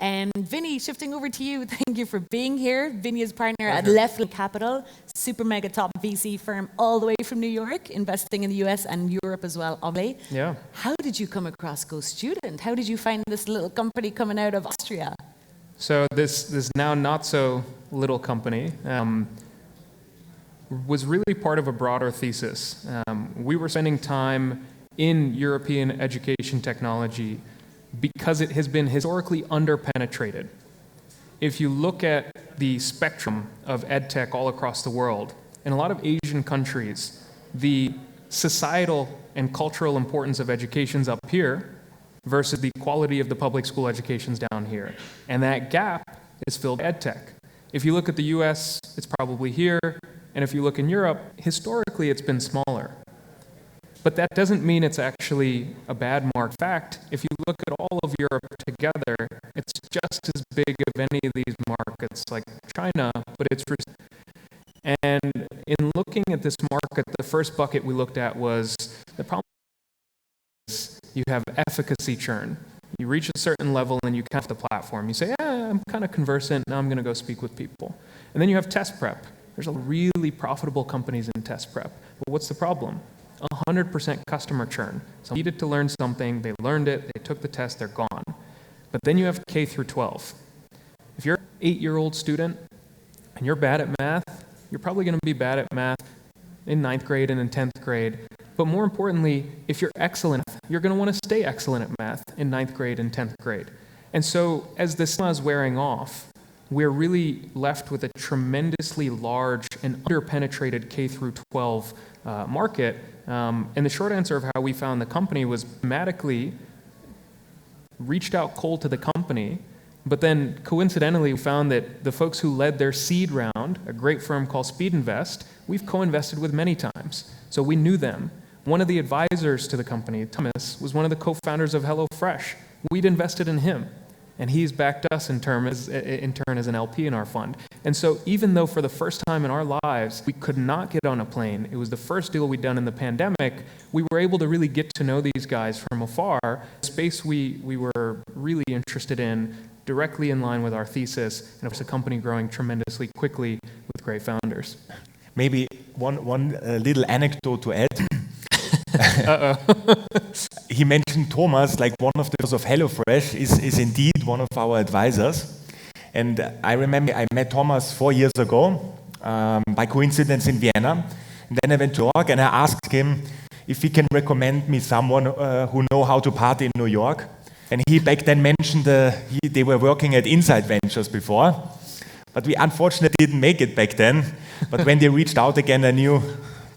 And Vinny, shifting over to you, thank you for being here. Vinny is partner at Left Lane Capital, super mega top VC firm all the way from New York, investing in the US and Europe as well, obviously. Yeah. How did you come across GoStudent? How did you find this little company coming out of Austria? So this now not so little company was really part of a broader thesis. We were spending time in European education technology because it has been historically underpenetrated. If you look at the spectrum of edtech all across the world, in a lot of Asian countries, the societal and cultural importance of education's up here versus the quality of the public school education's down here. And that gap is filled by edtech. If you look at the US, it's probably here. And if you look in Europe, historically it's been smaller. But that doesn't mean it's actually a bad mark. In fact, if you look at all of Europe together, it's just as big of any of these markets like China, but it's... And in looking at this market, the first bucket we looked at was the problem is you have efficacy churn. You reach a certain level and you come off the platform. You say, I'm kind of conversant, now I'm going to go speak with people. And then you have test prep. There's a really profitable companies in test prep. But what's the problem? 100% customer churn. So needed to learn something, they learned it, they took the test, they're gone. But then you have K through 12. If you're an 8-year-old student and you're bad at math, you're probably going to be bad at math in 9th grade and in 10th grade. But more importantly, if you're excellent, you're going to want to stay excellent at math in 9th grade and 10th grade. And so as the cinema is wearing off, we're really left with a tremendously large and underpenetrated K through 12 market. And the short answer of how we found the company was dramatically reached out cold to the company, but then coincidentally we found that the folks who led their seed round, a great firm called Speed Invest, we've co-invested with many times. So we knew them. One of the advisors to the company, Thomas, was one of the co-founders of HelloFresh. we'd invested in him. And he's backed us in turn as an LP in our fund. And so even though for the first time in our lives, we could not get on a plane, it was the first deal we'd done in the pandemic, we were able to really get to know these guys from afar, a space we were really interested in, directly in line with our thesis, and it was a company growing tremendously quickly with great founders. Maybe one little anecdote to add. He mentioned Thomas, like one of the of HelloFresh is indeed one of our advisors. And I remember I met Thomas 4 years ago, by coincidence in Vienna. And then I went to New York and I asked him if he can recommend me someone who know how to party in New York. And he back then mentioned they were working at Insight Ventures before. But we unfortunately didn't make it back then. But when they reached out again, I knew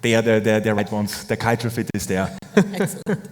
they are the right ones. The cultural fit is there. Excellent.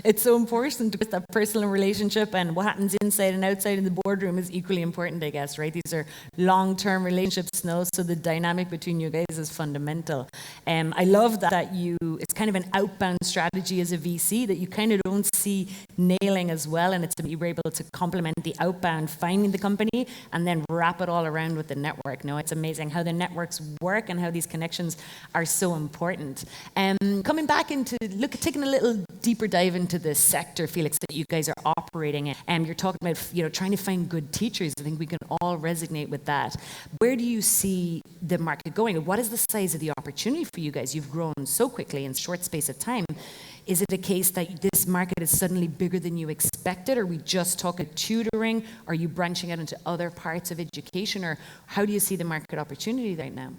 It's so important with that personal relationship, and what happens inside and outside in the boardroom is equally important, I guess, right? These are long-term relationships now, so the dynamic between you guys is fundamental. I love that it's kind of an outbound strategy as a VC that you kind of don't see nailing as well, and you were able to complement the outbound, finding the company, and then wrap it all around with the network. No, it's amazing how the networks work and how these connections are so important. Coming back into, taking a little deeper dive into this sector, Felix, that you guys are operating in. You're talking about, trying to find good teachers. I think we can all resonate with that. Where do you see the market going? What is the size of the opportunity for you guys? You've grown so quickly in a short space of time. Is it a case that this market is suddenly bigger than you expected? Are we just talking tutoring? Are you branching out into other parts of education? Or how do you see the market opportunity right now?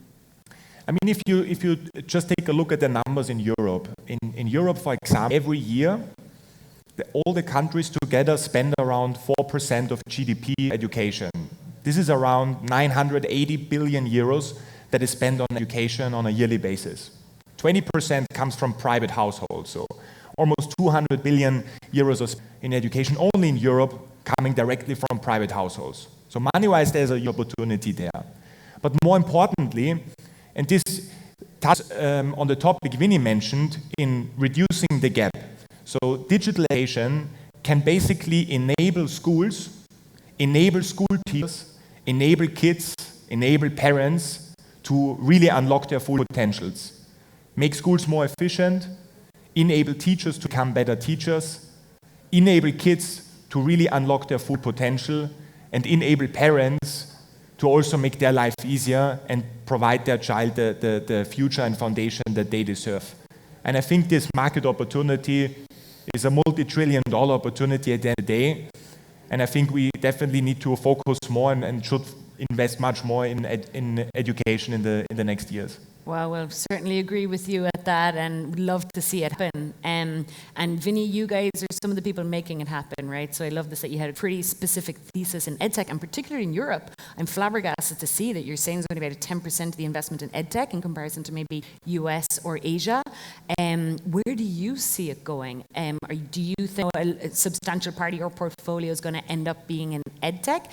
I mean, if you just take a look at the numbers in Europe, in Europe, for example, every year, all the countries together spend around 4% of GDP education. This is around 980 billion euros that is spent on education on a yearly basis. 20% comes from private households, so almost 200 billion euros in education only in Europe coming directly from private households. So money-wise, there's an opportunity there. But more importantly, and this touches on the topic Vinny mentioned in reducing the gap. So digitalization can basically enable schools, enable school teachers, enable kids, enable parents to really unlock their full potentials. Make schools more efficient, enable teachers to become better teachers, enable kids to really unlock their full potential, and enable parents to also make their life easier and provide their child the future and foundation that they deserve. And I think this market opportunity is a multi-trillion-dollar opportunity at the end of the day. And I think we definitely need to focus more and should invest much more in education in the next years. Well, we'll certainly agree with you at that and would love to see it happen. And Vinny, you guys are some of the people making it happen, right? So I love this that you had a pretty specific thesis in EdTech, and particularly in Europe. I'm flabbergasted to see that you're saying it's going to be about 10% of the investment in EdTech in comparison to maybe US or Asia. Where do you see it going? Do you think a substantial part of your portfolio is going to end up being in EdTech?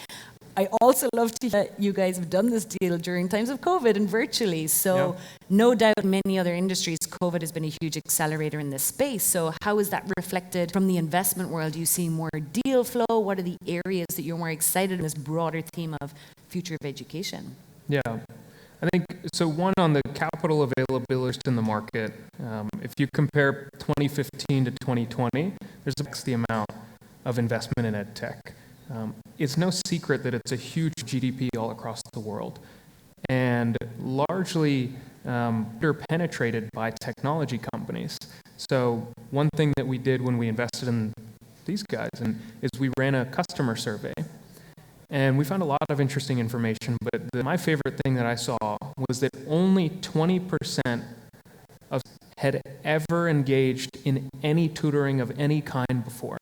I also love to hear that you guys have done this deal during times of COVID and virtually. So no doubt in many other industries, COVID has been a huge accelerator in this space. So how is that reflected from the investment world? Do you see more deal flow? What are the areas that you're more excited in this broader theme of future of education? Yeah, I think, so one on the capital availability in the market, if you compare 2015 to 2020, there's the amount of investment in ed tech. It's no secret that it's a huge GDP all across the world and largely penetrated by technology companies. So one thing that we did when we invested in these guys is we ran a customer survey. And we found a lot of interesting information, but my favorite thing that I saw was that only 20% of had ever engaged in any tutoring of any kind before.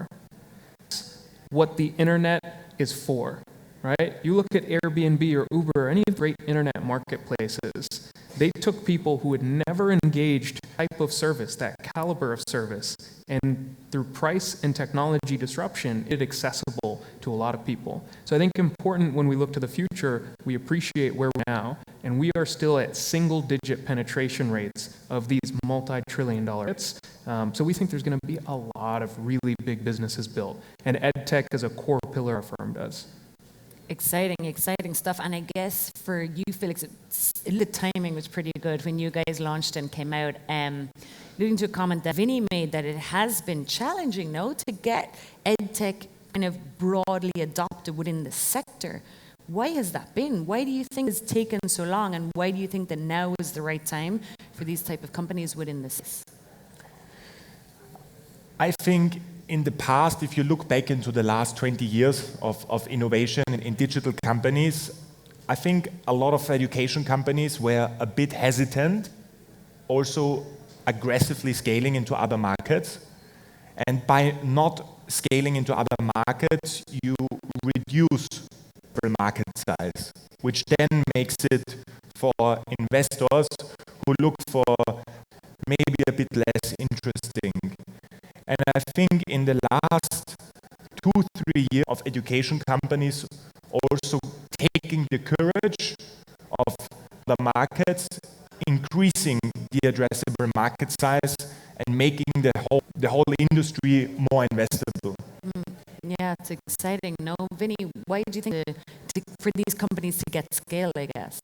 What the internet is for, right? You look at Airbnb or Uber or any of the great internet marketplaces, they took people who had never engaged type of service, that caliber of service, and through price and technology disruption, it accessible to a lot of people. So I think important when we look to the future, we appreciate where we're now, and we are still at single-digit penetration rates of these multi-trillion-dollar hits. So we think there's going to be a lot of really big businesses built, and EdTech is a core pillar our firm does. Exciting stuff. And I guess for you, Felix, the timing was pretty good when you guys launched and came out. Leading to a comment that Vinny made that it has been challenging, no, to get EdTech kind of broadly adopted within the sector. Why has that been? Why do you think it's taken so long, and why do you think that now is the right time for these type of companies within this? I think in the past, if you look back into the last 20 years of innovation in digital companies, I think a lot of education companies were a bit hesitant, also aggressively scaling into other markets. And by not scaling into other markets, you reduce the market size, which then makes it for investors who look for maybe a bit less interesting. And I think in the last 2-3 years of education companies also taking the courage of the markets, increasing the addressable market size and making the whole industry more investable. Yeah, it's exciting. No, Vinny, why do you think for these companies to get scale, I guess?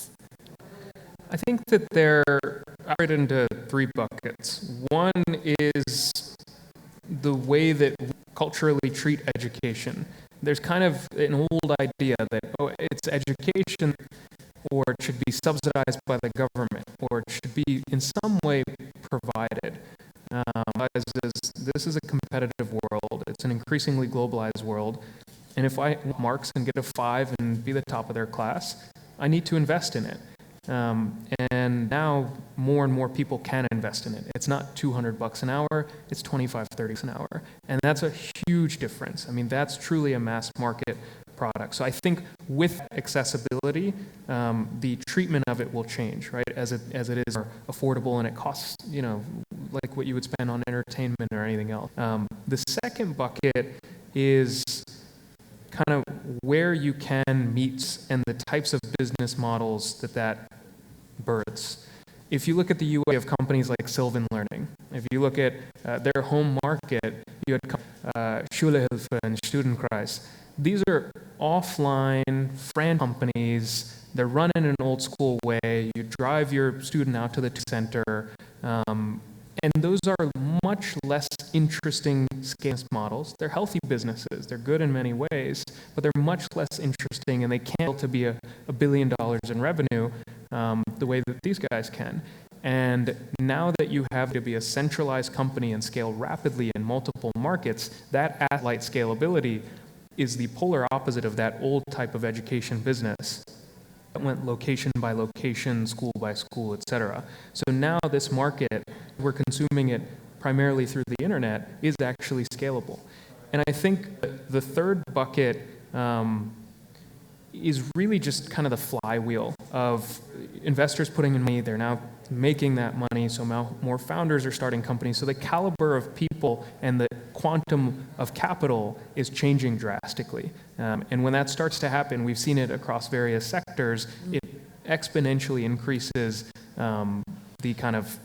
I think that they're separated into 3 buckets. One is the way that we culturally treat education. There's kind of an old idea that, it's education, or it should be subsidized by the government, or it should be in some way provided. This is a competitive world. It's an increasingly globalized world. And if I want marks and get a 5 and be the top of their class, I need to invest in it. And now more and more people can invest in it. It's not $200 an hour, it's $25, $30 an hour. And that's a huge difference. I mean, that's truly a mass market product. So I think with accessibility, the treatment of it will change, right? As it is more affordable and it costs, like what you would spend on entertainment or anything else. The second bucket is kind of where you can meet and the types of business models that births. If you look at the UA of companies like Sylvan Learning, if you look at their home market, you had Schulehilfe and Studenkreis. These are offline franchise companies. They're run in an old school way. You drive your student out to the center. And those are much less interesting scale models. They're healthy businesses. They're good in many ways, but they're much less interesting, and they can't to be $1 billion in revenue the way that these guys can. And now that you have to be a centralized company and scale rapidly in multiple markets, that asset-light scalability is the polar opposite of that old type of education business that went location by location, school by school, etc. So now this market, we're consuming it primarily through the internet, is actually scalable. And I think the third bucket is really just kind of the flywheel of investors putting in money. They're now making that money, so now more founders are starting companies. So the caliber of people and the quantum of capital is changing drastically. And when that starts to happen, we've seen it across various sectors, it exponentially increases the kind of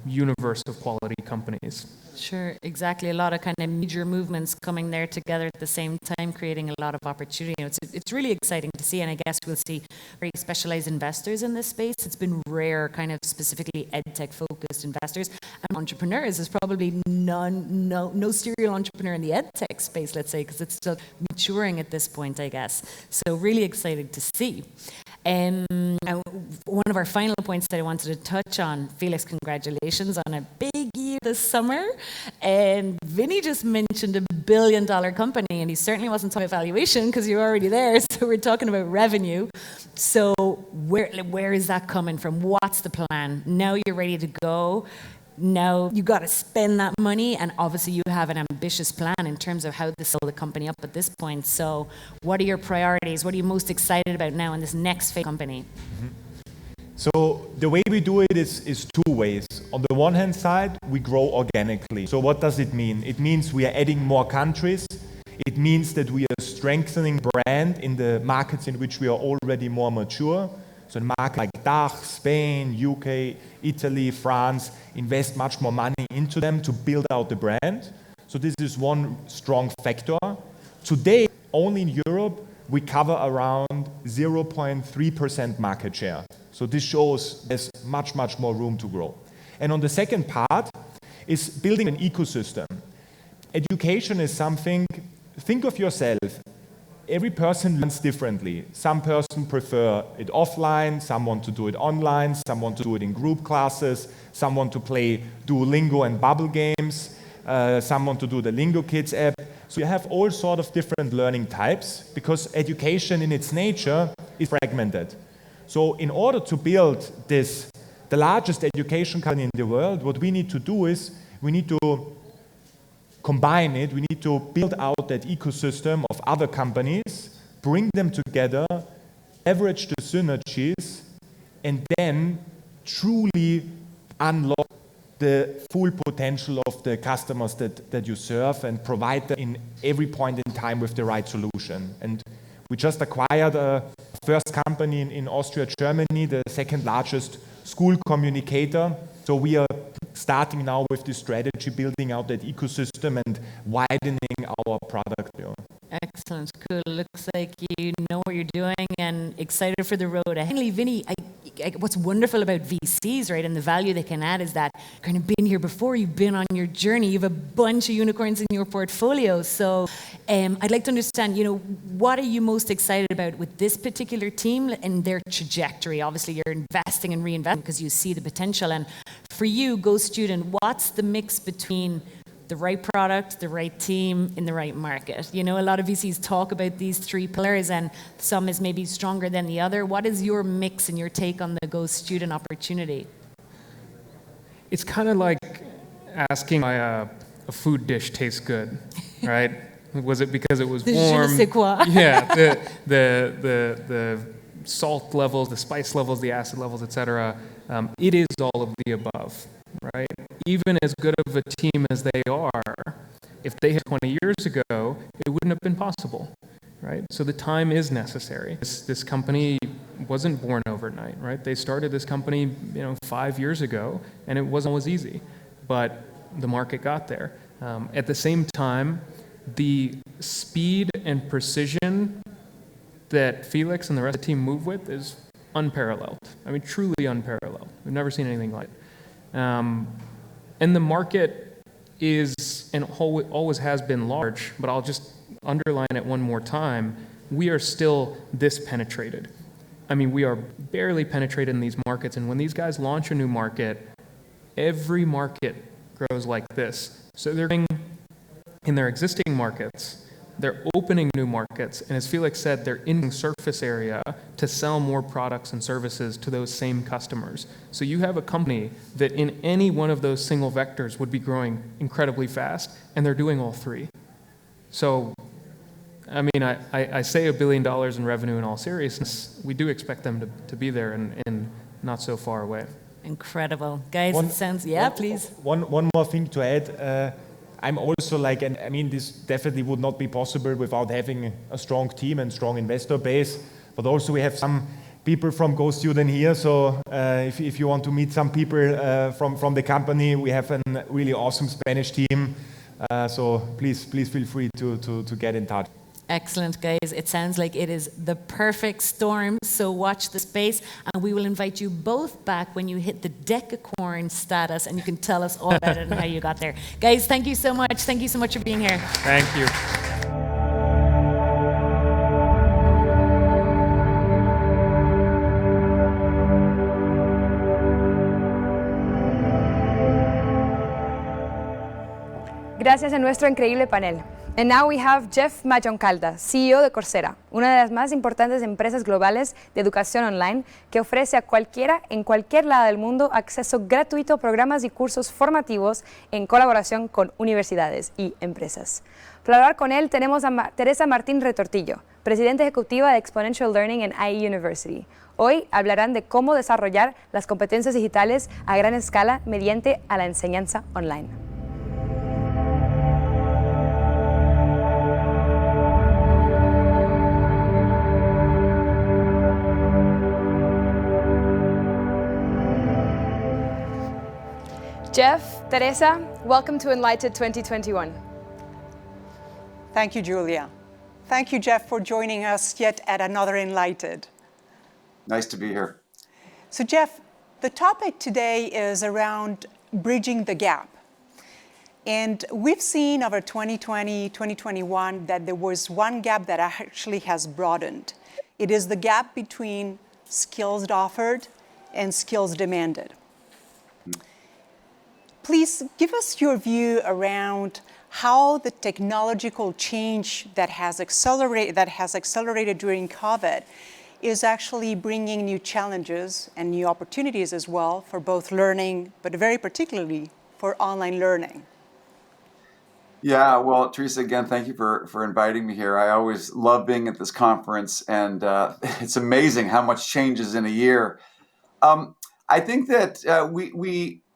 universe of quality companies. Sure, exactly. A lot of kind of major movements coming there together at the same time, creating a lot of opportunity. It's really exciting to see, and I guess we'll see very specialized investors in this space. It's been rare, kind of specifically EdTech focused investors. And entrepreneurs, there's probably no serial entrepreneur in the EdTech space, let's say, because it's still maturing at this point, I guess. So really excited to see. One of our final points that I wanted to touch on, Felix, congratulations on a big year this summer. And Vinny just mentioned $1 billion company, and he certainly wasn't talking about valuation because you're already there. So we're talking about revenue. So where is that coming from? What's the plan? Now you're ready to go. Now you got to spend that money, and obviously you have an ambitious plan in terms of how to sell the company up at this point. So what are your priorities? What are you most excited about now in this next phase of the company? So the way we do it is 2 ways. On the one hand side, we grow organically. So what does it mean? It means we are adding more countries. It means that we are strengthening brand in the markets in which we are already more mature. So in markets like like DACH, Spain, UK, Italy, France invest much more money into them to build out the brand. So this is one strong factor. Today, only in Europe, we cover around 0.3% market share. So this shows there's much, much more room to grow. And on the second part is building an ecosystem. Education is something, think of yourself, every person learns differently. Some person prefer it offline, some want to do it online, some want to do it in group classes, some want to play Duolingo and Bubble games, some want to do the Lingo Kids app. So you have all sort of different learning types because education in its nature is fragmented. So in order to build this, the largest education company in the world, what we need to do is we need to combine it, we need to build out that ecosystem of other companies, bring them together, leverage the synergies, and then truly unlock the full potential of the customers that you serve and provide them in every point in time with the right solution. And we just acquired a first company in Austria, Germany, the second largest school communicator. So we are starting now with this strategy, building out that ecosystem and widening our product. Excellent, cool. Looks like you know what you're doing and excited for the road ahead. Vinny, what's wonderful about VCs, right, and the value they can add is that you've kind of been here before, you've been on your journey, you have a bunch of unicorns in your portfolio. So I'd like to understand, what are you most excited about with this particular team and their trajectory? Obviously, you're investing and reinvesting because you see the potential. And for you, Go Student, what's the mix between the right product, the right team, in the right market? A lot of VCs talk about these three pillars and some is maybe stronger than the other. What is your mix and your take on the Go Student opportunity? It's kind of like asking why a food dish tastes good, right? Was it because it was warm? Je ne sais quoi. Yeah, the salt levels, the spice levels, the acid levels, etc. It is all of the above, right? Even as good of a team as they are, if they had 20 years ago, it wouldn't have been possible, right? So the time is necessary. This company wasn't born overnight, right? They started this company, 5 years ago, and it wasn't always easy, but the market got there. At the same time, the speed and precision that Felix and the rest of the team move with is unparalleled. I mean, truly unparalleled. We've never seen anything like it. And the market is, and always has been large, but I'll just underline it one more time. We are still this penetrated. I mean, we are barely penetrated in these markets, and when these guys launch a new market, every market grows like this. So they're in their existing markets, they're opening new markets, and as Felix said, they're in surface area to sell more products and services to those same customers. So you have a company that in any one of those single vectors would be growing incredibly fast, and they're doing all three. So, I mean, I say $1 billion in revenue in all seriousness. We do expect them to be there and not so far away. Incredible. Guys, please. One more thing to add. I'm also and I mean, this definitely would not be possible without having a strong team and strong investor base, but also we have some people from Go Student here, so if you want to meet some people from the company, we have a really awesome Spanish team, so please feel free to get in touch. Excellent, guys. It sounds like it is the perfect storm, so watch the space, and we will invite you both back when you hit the decacorn status, and you can tell us all about it and how you got there. Guys, thank you so much. Thank you so much for being here. Thank you. Gracias a nuestro increíble panel. And now we have Jeff Mayoncalda, CEO de Coursera, una de las más importantes empresas globales de educación online que ofrece a cualquiera en cualquier lado del mundo acceso gratuito a programas y cursos formativos en colaboración con universidades y empresas. Para hablar con él tenemos a Teresa Martín Retortillo, presidenta ejecutiva de Exponential Learning en IE University. Hoy hablarán de cómo desarrollar las competencias digitales a gran escala mediante a la enseñanza online. Jeff, Teresa, welcome to enlightED 2021. Thank you, Julia. Thank you, Jeff, for joining us yet at another enlightED. Nice to be here. So, Jeff, the topic today is around bridging the gap. And we've seen over 2020, 2021 that there was one gap that actually has broadened. It is the gap between skills offered and skills demanded. Please give us your view around how the technological change that has accelerated during COVID is actually bringing new challenges and new opportunities as well for both learning, but very particularly for online learning. Yeah, well, Teresa, again, thank you for inviting me here. I always love being at this conference, and it's amazing how much changes in a year. I think that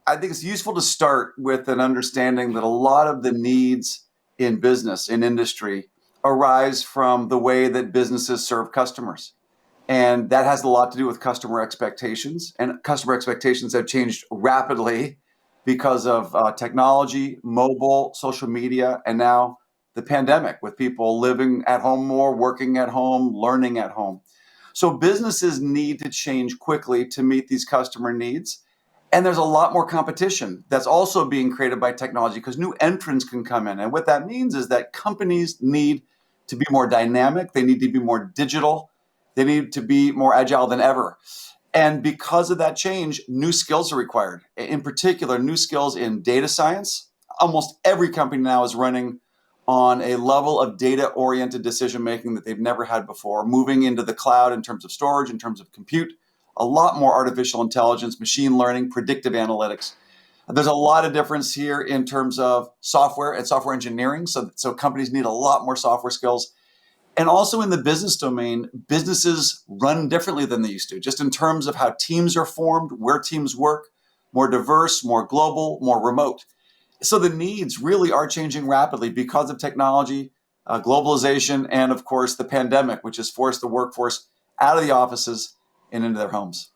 I think it's useful to start with an understanding that a lot of the needs in business, in industry, arise from the way that businesses serve customers. And that has a lot to do with customer expectations. And customer expectations have changed rapidly because of technology, mobile, social media, and now the pandemic, with people living at home more, working at home, learning at home. So businesses need to change quickly to meet these customer needs. And there's a lot more competition that's also being created by technology because new entrants can come in. And what that means is that companies need to be more dynamic. They need to be more digital. They need to be more agile than ever. And because of that change, new skills are required. In particular, new skills in data science. Almost every company now is running on a level of data-oriented decision-making that they've never had before, moving into the cloud in terms of storage, in terms of compute, a lot more artificial intelligence, machine learning, predictive analytics. There's a lot of difference here in terms of software and software engineering. So companies need a lot more software skills. And also in the business domain, businesses run differently than they used to, just in terms of how teams are formed, where teams work, more diverse, more global, more remote. So the needs really are changing rapidly because of technology, globalization, and of course the pandemic, which has forced the workforce out of the offices and into their homes.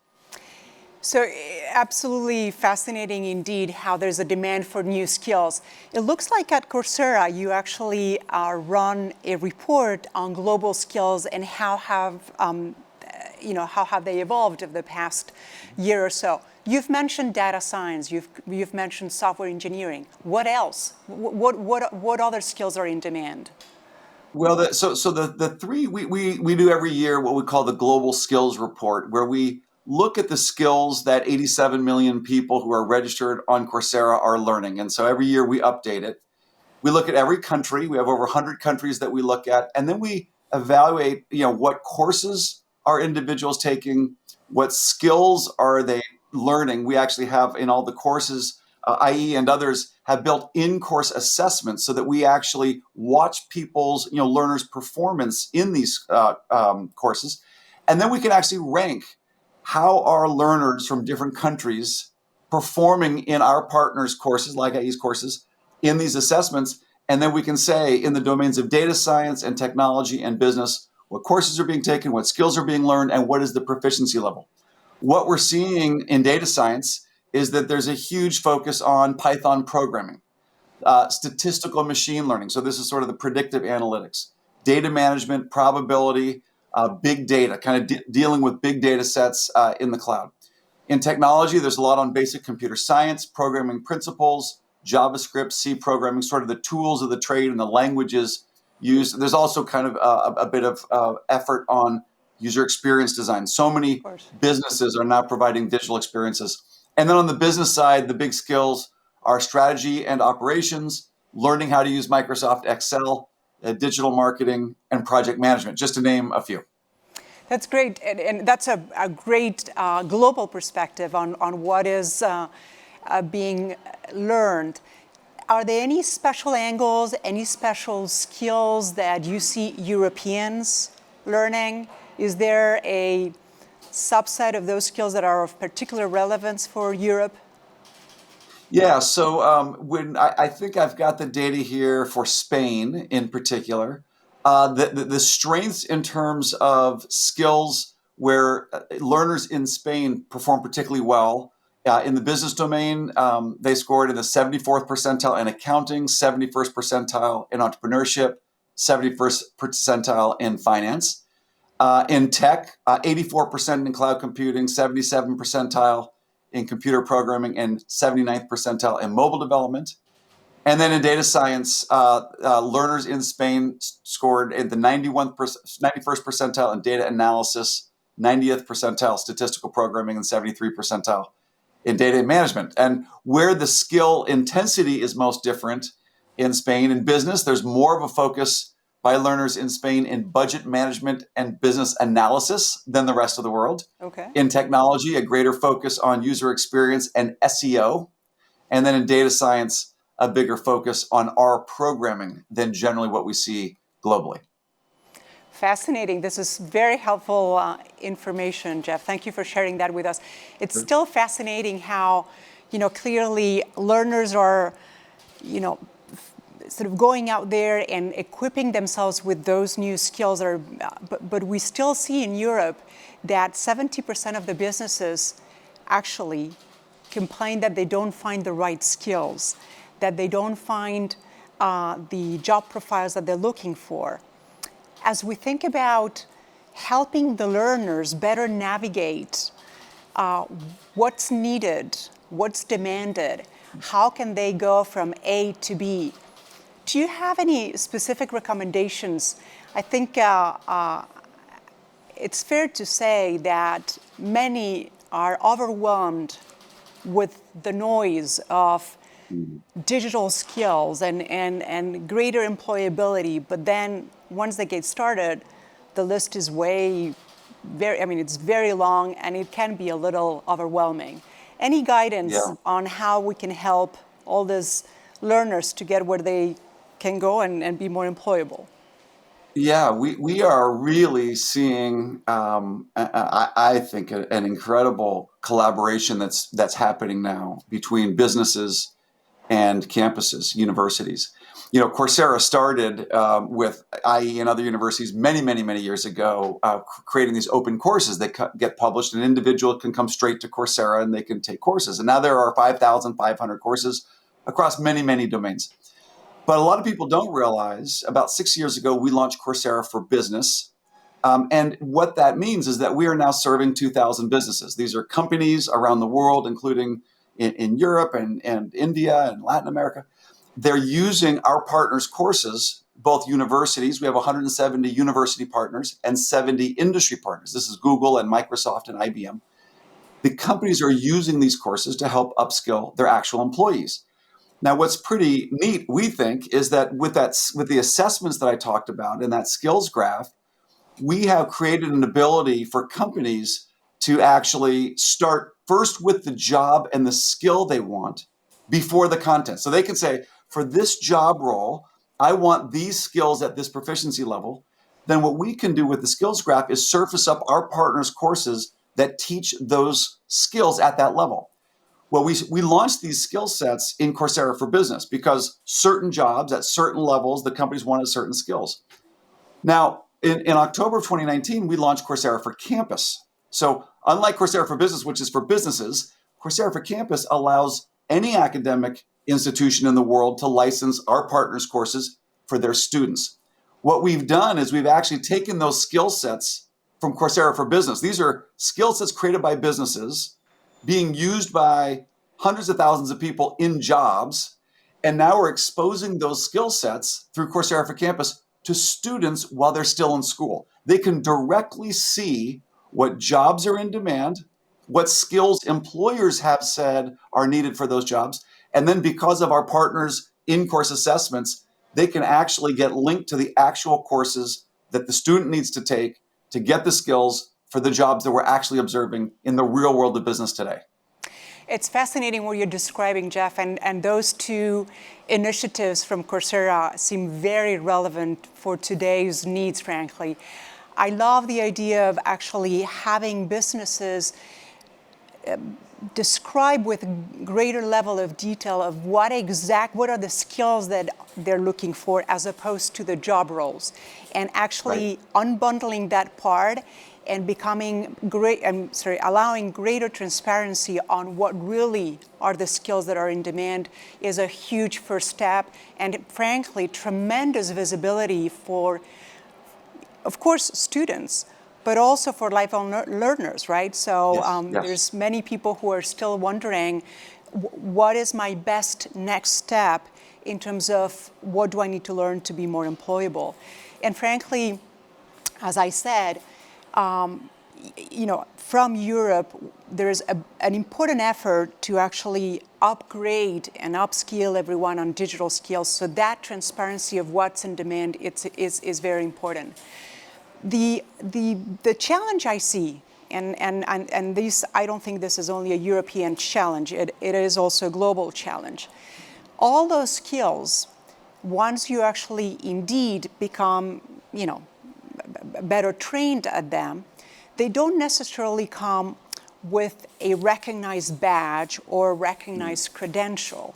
So absolutely fascinating indeed how there's a demand for new skills. It looks like at Coursera, you actually run a report on global skills and how have they evolved over the past year or so. You've mentioned data science, you've mentioned software engineering. What else? What other skills are in demand? Well, the three, we do every year what we call the Global Skills Report, where we look at the skills that 87 million people who are registered on Coursera are learning. And so every year we update it. We look at every country. We have over 100 countries that we look at. And then we evaluate, what courses are individuals taking, what skills are they learning. We actually have in all the courses, IE and others, have built in-course assessments so that we actually watch people's, learners' performance in these courses. And then we can actually rank how are learners from different countries performing in our partners' courses, like IE's courses, in these assessments. And then we can say in the domains of data science and technology and business, what courses are being taken, what skills are being learned, and what is the proficiency level. What we're seeing in data science is that there's a huge focus on Python programming, statistical machine learning. So this is sort of the predictive analytics, data management, probability, big data, kind of dealing with big data sets in the cloud. In technology, there's a lot on basic computer science, programming principles, JavaScript, C programming, sort of the tools of the trade and the languages used. There's also kind of a bit of effort on user experience design. So many businesses are now providing digital experiences. And then on the business side, the big skills are strategy and operations, learning how to use Microsoft Excel, digital marketing, and project management, just to name a few. That's great. And that's a great global perspective on what is being learned. Are there any special angles, any special skills that you see Europeans learning? Is there a subset of those skills that are of particular relevance for Europe? Yeah, so when I think I've got the data here for Spain in particular, the strengths in terms of skills where learners in Spain perform particularly well In the business domain, they scored in the 74th percentile in accounting, 71st percentile in entrepreneurship, 71st percentile in finance. In tech, 84% in cloud computing, 77 percentile in computer programming, and 79th percentile in mobile development. And then in data science, learners in Spain scored in the 91st percentile in data analysis, 90th percentile statistical programming, and 73 percentile in data management. And where the skill intensity is most different in Spain, in business, there's more of a focus by learners in Spain in budget management and business analysis than the rest of the world. Okay. In technology, a greater focus on user experience and SEO. And then in data science, a bigger focus on R programming than generally what we see globally. Fascinating. This is very helpful information, Jeff. Thank you for sharing that with us. It's still fascinating how, clearly learners are, sort of going out there and equipping themselves with those new skills. But we still see in Europe that 70% of the businesses actually complain that they don't find the right skills, that they don't find the job profiles that they're looking for. As we think about helping the learners better navigate what's needed, what's demanded, how can they go from A to B? Do you have any specific recommendations? I think it's fair to say that many are overwhelmed with the noise of digital skills and greater employability, but then once they get started, the list is it's very long and it can be a little overwhelming. Any guidance on how we can help all these learners to get where they can go and be more employable? Yeah, we are really seeing, I think, an incredible collaboration that's happening now between businesses and campuses, universities. Coursera started with IE and other universities many years ago, creating these open courses that get published. An individual can come straight to Coursera and they can take courses. And now there are 5,500 courses across many domains. But a lot of people don't realize, about 6 years ago, we launched Coursera for Business. And what that means is that we are now serving 2,000 businesses. These are companies around the world, including in Europe and India and Latin America. They're using our partners' courses, both universities. We have 170 university partners and 70 industry partners. This is Google and Microsoft and IBM. The companies are using these courses to help upskill their actual employees. Now, what's pretty neat, we think, is that with the assessments that I talked about in that skills graph, we have created an ability for companies to actually start first with the job and the skill they want before the content. So they can say, for this job role, I want these skills at this proficiency level. Then what we can do with the skills graph is surface up our partners' courses that teach those skills at that level. Well, we launched these skill sets in Coursera for Business because certain jobs at certain levels, the companies wanted certain skills. Now, in October of 2019, we launched Coursera for Campus. So unlike Coursera for Business, which is for businesses, Coursera for Campus allows any academic institution in the world to license our partners' courses for their students. What we've done is we've actually taken those skill sets from Coursera for Business. These are skill sets created by businesses being used by hundreds of thousands of people in jobs. And now we're exposing those skill sets through Coursera for Campus to students while they're still in school. They can directly see what jobs are in demand, what skills employers have said are needed for those jobs. And then because of our partners' in-course assessments, they can actually get linked to the actual courses that the student needs to take to get the skills for the jobs that we're actually observing in the real world of business today. It's fascinating what you're describing, Jeff, and those two initiatives from Coursera seem very relevant for today's needs, frankly. I love the idea of actually having businesses describe with greater level of detail of what are the skills that they're looking for as opposed to the job roles, and actually unbundling that part and allowing greater transparency on what really are the skills that are in demand is a huge first step, and frankly, tremendous visibility for, of course, students, but also for lifelong learners, right? So there's many people who are still wondering, what is my best next step in terms of what do I need to learn to be more employable? And frankly, as I said, from Europe, there's an important effort to actually upgrade and upskill everyone on digital skills. So that transparency of what's in demand is very important. The challenge I see, and this, I don't think this is only a European challenge, it is also a global challenge. All those skills, once you actually indeed become, better trained at them, they don't necessarily come with a recognized badge or recognized credential.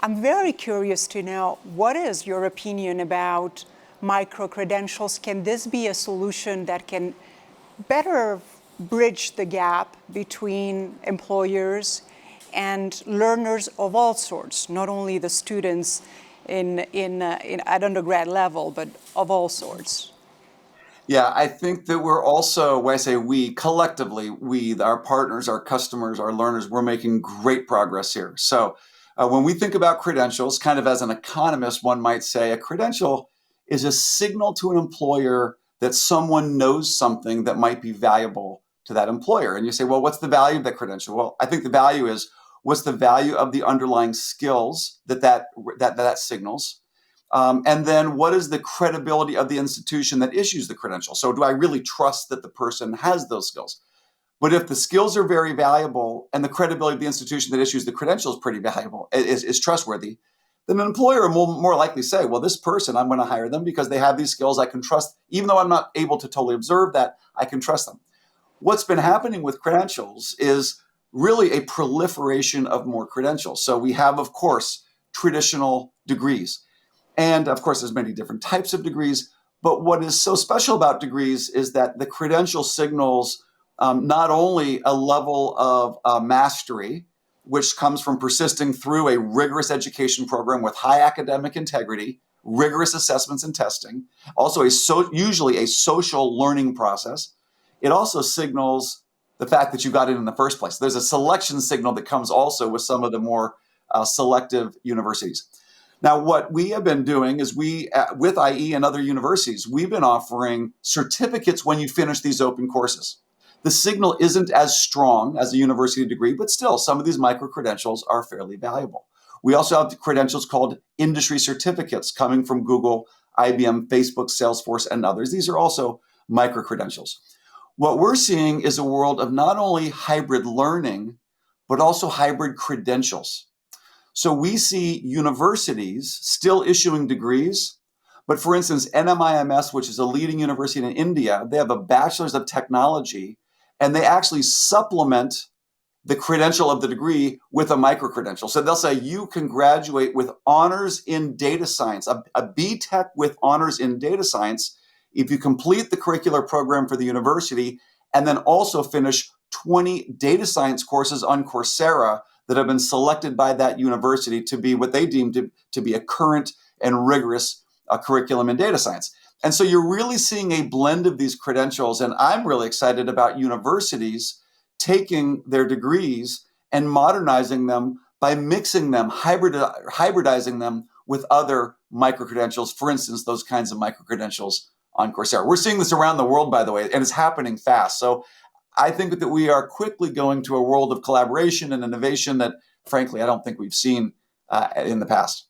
I'm very curious to know, what is your opinion about micro-credentials? Can this be a solution that can better bridge the gap between employers and learners of all sorts, not only the students at undergrad level, but of all sorts? Yeah, I think that we're also, when I say we, collectively, our partners, our customers, our learners, we're making great progress here. So when we think about credentials, kind of as an economist, one might say a credential is a signal to an employer that someone knows something that might be valuable to that employer. And you say, well, what's the value of that credential? Well, I think the value is, what's the value of the underlying skills that signals? And then what is the credibility of the institution that issues the credential? So do I really trust that the person has those skills? But if the skills are very valuable and the credibility of the institution that issues the credential is pretty valuable, is trustworthy, then an employer will more likely say, well, this person, I'm going to hire them because they have these skills. I can trust, even though I'm not able to totally observe that, I can trust them. What's been happening with credentials is really a proliferation of more credentials. So we have, of course, traditional degrees. And of course, there's many different types of degrees. But what is so special about degrees is that the credential signals not only a level of mastery, which comes from persisting through a rigorous education program with high academic integrity, rigorous assessments and testing, also usually a social learning process. It also signals the fact that you got in the first place. There's a selection signal that comes also with some of the more selective universities. Now, what we have been doing is with IE and other universities, we've been offering certificates when you finish these open courses. The signal isn't as strong as a university degree, but still, some of these micro-credentials are fairly valuable. We also have the credentials called industry certificates coming from Google, IBM, Facebook, Salesforce, and others. These are also micro-credentials. What we're seeing is a world of not only hybrid learning, but also hybrid credentials. So we see universities still issuing degrees, but for instance, NMIMS, which is a leading university in India, they have a bachelor's of technology, and they actually supplement the credential of the degree with a micro-credential. So they'll say you can graduate with honors in data science, a BTech with honors in data science, if you complete the curricular program for the university, and then also finish 20 data science courses on Coursera that have been selected by that university to be what they deem to be a current and rigorous curriculum in data science. And so you're really seeing a blend of these credentials. And I'm really excited about universities taking their degrees and modernizing them by mixing them, hybridizing them with other micro-credentials, for instance, those kinds of micro-credentials on Coursera. We're seeing this around the world, by the way, and it's happening fast. So I think that we are quickly going to a world of collaboration and innovation that, frankly, I don't think we've seen in the past.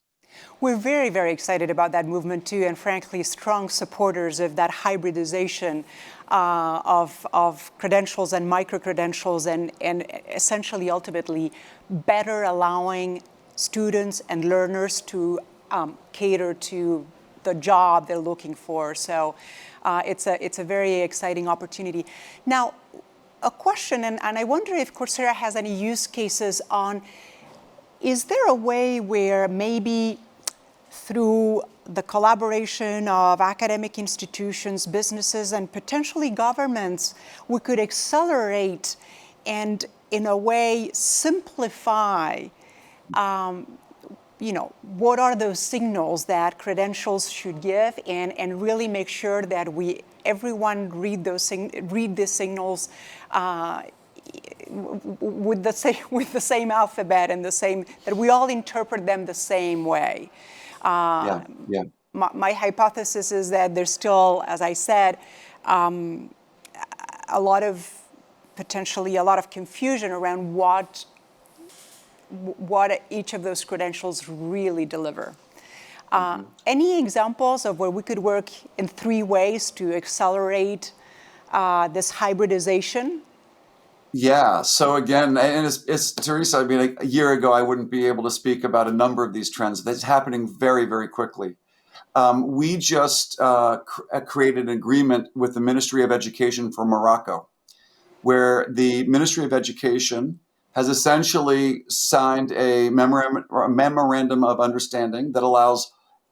We're very, very excited about that movement too, and frankly, strong supporters of that hybridization of credentials and micro-credentials and essentially, ultimately, better allowing students and learners to cater to the job they're looking for. So it's a very exciting opportunity. Now, a question, and I wonder if Coursera has any use cases on, is there a way where maybe through the collaboration of academic institutions, businesses, and potentially governments, we could accelerate and, in a way, simplify what are those signals that credentials should give, and really make sure that everyone read these signals with the same alphabet and that we all interpret them the same way. My hypothesis is that there's still, as I said, potentially a lot of confusion around what each of those credentials really deliver. Any examples of where we could work in 3 ways to accelerate this hybridization? Yeah, so again, and it's Teresa, I mean, a year ago, I wouldn't be able to speak about a number of these trends. That's happening very, very quickly. We just created an agreement with the Ministry of Education for Morocco, where the Ministry of Education has essentially signed a memorandum of understanding that allows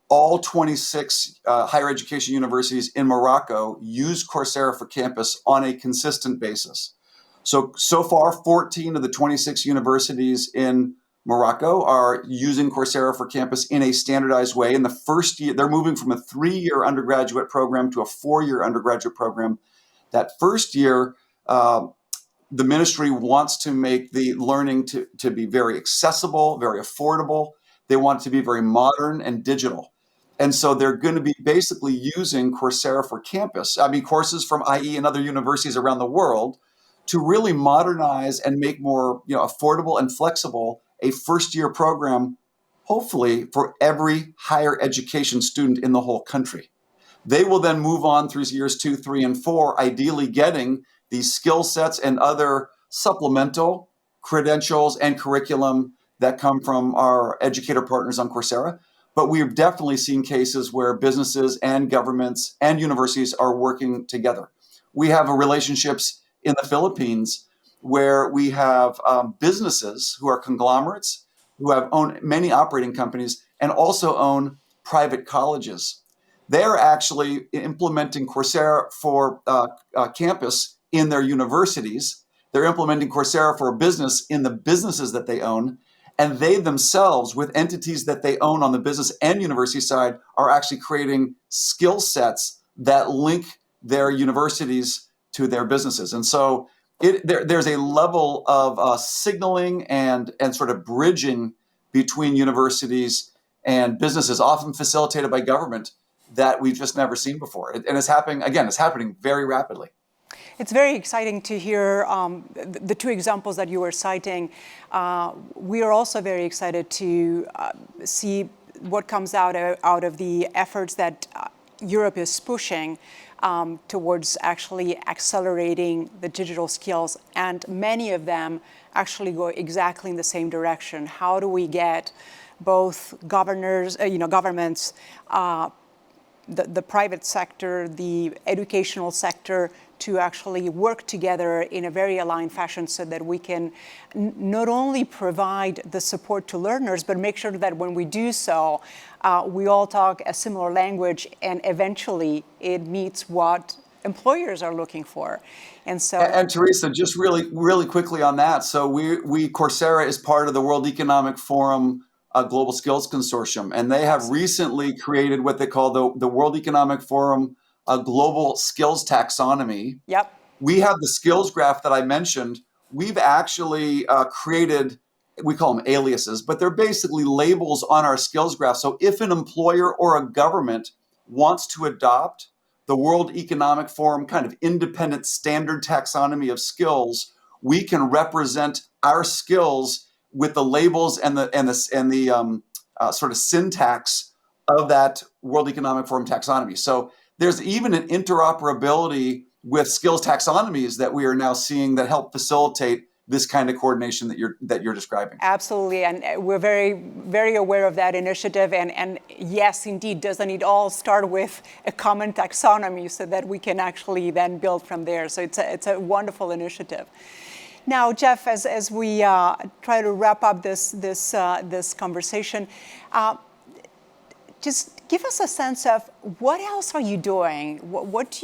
all 26 higher education universities in Morocco use Coursera for Campus on a consistent basis. So far, 14 of the 26 universities in Morocco are using Coursera for Campus in a standardized way. In the first year, they're moving from a 3-year undergraduate program to a 4-year undergraduate program. That first year, the ministry wants to make the learning to be very accessible, very affordable. They want it to be very modern and digital. And so they're going to be basically using Coursera for Campus, courses from IE and other universities around the world, to really modernize and make more affordable and flexible a first-year program, hopefully for every higher education student in the whole country. They will then move on through years 2, 3, and 4, ideally getting these skill sets and other supplemental credentials and curriculum that come from our educator partners on Coursera. But we've definitely seen cases where businesses and governments and universities are working together. We have relationships in the Philippines where we have businesses who are conglomerates, who have owned many operating companies and also own private colleges. They're actually implementing Coursera for Campus in their universities. They're implementing Coursera for business in the businesses that they own. And they themselves, with entities that they own on the business and university side, are actually creating skill sets that link their universities to their businesses. And so there's a level of signaling and sort of bridging between universities and businesses, often facilitated by government, that we've just never seen before. And it's happening very rapidly. It's very exciting to hear the 2 examples that you were citing. We are also very excited to see what comes out of the efforts that Europe is pushing towards actually accelerating the digital skills. And many of them actually go exactly in the same direction. How do we get both governments, the private sector, the educational sector, to actually work together in a very aligned fashion so that we can not only provide the support to learners, but make sure that when we do so, we all talk a similar language, and eventually it meets what employers are looking for. And Teresa, just really quickly on that. So Coursera is part of the World Economic Forum Global Skills Consortium, and they have recently created what they call the World Economic Forum Global Skills Taxonomy. Yep. We have the skills graph that I mentioned. We've actually created, we call them aliases, but they're basically labels on our skills graph. So if an employer or a government wants to adopt the World Economic Forum kind of independent standard taxonomy of skills, we can represent our skills with the labels and the sort of syntax of that World Economic Forum taxonomy. So there's even an interoperability with skills taxonomies that we are now seeing that help facilitate this kind of coordination that you're describing. Absolutely, and we're very, very aware of that initiative. And yes, indeed, doesn't it all start with a common taxonomy so that we can actually then build from there? So it's a wonderful initiative. Now, Jeff, as we try to wrap up this conversation, just give us a sense of what else are you doing? What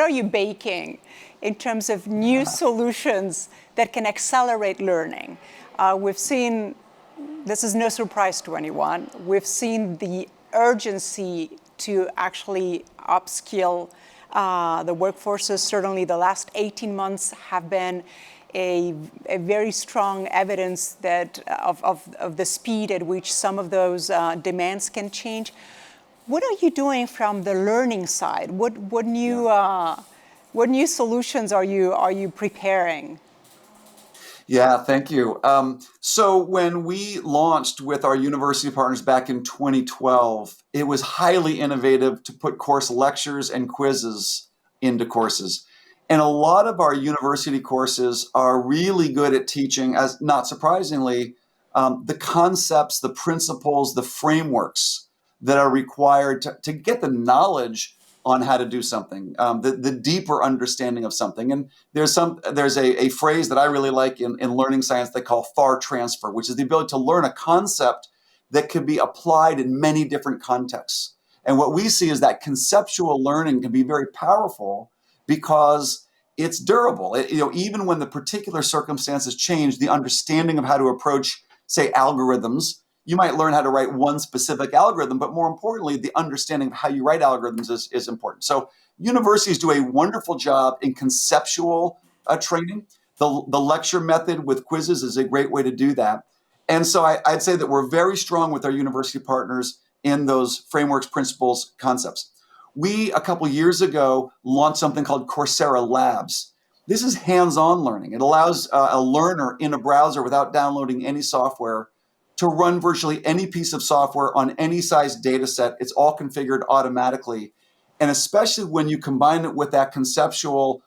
are you baking in terms of new solutions that can accelerate learning? We've seen, this is no surprise to anyone, we've seen the urgency to actually upskill the workforces. Certainly the last 18 months have been a very strong evidence that of the speed at which some of those demands can change. What are you doing from the learning side? What new solutions are you preparing? Yeah, thank you. So when we launched with our university partners back in 2012, it was highly innovative to put course lectures and quizzes into courses. And a lot of our university courses are really good at teaching, as not surprisingly, the concepts, the principles, the frameworks that are required to get the knowledge on how to do something, the deeper understanding of something. And there's a phrase that I really like in learning science they call far transfer, which is the ability to learn a concept that can be applied in many different contexts. And what we see is that conceptual learning can be very powerful because it's durable. Even when the particular circumstances change, the understanding of how to approach, say, algorithms, you might learn how to write one specific algorithm, but more importantly, the understanding of how you write algorithms is important. So universities do a wonderful job in conceptual training. The lecture method with quizzes is a great way to do that. And so I'd say that we're very strong with our university partners in those frameworks, principles, concepts. We, a couple years ago, launched something called Coursera Labs. This is hands-on learning. It allows a learner in a browser without downloading any software to run virtually any piece of software on any size data set. It's all configured automatically. And especially when you combine it with that conceptual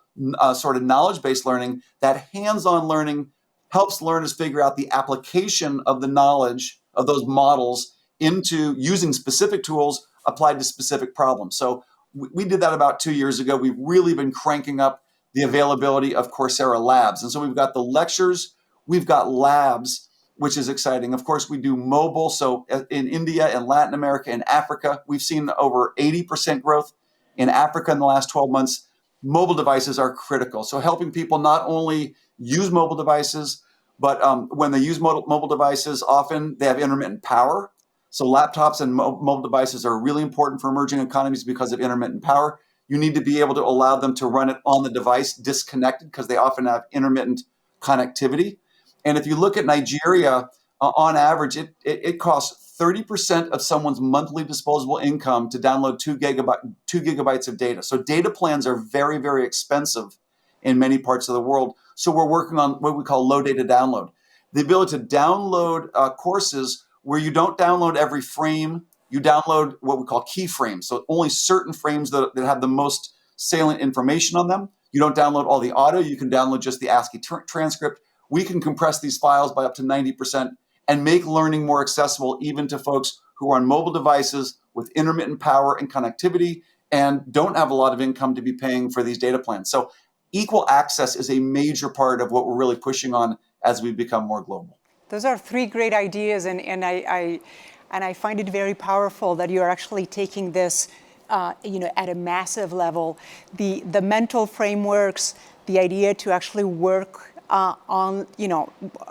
sort of knowledge-based learning, that hands-on learning helps learners figure out the application of the knowledge of those models into using specific tools applied to specific problems. So we did that about 2 years ago. We've really been cranking up the availability of Coursera Labs. And so we've got the lectures, we've got labs, which is exciting. Of course, we do mobile. So in India and Latin America and Africa, we've seen over 80% growth. In Africa in the last 12 months, mobile devices are critical. So helping people not only use mobile devices, but when they use mobile devices, often they have intermittent power. So laptops and mobile devices are really important for emerging economies because of intermittent power. You need to be able to allow them to run it on the device disconnected because they often have intermittent connectivity. And if you look at Nigeria, on average, it costs 30% of someone's monthly disposable income to download 2 gigabytes of data. So data plans are very, very expensive in many parts of the world. So we're working on what we call low data download. The ability to download courses where you don't download every frame, you download what we call key frames. So only certain frames that have the most salient information on them. You don't download all the audio, you can download just the ASCII transcript. We can compress these files by up to 90% and make learning more accessible even to folks who are on mobile devices with intermittent power and connectivity and don't have a lot of income to be paying for these data plans. So equal access is a major part of what we're really pushing on as we become more global. Those are 3 great ideas, and I find it very powerful that you're actually taking this, at a massive level. The mental frameworks, the idea to actually work on,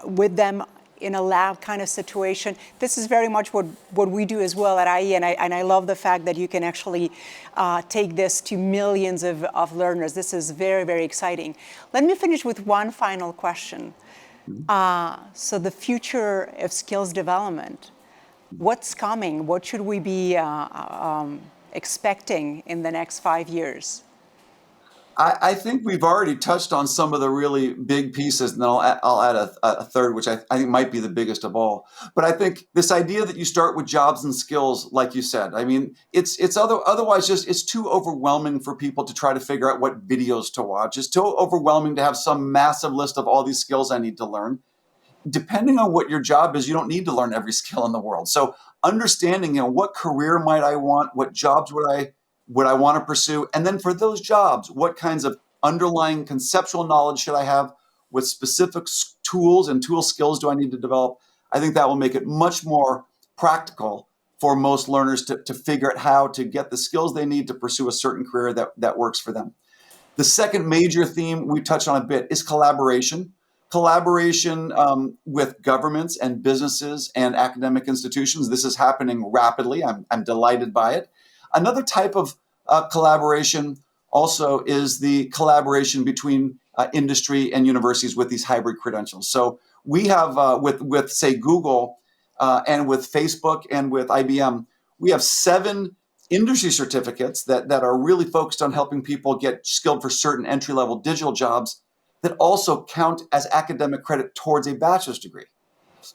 with them in a lab kind of situation. This is very much what we do as well at IE, and I love the fact that you can actually take this to millions of learners. This is very, very exciting. Let me finish with one final question. So the future of skills development, what's coming? What should we be expecting in the next 5 years? I think we've already touched on some of the really big pieces, and then I'll add a third, which I think might be the biggest of all. But I think this idea that you start with jobs and skills, like you said, I mean, otherwise it's too overwhelming for people to try to figure out what videos to watch. It's too overwhelming to have some massive list of all these skills I need to learn. Depending on what your job is, you don't need to learn every skill in the world. So understanding, what career might I want, what jobs would I want to pursue, and then for those jobs, what kinds of underlying conceptual knowledge should I have? What specific tools and tool skills do I need to develop? I think that will make it much more practical for most learners to figure out how to get the skills they need to pursue a certain career that works for them. The second major theme we touched on a bit is collaboration. Collaboration with governments and businesses and academic institutions. This is happening rapidly. I'm delighted by it. Another type of collaboration also is the collaboration between industry and universities with these hybrid credentials. So we have with say Google and with Facebook and with IBM, we have 7 industry certificates that are really focused on helping people get skilled for certain entry-level digital jobs that also count as academic credit towards a bachelor's degree.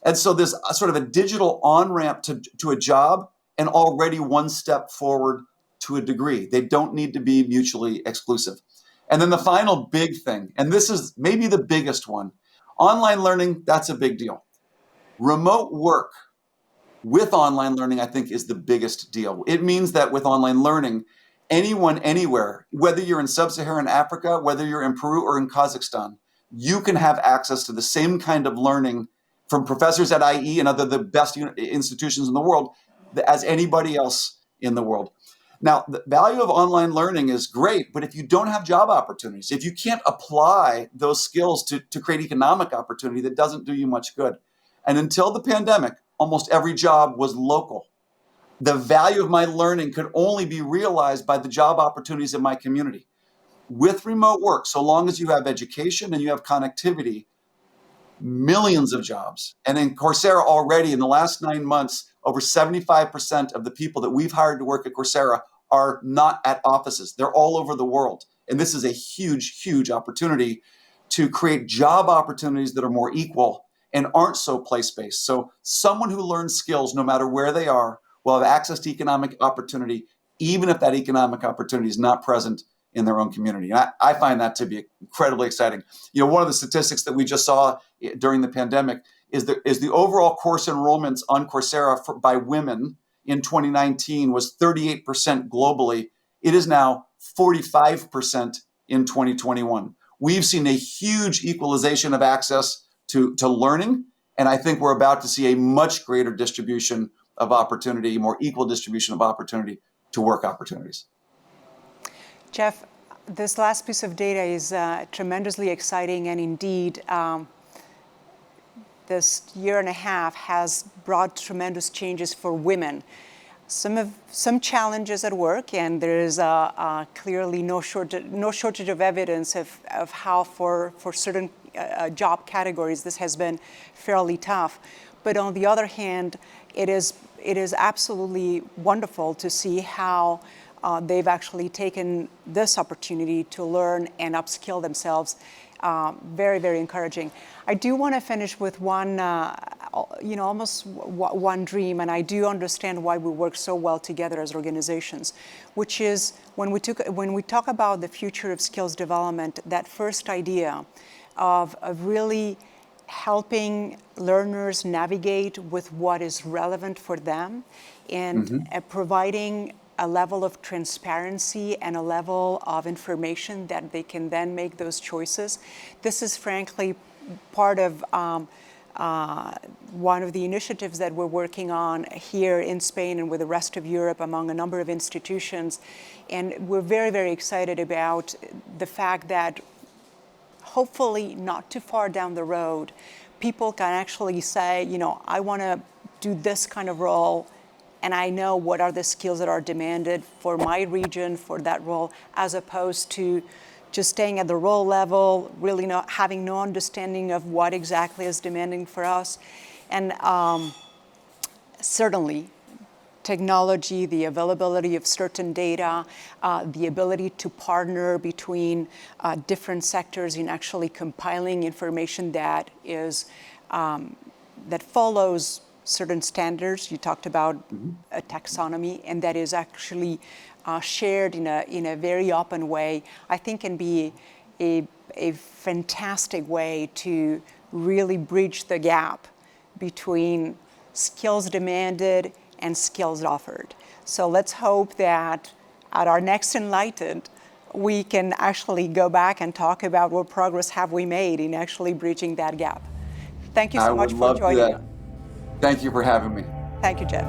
And so there's a sort of a digital on-ramp to a job and already one step forward to a degree. They don't need to be mutually exclusive. And then the final big thing, and this is maybe the biggest one, online learning, that's a big deal. Remote work with online learning, I think, is the biggest deal. It means that with online learning, anyone, anywhere, whether you're in sub-Saharan Africa, whether you're in Peru or in Kazakhstan, you can have access to the same kind of learning from professors at IE and the best institutions in the world as anybody else in the world. Now, the value of online learning is great, but if you don't have job opportunities, if you can't apply those skills to create economic opportunity, that doesn't do you much good. And until the pandemic, almost every job was local. The value of my learning could only be realized by the job opportunities in my community. With remote work, so long as you have education and you have connectivity, millions of jobs. And in Coursera already, in the last 9 months, over 75% of the people that we've hired to work at Coursera are not at offices. They're all over the world. And this is a huge, huge opportunity to create job opportunities that are more equal and aren't so place-based. So someone who learns skills, no matter where they are, will have access to economic opportunity, even if that economic opportunity is not present in their own community. And I find that to be incredibly exciting. One of the statistics that we just saw during the pandemic is the overall course enrollments on Coursera by women in 2019 was 38% globally. It is now 45% in 2021. We've seen a huge equalization of access to learning, and I think we're about to see a much greater distribution of opportunity, more equal distribution of opportunity to work opportunities. Jeff, this last piece of data is tremendously exciting, and indeed, this year and a half has brought tremendous changes for women. Some challenges at work, and there is clearly no shortage of evidence of how for certain job categories this has been fairly tough. But on the other hand, it is absolutely wonderful to see how they've actually taken this opportunity to learn and upskill themselves. Very, very encouraging. I do want to finish with one, almost one dream, and I do understand why we work so well together as organizations, which is when we talk about the future of skills development, that first idea of really helping learners navigate with what is relevant for them and providing a level of transparency and a level of information that they can then make those choices. This is frankly part of one of the initiatives that we're working on here in Spain and with the rest of Europe among a number of institutions. And we're very, very excited about the fact that hopefully not too far down the road, people can actually say, I want to do this kind of role, and I know what are the skills that are demanded for my region for that role, as opposed to just staying at the role level, really not having no understanding of what exactly is demanding for us. And certainly, technology, the availability of certain data, the ability to partner between different sectors in actually compiling information that is that follows certain standards. You talked about a taxonomy, and that is actually shared in a very open way, I think can be a fantastic way to really bridge the gap between skills demanded and skills offered. So let's hope that at our next enlightED, we can actually go back and talk about what progress have we made in actually bridging that gap. Thank you so much for joining us. Thank you for having me. Thank you, Jeff.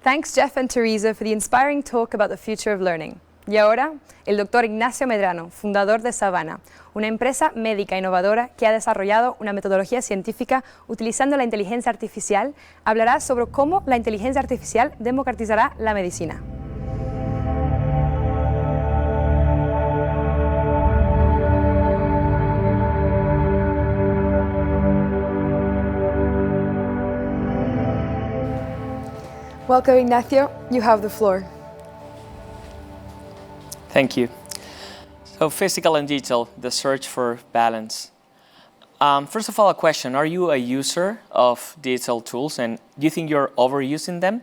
Thanks, Jeff and Teresa, for the inspiring talk about the future of learning. Y ahora, el doctor Ignacio Medrano, fundador de Savannah, una empresa médica innovadora que ha desarrollado una metodología científica utilizando la inteligencia artificial, hablará sobre cómo la inteligencia artificial democratizará la medicina. Welcome, Ignacio. You have the floor. Thank you. So physical and digital, the search for balance. First of all, a question. Are you a user of digital tools, and do you think you're overusing them?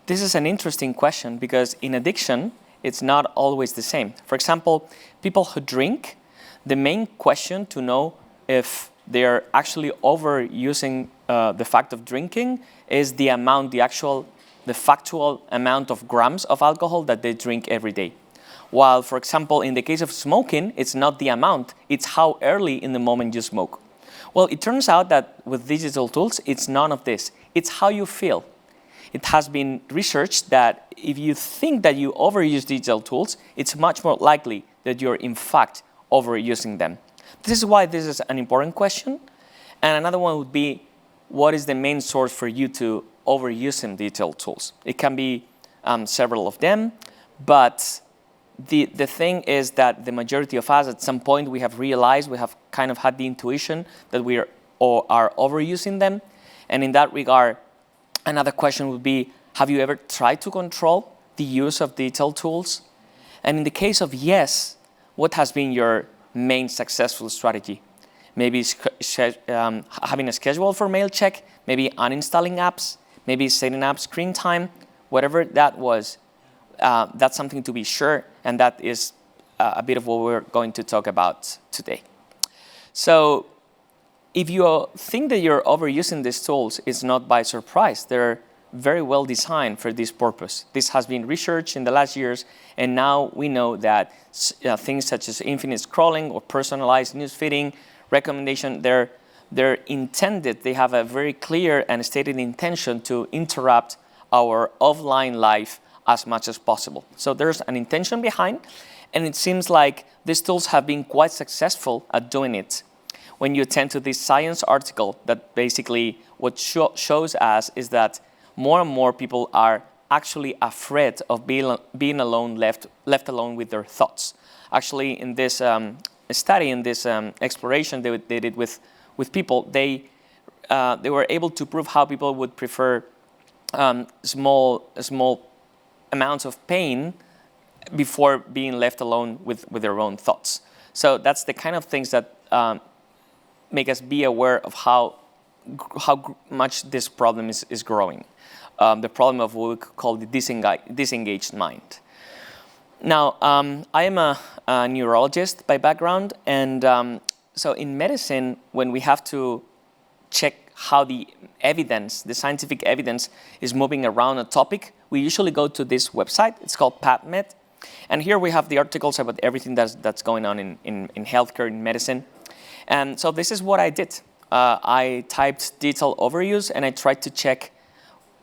This is an interesting question because in addiction, it's not always the same. For example, people who drink, the main question to know if they're actually overusing the fact of drinking is the amount, the factual amount of grams of alcohol that they drink every day. While, for example, in the case of smoking, it's not the amount, it's how early in the moment you smoke. Well, it turns out that with digital tools, it's none of this. It's how you feel. It has been researched that if you think that you overuse digital tools, it's much more likely that you're in fact overusing them. This is why this is an important question. And another one would be, what is the main source for you to overusing digital tools? It can be several of them, but the thing is that the majority of us at some point we have realized, we have kind of had the intuition that we are overusing them. And in that regard, another question would be, have you ever tried to control the use of digital tools? And in the case of yes, what has been your main successful strategy? Maybe having a schedule for mail check, maybe uninstalling apps, maybe setting up screen time, whatever that was. That's something to be sure, and that is a bit of what we're going to talk about today. So if you think that you're overusing these tools, it's not by surprise. They're very well designed for this purpose. This has been researched in the last years, and now we know that things such as infinite scrolling or personalized news feeding, recommendation, they're intended, they have a very clear and stated intention to interrupt our offline life as much as possible. So there's an intention behind, and it seems like these tools have been quite successful at doing it. When you attend to this Science article, that basically what shows us is that more and more people are actually afraid of being alone, left alone with their thoughts. Actually, in this study, in this exploration they did with people, they were able to prove how people would prefer small amounts of pain before being left alone with their own thoughts. So that's the kind of things that make us be aware of how much this problem is growing. The problem of what we could call the disengaged mind. Now, I am a neurologist by background, and so in medicine, when we have to check how the evidence, the scientific evidence is moving around a topic, we usually go to this website. It's called PubMed. And here we have the articles about everything that's going on in healthcare, in medicine. And so this is what I did. I typed digital overuse, and I tried to check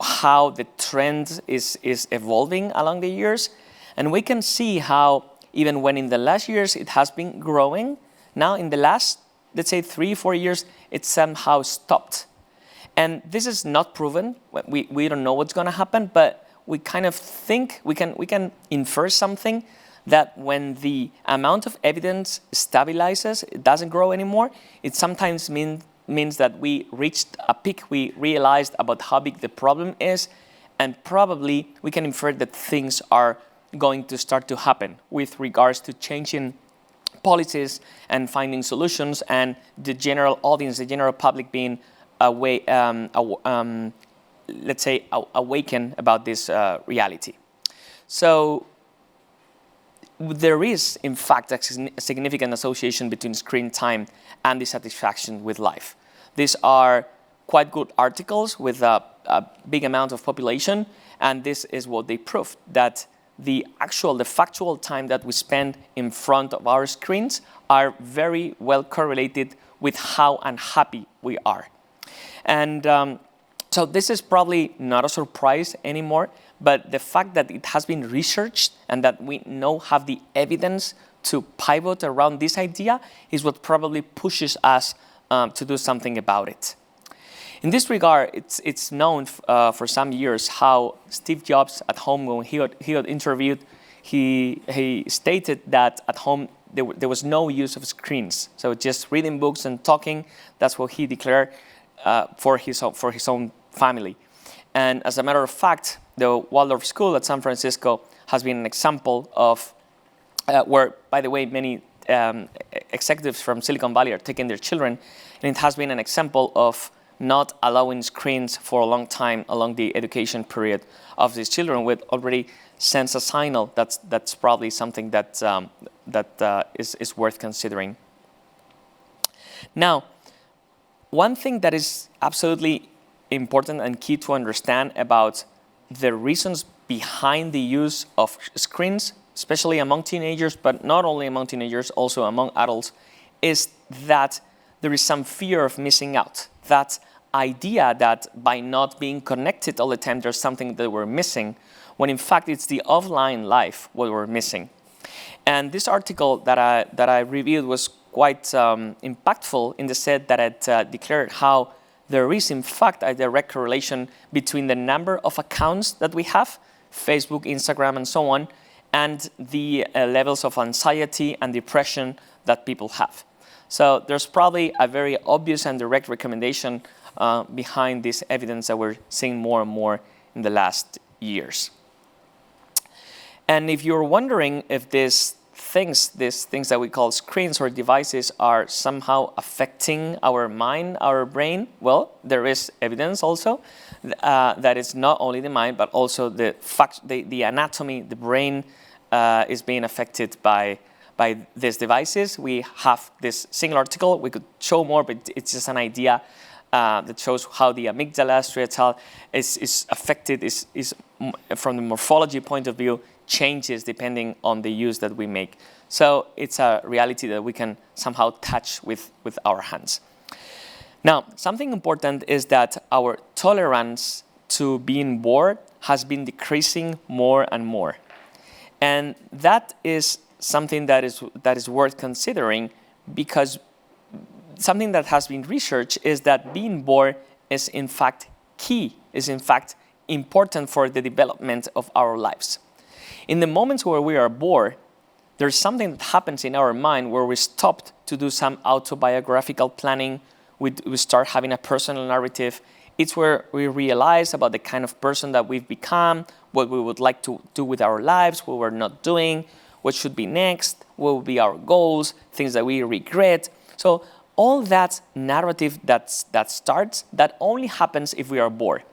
how the trend is evolving along the years. And we can see how even when in the last years it has been growing, now in the last, let's say 3-4 years, it somehow stopped. And this is not proven. We don't know what's going to happen, but we kind of think, we can infer something that when the amount of evidence stabilizes, it doesn't grow anymore, it sometimes means that we reached a peak, we realized about how big the problem is, and probably we can infer that things are going to start to happen with regards to changing policies and finding solutions, and the general audience, the general public being let's say awakened about this reality. So there is, in fact, a significant association between screen time and dissatisfaction with life. These are quite good articles with a big amount of population, and this is what they prove, that the factual time that we spend in front of our screens are very well correlated with how unhappy we are. And so this is probably not a surprise anymore, but the fact that it has been researched and that we now have the evidence to pivot around this idea is what probably pushes us to do something about it. In this regard, it's known for some years how Steve Jobs at home, when he got interviewed, he stated that at home there was no use of screens. So just reading books and talking, that's what he declared for his own family. And as a matter of fact, the Waldorf School at San Francisco has been an example of where, by the way, many executives from Silicon Valley are taking their children, and it has been an example of not allowing screens for a long time along the education period of these children, which already sends a signal that's probably something that is worth considering. Now, one thing that is absolutely important and key to understand about the reasons behind the use of screens, especially among teenagers, but not only among teenagers, also among adults, is that there is some fear of missing out. That idea that by not being connected all the time, there's something that we're missing, when in fact it's the offline life what we're missing. And this article that I reviewed was quite impactful in the sense that it declared how there is in fact a direct correlation between the number of accounts that we have, Facebook, Instagram, and so on, and the levels of anxiety and depression that people have. So there's probably a very obvious and direct recommendation behind this evidence that we're seeing more and more in the last years. And if you're wondering if these things that we call screens or devices are somehow affecting our mind, our brain, well, there is evidence also that it's not only the mind, but also the anatomy, the brain is being affected by these devices. We have this single article. We could show more, but it's just an idea that shows how the amygdala, striatal, is affected, is from the morphology point of view, changes depending on the use that we make. So it's a reality that we can somehow touch with our hands. Now, something important is that our tolerance to being bored has been decreasing more and more. And that is something that is worth considering, because something that has been researched is that being bored is in fact key, is in fact important for the development of our lives. In the moments where we are bored, there's something that happens in our mind where we stopped to do some autobiographical planning, we start having a personal narrative. It's where we realize about the kind of person that we've become, what we would like to do with our lives, what we're not doing, what should be next, what will be our goals, things that we regret. So all that narrative that starts, that only happens if we are bored.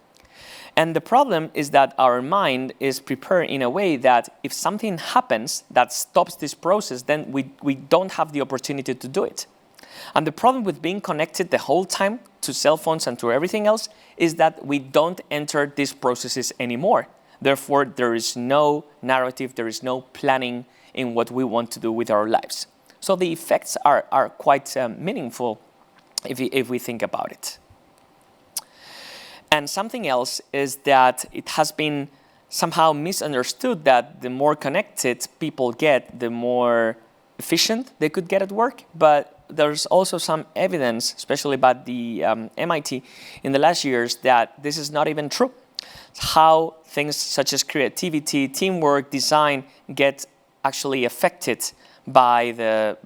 And the problem is that our mind is prepared in a way that if something happens that stops this process, then we don't have the opportunity to do it. And the problem with being connected the whole time to cell phones and to everything else is that we don't enter these processes anymore. Therefore, there is no narrative, there is no planning in what we want to do with our lives. So the effects are quite meaningful if we think about it. And something else is that it has been somehow misunderstood that the more connected people get, the more efficient they could get at work. But there's also some evidence, especially by the MIT in the last years, that this is not even true. how things such as creativity, teamwork, design get actually affected by the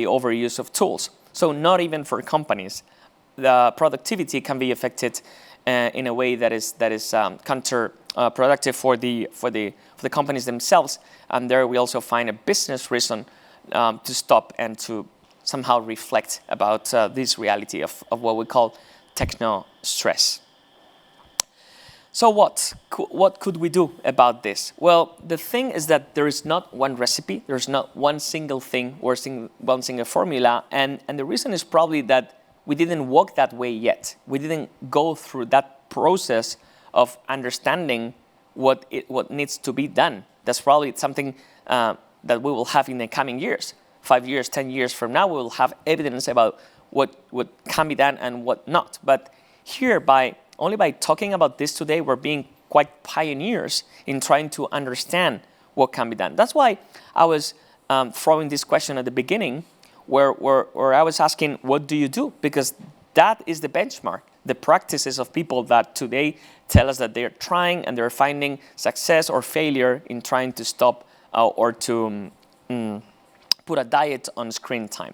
overuse of tools. So not even for companies, the productivity can be affected in a way that is counterproductive for the companies themselves. And there we also find a business reason to stop and to somehow reflect about this reality of what we call techno stress. So what could we do about this? Well, the thing is that there is not one recipe, there's not one single thing or one single formula, and the reason is probably that we didn't walk that way yet. We didn't go through that process of understanding what needs to be done. That's probably something that we will have in the coming years. 5 years, 10 years from now, we will have evidence about what can be done and what not. But here, only by talking about this today, we're being quite pioneers in trying to understand what can be done. That's why I was throwing this question at the beginning, where I was asking, what do you do? Because that is the benchmark, the practices of people that today tell us that they're trying and they're finding success or failure in trying to stop or to put a diet on screen time.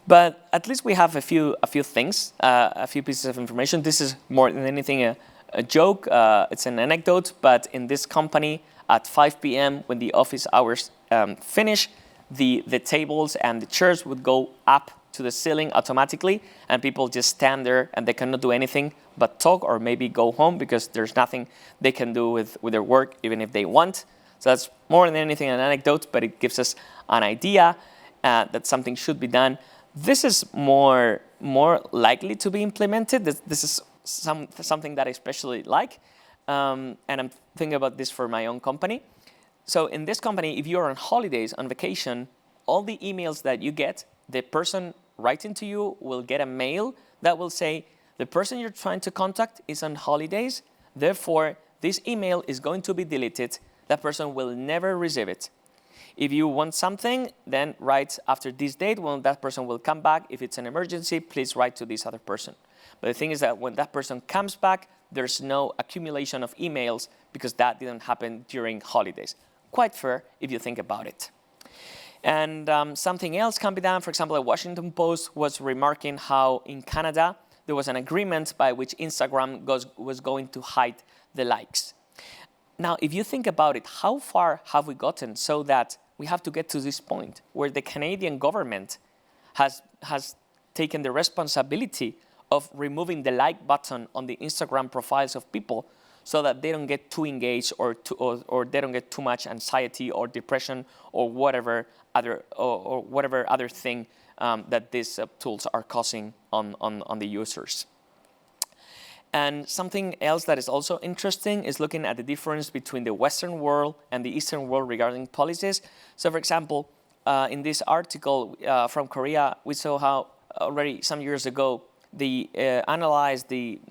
But at least we have a few things, a few pieces of information. This is more than anything a joke. It's an anecdote, but in this company, at 5 p.m. when the office hours finish, the tables and the chairs would go up to the ceiling automatically, and people just stand there and they cannot do anything but talk or maybe go home because there's nothing they can do with their work, even if they want. So that's more than anything an anecdote, but it gives us an idea that something should be done. This is more likely to be implemented. This is something that I especially like, and I'm thinking about this for my own company. So in this company, if you're on holidays, on vacation, all the emails that you get, the person writing to you will get a mail that will say, the person you're trying to contact is on holidays, therefore this email is going to be deleted. That person will never receive it. If you want something, then write after this date when that person will come back. If it's an emergency, please write to this other person. But the thing is that when that person comes back, there's no accumulation of emails because that didn't happen during holidays. Quite fair if you think about it. And something else can be done. For example, the Washington Post was remarking how in Canada, there was an agreement by which Instagram was going to hide the likes. Now, if you think about it, how far have we gotten so that we have to get to this point where the Canadian government has taken the responsibility of removing the like button on the Instagram profiles of people so that they don't get too engaged or they don't get too much anxiety or depression or whatever other thing that these tools are causing on the users. And something else that is also interesting is looking at the difference between the Western world and the Eastern world regarding policies. So for example, in this article from Korea, we saw how already some years ago they analyzed the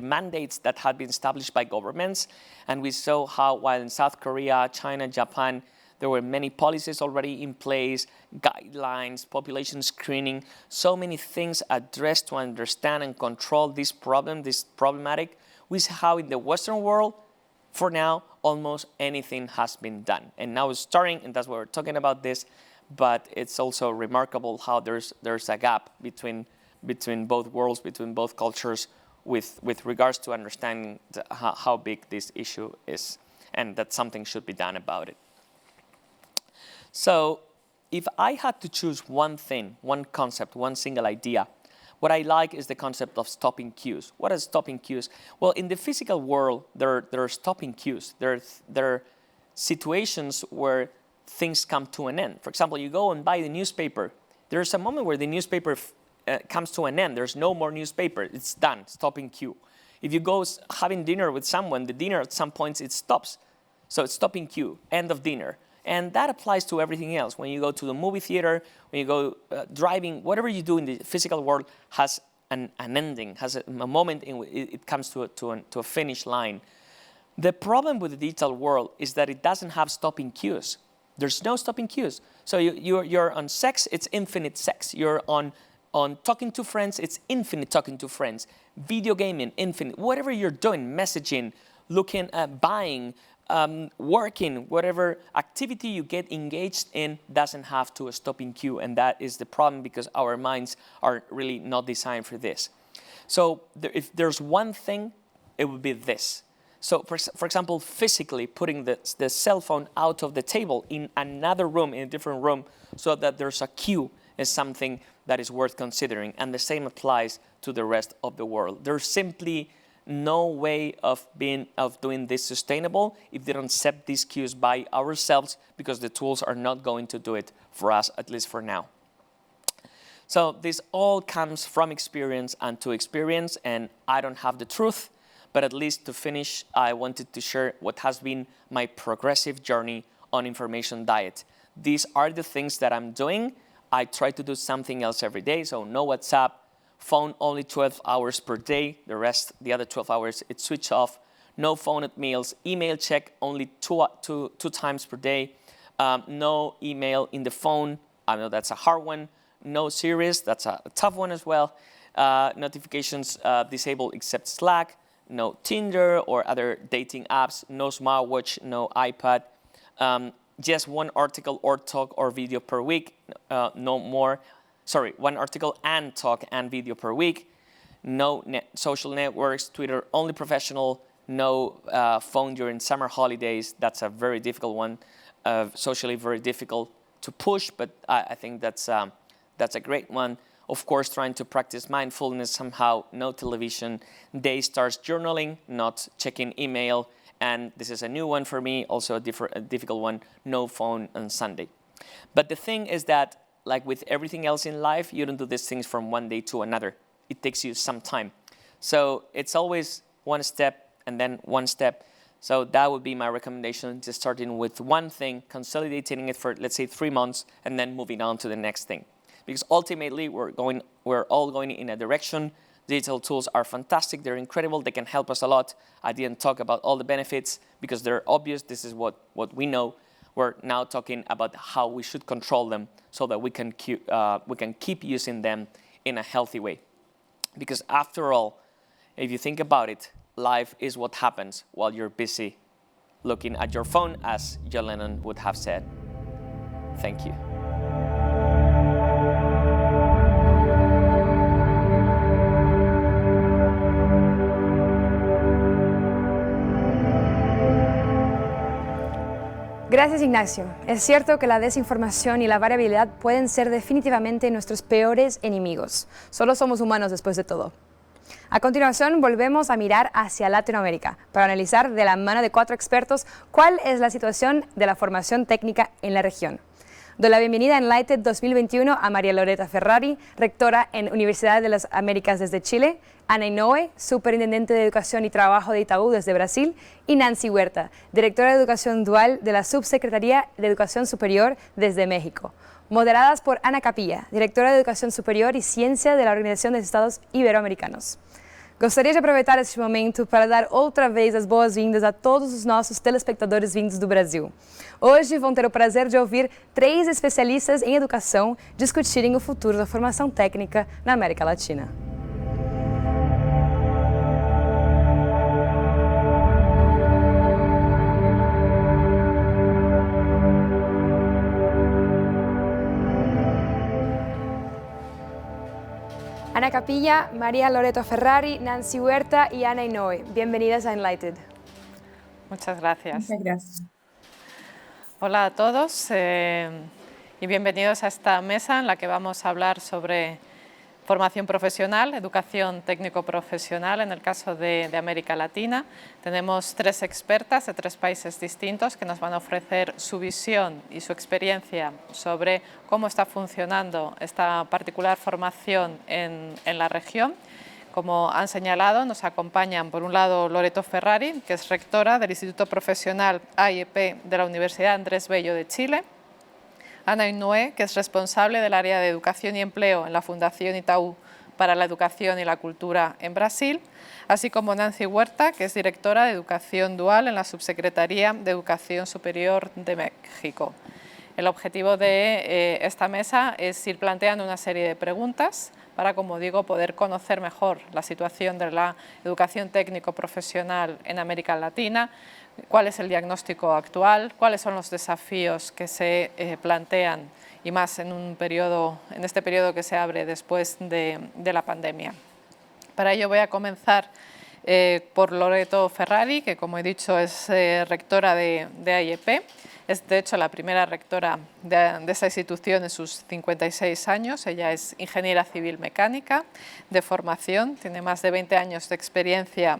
mandates that had been established by governments. And we saw how while in South Korea, China, Japan, there were many policies already in place, guidelines, population screening, so many things addressed to understand and control this problem, this problematic. We see how in the Western world, for now, almost anything has been done. And now it's starting, and that's why we're talking about this, but it's also remarkable how there's a gap between both worlds, between both cultures, with regards to understanding how big this issue is, and that something should be done about it. So if I had to choose one thing, one concept, one single idea, what I like is the concept of stopping queues. What is stopping queues? Well, in the physical world, there are stopping queues. There are situations where things come to an end. For example, you go and buy the newspaper. There's a moment where the newspaper comes to an end. There's no more newspaper. It's done, stopping queue. If you go having dinner with someone, the dinner at some points it stops. So it's stopping queue, end of dinner. And that applies to everything else. When you go to the movie theater, when you go driving, whatever you do in the physical world has an ending, has a moment in which it comes to a finish line. The problem with the digital world is that it doesn't have stopping queues. There's no stopping queues. So you're on sex, it's infinite sex. You're on On talking to friends, it's infinite talking to friends. Video gaming, infinite. Whatever you're doing, messaging, looking at buying, working, whatever activity you get engaged in doesn't have to stop in queue. And that is the problem because our minds are really not designed for this. So if there's one thing, it would be this. So for example, physically putting the cell phone out of the table in another room, in a different room, so that there's a queue is something that is worth considering. And the same applies to the rest of the world. There's simply no way of doing this sustainable if they don't set these queues by ourselves, because the tools are not going to do it for us, at least for now. So this all comes from experience and to experience, and I don't have the truth, but at least to finish, I wanted to share what has been my progressive journey on information diet. These are the things that I'm doing. I try to do something else every day, so no WhatsApp, phone only 12 hours per day, the other 12 hours it's switched off, no phone at meals, email check only two times per day, no email in the phone, I know that's a hard one, no series, that's a tough one as well, notifications disabled except Slack, no Tinder or other dating apps, no smartwatch, no iPad, just one article or talk or video per week, no more. Sorry, one article and talk and video per week, no social networks, Twitter only professional, no phone during summer holidays. That's a very difficult one, socially very difficult to push, but I think that's a great one. Of course, trying to practice mindfulness somehow, no television. Day starts journaling, not checking email. And this is a new one for me, also a difficult one, no phone on Sunday. But the thing is that, like with everything else in life, you don't do these things from one day to another. It takes you some time. So it's always one step and then one step. So that would be my recommendation, just starting with one thing, consolidating it for, let's say, 3 months, and then moving on to the next thing. Because ultimately, we're all going in a direction. Digital tools are fantastic. They're incredible. They can help us a lot. I didn't talk about all the benefits because they're obvious. This is what we know. We're now talking about how we should control them so that we can keep using them in a healthy way. Because after all, if you think about it, life is what happens while you're busy looking at your phone, as John Lennon would have said. Thank you. Gracias, Ignacio. Es cierto que la desinformación y la variabilidad pueden ser definitivamente nuestros peores enemigos. Solo somos humanos después de todo. A continuación, volvemos a mirar hacia Latinoamérica para analizar de la mano de 4 expertos cuál es la situación de la formación técnica en la región. Doy la bienvenida a enlightED 2021 a María Loreta Ferrari, rectora en Universidad de las Américas desde Chile, Ana Inoue, superintendente de Educación y Trabajo de Itaú desde Brasil, y Nancy Huerta, directora de Educación Dual de la Subsecretaría de Educación Superior desde México. Moderadas por Ana Capilla, directora de Educação Superior e Ciência da Organização dos Estados Ibero-Americanos. Gostaria de aproveitar este momento para dar outra vez as boas-vindas a todos os nossos telespectadores vindos do Brasil. Hoje vão ter o prazer de ouvir 3 especialistas em educação discutirem o futuro da formação técnica na América Latina. Ana Capilla, María Loreta Ferrari, Nancy Huerta y Ana Inoue. Bienvenidas a enlightED. Muchas gracias. Muchas gracias. Hola a todos y bienvenidos a esta mesa en la que vamos a hablar sobre formación profesional, educación técnico-profesional en el caso de América Latina. Tenemos 3 expertas de 3 países distintos que nos van a ofrecer su visión y su experiencia sobre cómo está funcionando esta particular formación en la región. Como han señalado, nos acompañan por un lado Loreto Ferrari, que es rectora del Instituto Profesional AIEP de la Universidad Andrés Bello de Chile, Ana Inoue, que es responsable del área de Educación y Empleo en la Fundación Itaú para la Educación y la Cultura en Brasil, así como Nancy Huerta, que es directora de Educación Dual en la Subsecretaría de Educación Superior de México. El objetivo de esta mesa es ir planteando una serie de preguntas para, como digo, poder conocer mejor la situación de la educación técnico-profesional en América Latina, cuál es el diagnóstico actual, cuáles son los desafíos que se plantean y más en este periodo que se abre después de la pandemia. Para ello voy a comenzar por Loreto Ferrari, que como he dicho es rectora de AIEP. Es de hecho la primera rectora de esta institución en sus 56 años. Ella es ingeniera civil mecánica de formación, tiene más de 20 años de experiencia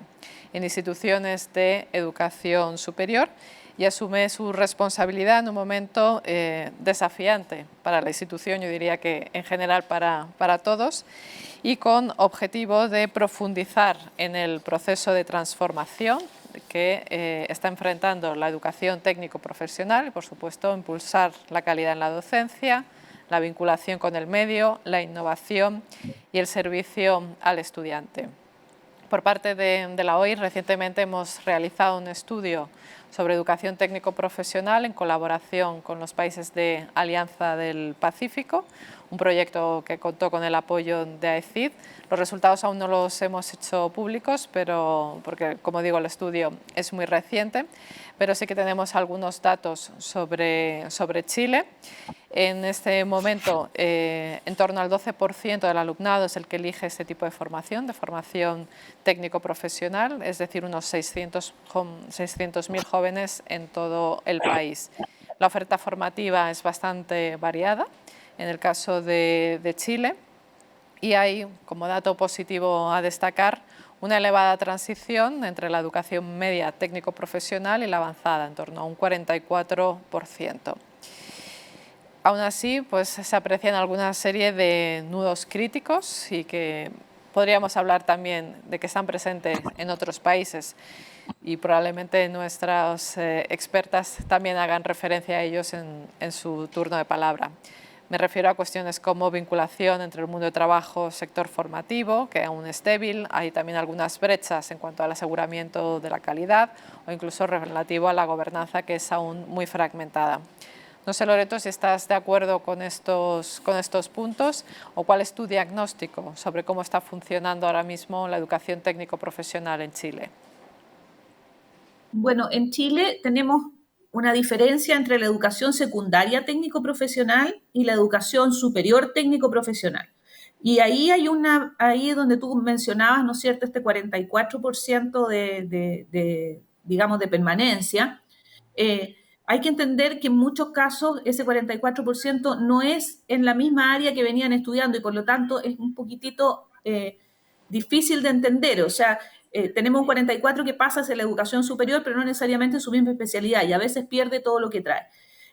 en instituciones de educación superior y asume su responsabilidad en un momento desafiante para la institución, yo diría que en general para todos, y con objetivo de profundizar en el proceso de transformación que está enfrentando la educación técnico-profesional y, por supuesto, impulsar la calidad en la docencia, la vinculación con el medio, la innovación y el servicio al estudiante. Por parte de la OI, recientemente hemos realizado un estudio sobre educación técnico-profesional en colaboración con los países de Alianza del Pacífico, un proyecto que contó con el apoyo de ENlightED. Los resultados aún no los hemos hecho públicos, porque, como digo, el estudio es muy reciente, pero sí que tenemos algunos datos sobre Chile. En este momento, en torno al 12% del alumnado es el que elige este tipo de formación técnico-profesional, es decir, unos 600.000 jóvenes en todo el país. La oferta formativa es bastante variada, en el caso de Chile, y hay, como dato positivo a destacar, una elevada transición entre la educación media técnico-profesional y la avanzada, en torno a un 44%. Aún así, pues, se aprecian alguna serie de nudos críticos y que podríamos hablar también de que están presentes en otros países y probablemente nuestras expertas también hagan referencia a ellos en su turno de palabra. Me refiero a cuestiones como vinculación entre el mundo de trabajo y sector formativo, que aún es débil. Hay también algunas brechas en cuanto al aseguramiento de la calidad o incluso relativo a la gobernanza, que es aún muy fragmentada. No sé, Loreto, si estás de acuerdo con estos puntos o cuál es tu diagnóstico sobre cómo está funcionando ahora mismo la educación técnico-profesional en Chile. Bueno, en Chile tenemos una diferencia entre la educación secundaria técnico-profesional y la educación superior técnico-profesional. Y ahí ahí es donde tú mencionabas, ¿no es cierto?, este 44% digamos, de permanencia. Hay que entender que en muchos casos ese 44% no es en la misma área que venían estudiando y por lo tanto es un poquitito difícil de entender. O sea, tenemos un 44 que pasa hacia la educación superior, pero no necesariamente en su misma especialidad y a veces pierde todo lo que trae.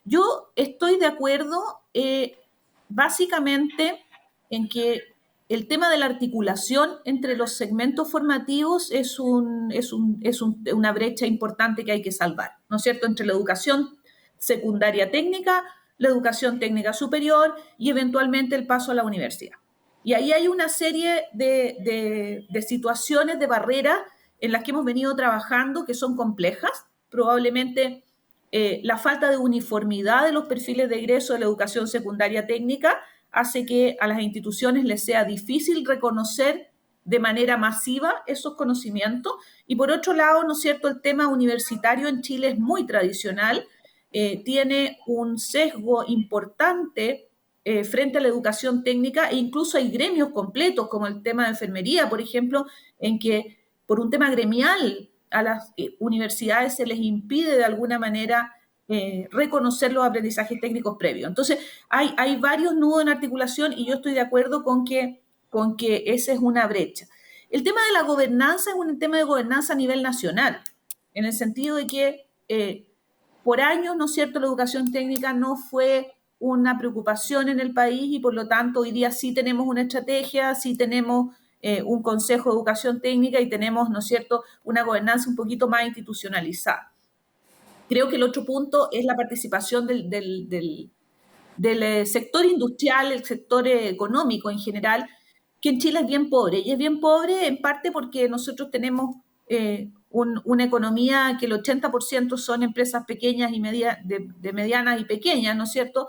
Yo estoy de acuerdo básicamente en que el tema de la articulación entre los segmentos formativos es una brecha importante que hay que salvar, ¿no es cierto?, entre la educación secundaria técnica, la educación técnica superior y eventualmente el paso a la universidad. Y ahí hay una serie de situaciones, de barreras en las que hemos venido trabajando que son complejas. Probablemente la falta de uniformidad de los perfiles de egreso de la educación secundaria técnica hace que a las instituciones les sea difícil reconocer de manera masiva esos conocimientos. Y por otro lado, ¿no es cierto?, el tema universitario en Chile es muy tradicional, tiene un sesgo importante frente a la educación técnica e incluso hay gremios completos, como el tema de enfermería, por ejemplo, en que por un tema gremial a las universidades se les impide de alguna manera reconocer los aprendizajes técnicos previos. Entonces, hay varios nudos en articulación y yo estoy de acuerdo con que esa es una brecha. El tema de la gobernanza es un tema de gobernanza a nivel nacional, en el sentido de que por años, ¿no es cierto?, la educación técnica no fue una preocupación en el país y por lo tanto hoy día sí tenemos una estrategia, sí tenemos un consejo de educación técnica y tenemos, ¿no es cierto?, una gobernanza un poquito más institucionalizada. Creo que el otro punto es la participación del sector industrial, el sector económico en general, que en Chile es bien pobre. Y es bien pobre en parte porque nosotros tenemos una economía que el 80% son empresas pequeñas y de medianas y pequeñas, ¿no es cierto?,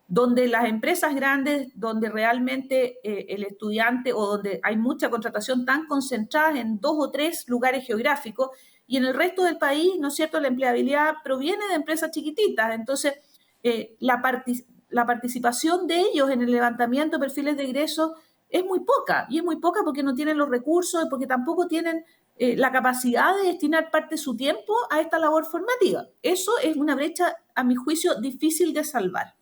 donde las empresas grandes, donde realmente el estudiante o donde hay mucha contratación tan concentrada en 2 o 3 lugares geográficos, y en el resto del país, ¿no es cierto?, la empleabilidad proviene de empresas chiquititas. Entonces, la participación de ellos en el levantamiento de perfiles de egreso es muy poca, y es muy poca porque no tienen los recursos y porque tampoco tienen la capacidad de destinar parte de su tiempo a esta labor formativa. Eso es una brecha, a mi juicio, difícil de salvar.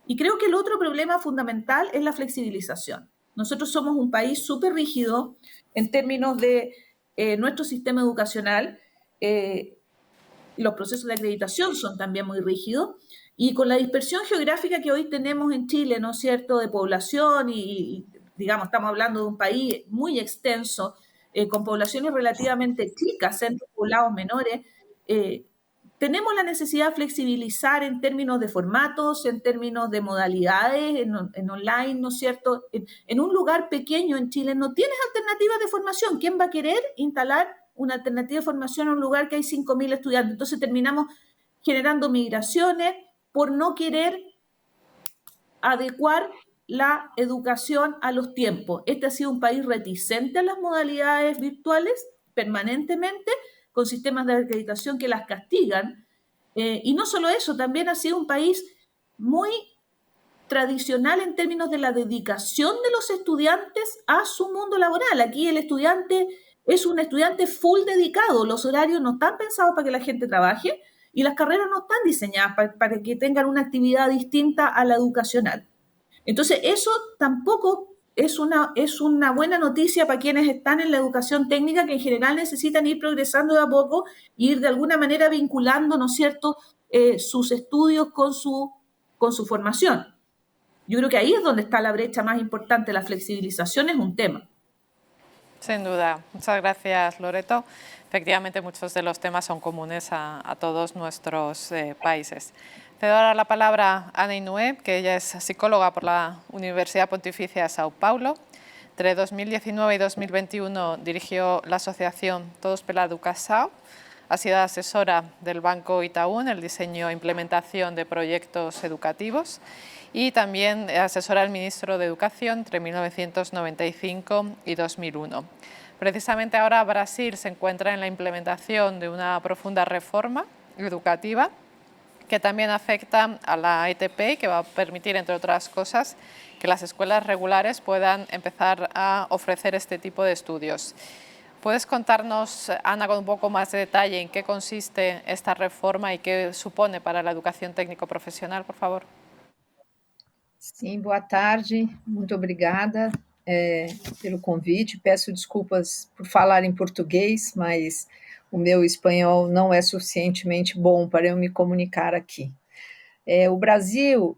Y creo que el otro problema fundamental es la flexibilización. Nosotros somos un país súper rígido en términos de nuestro sistema educacional. Los procesos de acreditación son también muy rígidos. Y con la dispersión geográfica que hoy tenemos en Chile, ¿no es cierto?, de población y digamos, estamos hablando de un país muy extenso, con poblaciones relativamente chicas, centros poblados menores, tenemos la necesidad de flexibilizar en términos de formatos, en términos de modalidades, en online, ¿no es cierto? En un lugar pequeño en Chile no tienes alternativas de formación. ¿Quién va a querer instalar una alternativa de formación en un lugar que hay 5.000 estudiantes? Entonces terminamos generando migraciones por no querer adecuar la educación a los tiempos. Este ha sido un país reticente a las modalidades virtuales permanentemente, con sistemas de acreditación que las castigan. Y no solo eso, también ha sido un país muy tradicional en términos de la dedicación de los estudiantes a su mundo laboral. Aquí el estudiante es un estudiante full dedicado. Los horarios no están pensados para que la gente trabaje y las carreras no están diseñadas para que tengan una actividad distinta a la educacional. Entonces, eso tampoco es una buena noticia para quienes están en la educación técnica, que en general necesitan ir progresando de a poco e ir de alguna manera vinculando, ¿no es cierto?, sus estudios con su formación. Yo creo que ahí es donde está la brecha más importante. La flexibilización es un tema. Sin duda. Muchas gracias, Loreto. Efectivamente, muchos de los temas son comunes a todos nuestros países. Cedo ahora la palabra a Ana Inoué, que ella es psicóloga por la Universidad Pontificia de Sao Paulo. Entre 2019 y 2021 dirigió la asociación Todos pela Educação. Ha sido asesora del Banco Itaú en el diseño e implementación de proyectos educativos y también asesora al ministro de Educación entre 1995 y 2001. Precisamente ahora Brasil se encuentra en la implementación de una profunda reforma educativa que también afecta a la ETP y que va a permitir, entre otras cosas, que las escuelas regulares puedan empezar a ofrecer este tipo de estudios. ¿Puedes contarnos, Ana, con un poco más de detalle en qué consiste esta reforma y qué supone para la educación técnico-profesional, por favor? Sim, boa tarde, muito obrigada pelo convite. Peço desculpas por falar em português, mas o meu espanhol não é suficientemente bom para eu me comunicar aqui. O Brasil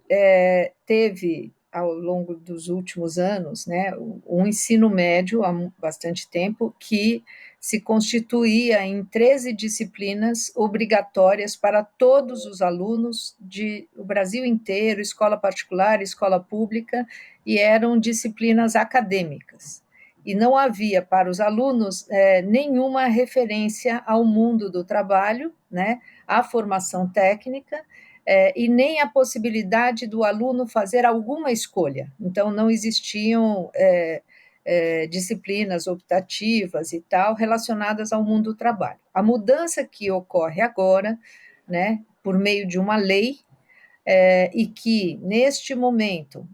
teve, ao longo dos últimos anos, né, um ensino médio há bastante tempo que se constituía em 13 disciplinas obrigatórias para todos os alunos do Brasil inteiro, escola particular, escola pública, e eram disciplinas acadêmicas. E não havia para os alunos nenhuma referência ao mundo do trabalho, né, à formação técnica, e nem a possibilidade do aluno fazer alguma escolha. Então, não existiam disciplinas optativas e tal relacionadas ao mundo do trabalho. A mudança que ocorre agora, né, por meio de uma lei, e que, neste momento,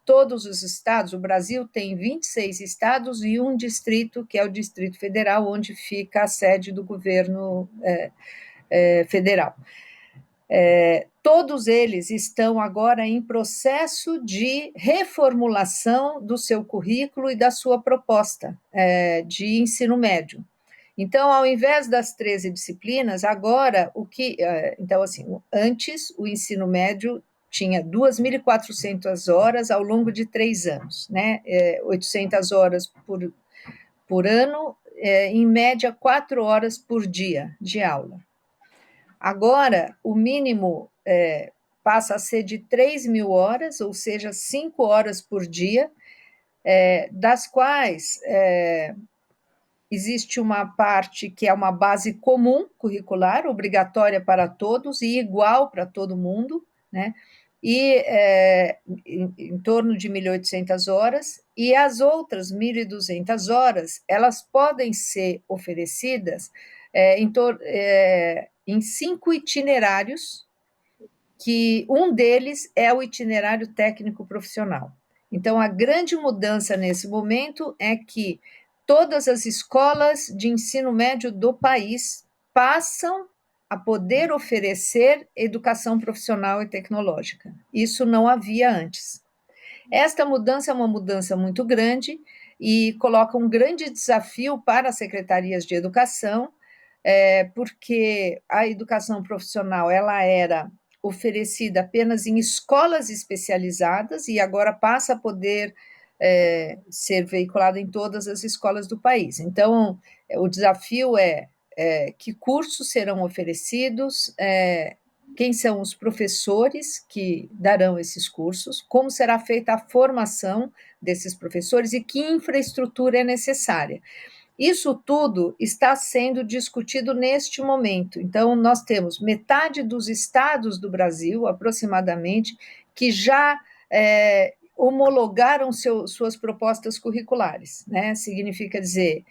todos os estados, o Brasil tem 26 estados e um distrito, que é o Distrito Federal, onde fica a sede do governo federal. Todos eles estão agora em processo de reformulação do seu currículo e da sua proposta de ensino médio. Então, ao invés das 13 disciplinas, agora então, assim, antes o ensino médio tinha 2.400 horas ao longo de 3 anos, né? 800 horas por ano, em média 4 horas por dia de aula. Agora, o mínimo passa a ser de 3.000 horas, ou seja, 5 horas por dia, das quais existe uma parte que é uma base comum curricular, obrigatória para todos e igual para todo mundo, né? e em torno de 1.800 horas, e as outras 1.200 horas, elas podem ser oferecidas em 5 itinerários, que um deles é o itinerário técnico profissional. Então, a grande mudança nesse momento é que todas as escolas de ensino médio do país passam a poder oferecer educação profissional e tecnológica. Isso não havia antes. Esta mudança é uma mudança muito grande e coloca um grande desafio para as secretarias de educação, porque a educação profissional ela era oferecida apenas em escolas especializadas e agora passa a poder ser veiculada em todas as escolas do país. Então, o desafio é que cursos serão oferecidos, quem são os professores que darão esses cursos, como será feita a formação desses professores e que infraestrutura é necessária. Isso tudo está sendo discutido neste momento. Então, nós temos metade dos estados do Brasil, aproximadamente, que já homologaram suas propostas curriculares, né? Significa dizer,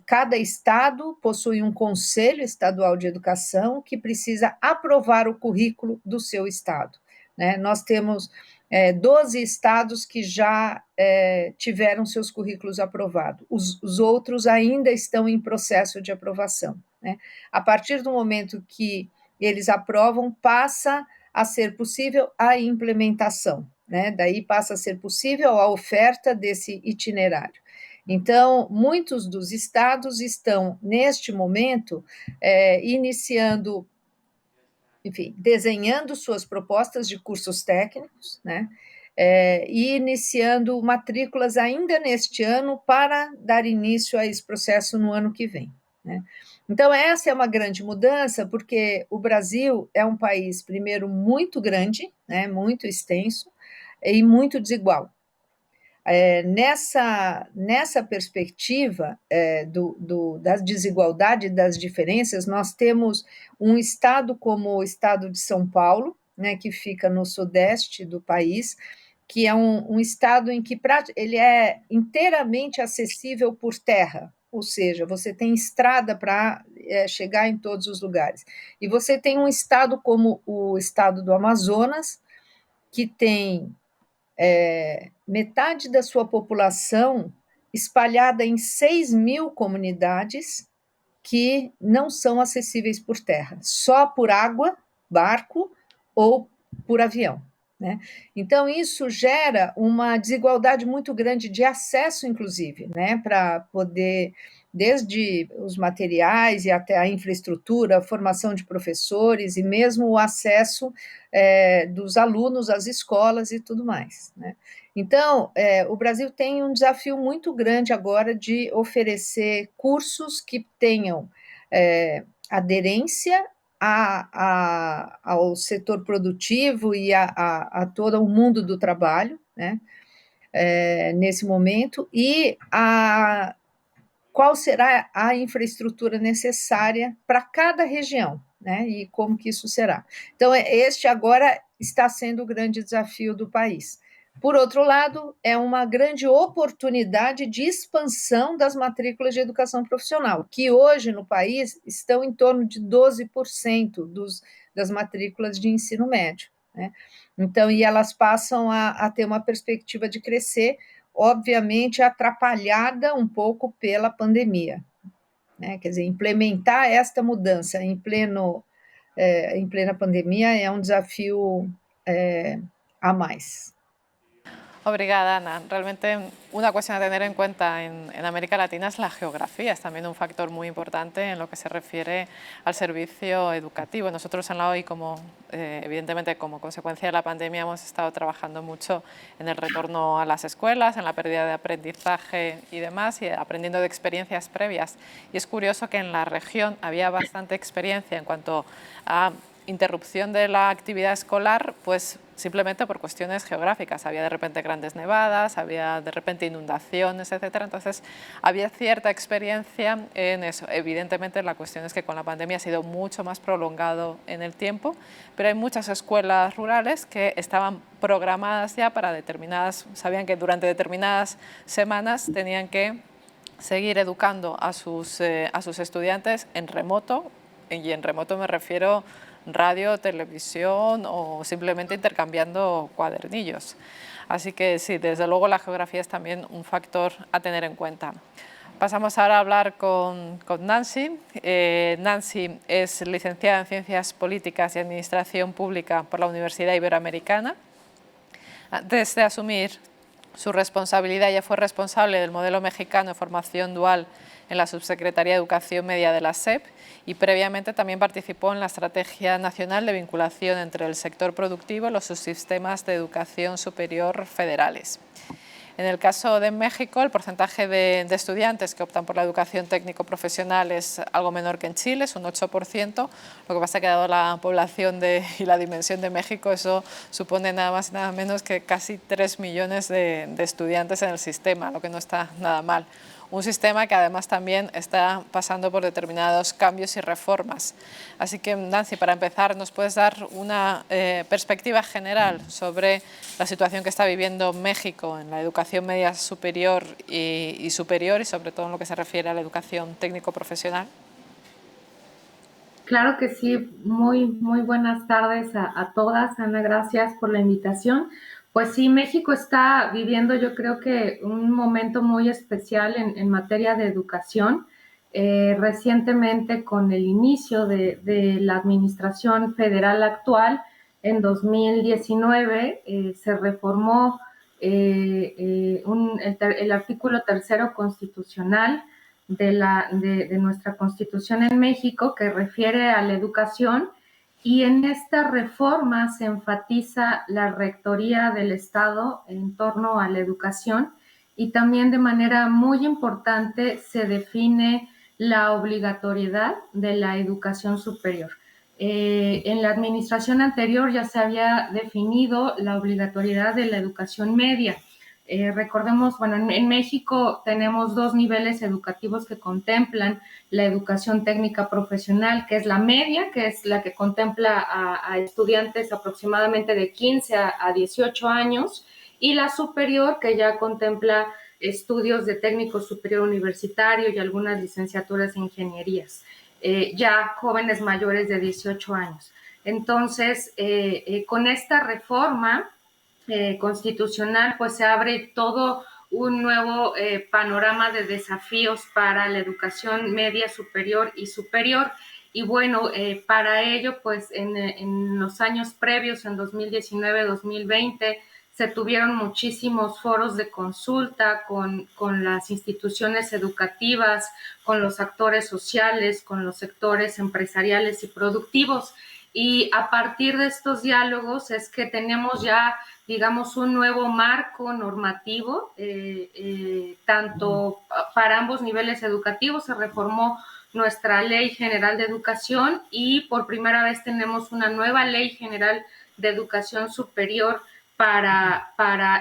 cada estado possui um conselho estadual de educação que precisa aprovar o currículo do seu estado, né? Nós temos 12 estados que já tiveram seus currículos aprovados. Os outros ainda estão em processo de aprovação, né? A partir do momento que eles aprovam, passa a ser possível a implementação, né? Daí passa a ser possível a oferta desse itinerário. Então, muitos dos estados estão, neste momento, iniciando, enfim, desenhando suas propostas de cursos técnicos, né? E iniciando matrículas ainda neste ano para dar início a esse processo no ano que vem, né? Então, essa é uma grande mudança, porque o Brasil é um país, primeiro, muito grande, né, muito extenso e muito desigual. Nessa perspectiva da desigualdade e das diferenças, nós temos um estado como o estado de São Paulo, né, que fica no sudeste do país, que é um estado em que ele é inteiramente acessível por terra, ou seja, você tem estrada para chegar em todos os lugares. E você tem um estado como o estado do Amazonas, que tem metade da sua população espalhada em 6.000 comunidades que não são acessíveis por terra, só por água, barco ou por avião, né? Então, isso gera uma desigualdade muito grande de acesso, inclusive, né, para poder, desde os materiais e até a infraestrutura, a formação de professores e mesmo o acesso dos alunos às escolas e tudo mais, né? Então, o Brasil tem um desafio muito grande agora de oferecer cursos que tenham aderência ao setor produtivo e a todo o mundo do trabalho, né, nesse momento, e qual será a infraestrutura necessária para cada região, né, e como que isso será. Então, este agora está sendo o grande desafio do país. Por outro lado, é uma grande oportunidade de expansão das matrículas de educação profissional, que hoje no país estão em torno de 12% das matrículas de ensino médio, né? Então, e elas passam a ter uma perspectiva de crescer, obviamente atrapalhada um pouco pela pandemia, né? Quer dizer, implementar esta mudança em plena pandemia é um desafio a mais. Obrigada, Ana. Realmente una cuestión a tener en cuenta en América Latina es la geografía. Es también un factor muy importante en lo que se refiere al servicio educativo. Nosotros en la OI, evidentemente como consecuencia de la pandemia, hemos estado trabajando mucho en el retorno a las escuelas, en la pérdida de aprendizaje y demás, y aprendiendo de experiencias previas. Y es curioso que en la región había bastante experiencia en cuanto a interrupción de la actividad escolar, pues simplemente por cuestiones geográficas. Había de repente grandes nevadas, había de repente inundaciones, etcétera. Entonces había cierta experiencia en eso. Evidentemente la cuestión es que con la pandemia ha sido mucho más prolongado en el tiempo, pero hay muchas escuelas rurales que estaban programadas ya para determinadas, sabían que durante determinadas semanas tenían que seguir educando a sus estudiantes en remoto, y en remoto me refiero radio, televisión o simplemente intercambiando cuadernillos. Así que sí, desde luego la geografía es también un factor a tener en cuenta. Pasamos ahora a hablar con Nancy. Nancy es licenciada en Ciencias Políticas y Administración Pública por la Universidad Iberoamericana. Antes de asumir su responsabilidad, ella fue responsable del modelo mexicano de formación dual en la Subsecretaría de Educación Media de la SEP y previamente también participó en la Estrategia Nacional de Vinculación entre el sector productivo y los subsistemas de educación superior federales. En el caso de México, el porcentaje de estudiantes que optan por la educación técnico-profesional es algo menor que en Chile, es un 8%. Lo que pasa es que dado la población y la dimensión de México, eso supone nada más y nada menos que casi 3 millones de estudiantes en el sistema, lo que no está nada mal. Un sistema que además también está pasando por determinados cambios y reformas. Así que, Nancy, para empezar, ¿nos puedes dar una perspectiva general sobre la situación que está viviendo México en la educación media superior y superior, y sobre todo en lo que se refiere a la educación técnico-profesional? Claro que sí, muy buenas tardes a todas. Ana, gracias por la invitación. Pues sí, México está viviendo, yo creo que un momento muy especial en materia de educación. Recientemente, con el inicio de la administración federal actual, en 2019, se reformó el artículo 3º constitucional de nuestra Constitución en México, que refiere a la educación, y en esta reforma se enfatiza la rectoría del Estado en torno a la educación, y también de manera muy importante se define la obligatoriedad de la educación superior. En la administración anterior ya se había definido la obligatoriedad de la educación media. Recordemos, bueno, en México tenemos 2 niveles educativos que contemplan la educación técnica profesional, que es la media, que es la que contempla a estudiantes aproximadamente de 15 a 18 años, y la superior, que ya contempla estudios de técnico superior universitario y algunas licenciaturas en ingenierías, ya jóvenes mayores de 18 años. Entonces, con esta reforma constitucional, pues se abre todo un nuevo panorama de desafíos para la educación media, superior y superior. Y bueno, para ello, pues en los años previos, en 2019-2020, se tuvieron muchísimos foros de consulta con las instituciones educativas, con los actores sociales, con los sectores empresariales y productivos. Y a partir de estos diálogos es que tenemos ya, digamos, un nuevo marco normativo, tanto para ambos niveles educativos. Se reformó nuestra Ley General de Educación y por primera vez tenemos una nueva Ley General de Educación Superior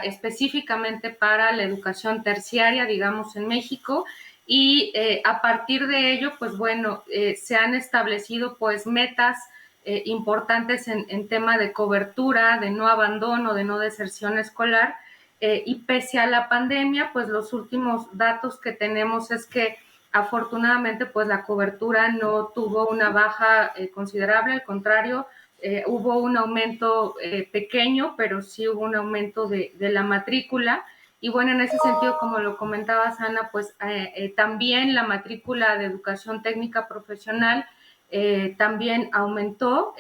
específicamente para la educación terciaria, digamos, en México. Y a partir de ello, pues bueno, se han establecido pues metas importantes en tema de cobertura, de no abandono, de no deserción escolar, y pese a la pandemia, pues los últimos datos que tenemos es que afortunadamente pues la cobertura no tuvo una baja considerable, al contrario, hubo un aumento pequeño, pero sí hubo un aumento de la matrícula. Y bueno, en ese sentido, como lo comentabas, Ana, pues también la matrícula de educación técnica profesional también aumentó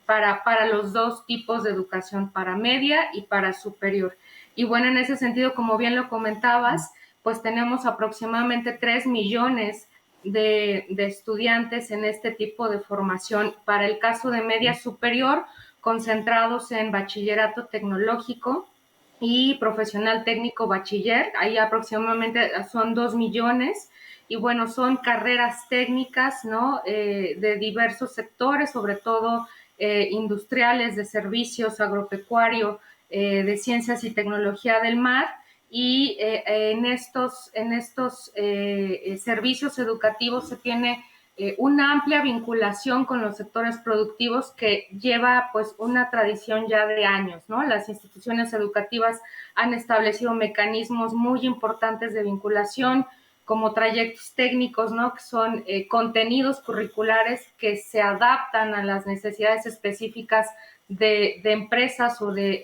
para los 2 tipos de educación, para media y para superior. Y bueno, en ese sentido, como bien lo comentabas, pues tenemos aproximadamente 3 millones de estudiantes en este tipo de formación. Para el caso de media superior, concentrados en bachillerato tecnológico y profesional técnico bachiller, ahí aproximadamente son 2 millones. y bueno, son carreras técnicas, ¿no? De diversos sectores, sobre todo industriales, de servicios, agropecuario, de ciencias y tecnología del mar, y en estos servicios educativos se tiene una amplia vinculación con los sectores productivos que lleva pues una tradición ya de años, ¿no? Las instituciones educativas han establecido mecanismos muy importantes de vinculación, como trayectos técnicos, ¿no? Que son contenidos curriculares que se adaptan a las necesidades específicas de empresas o de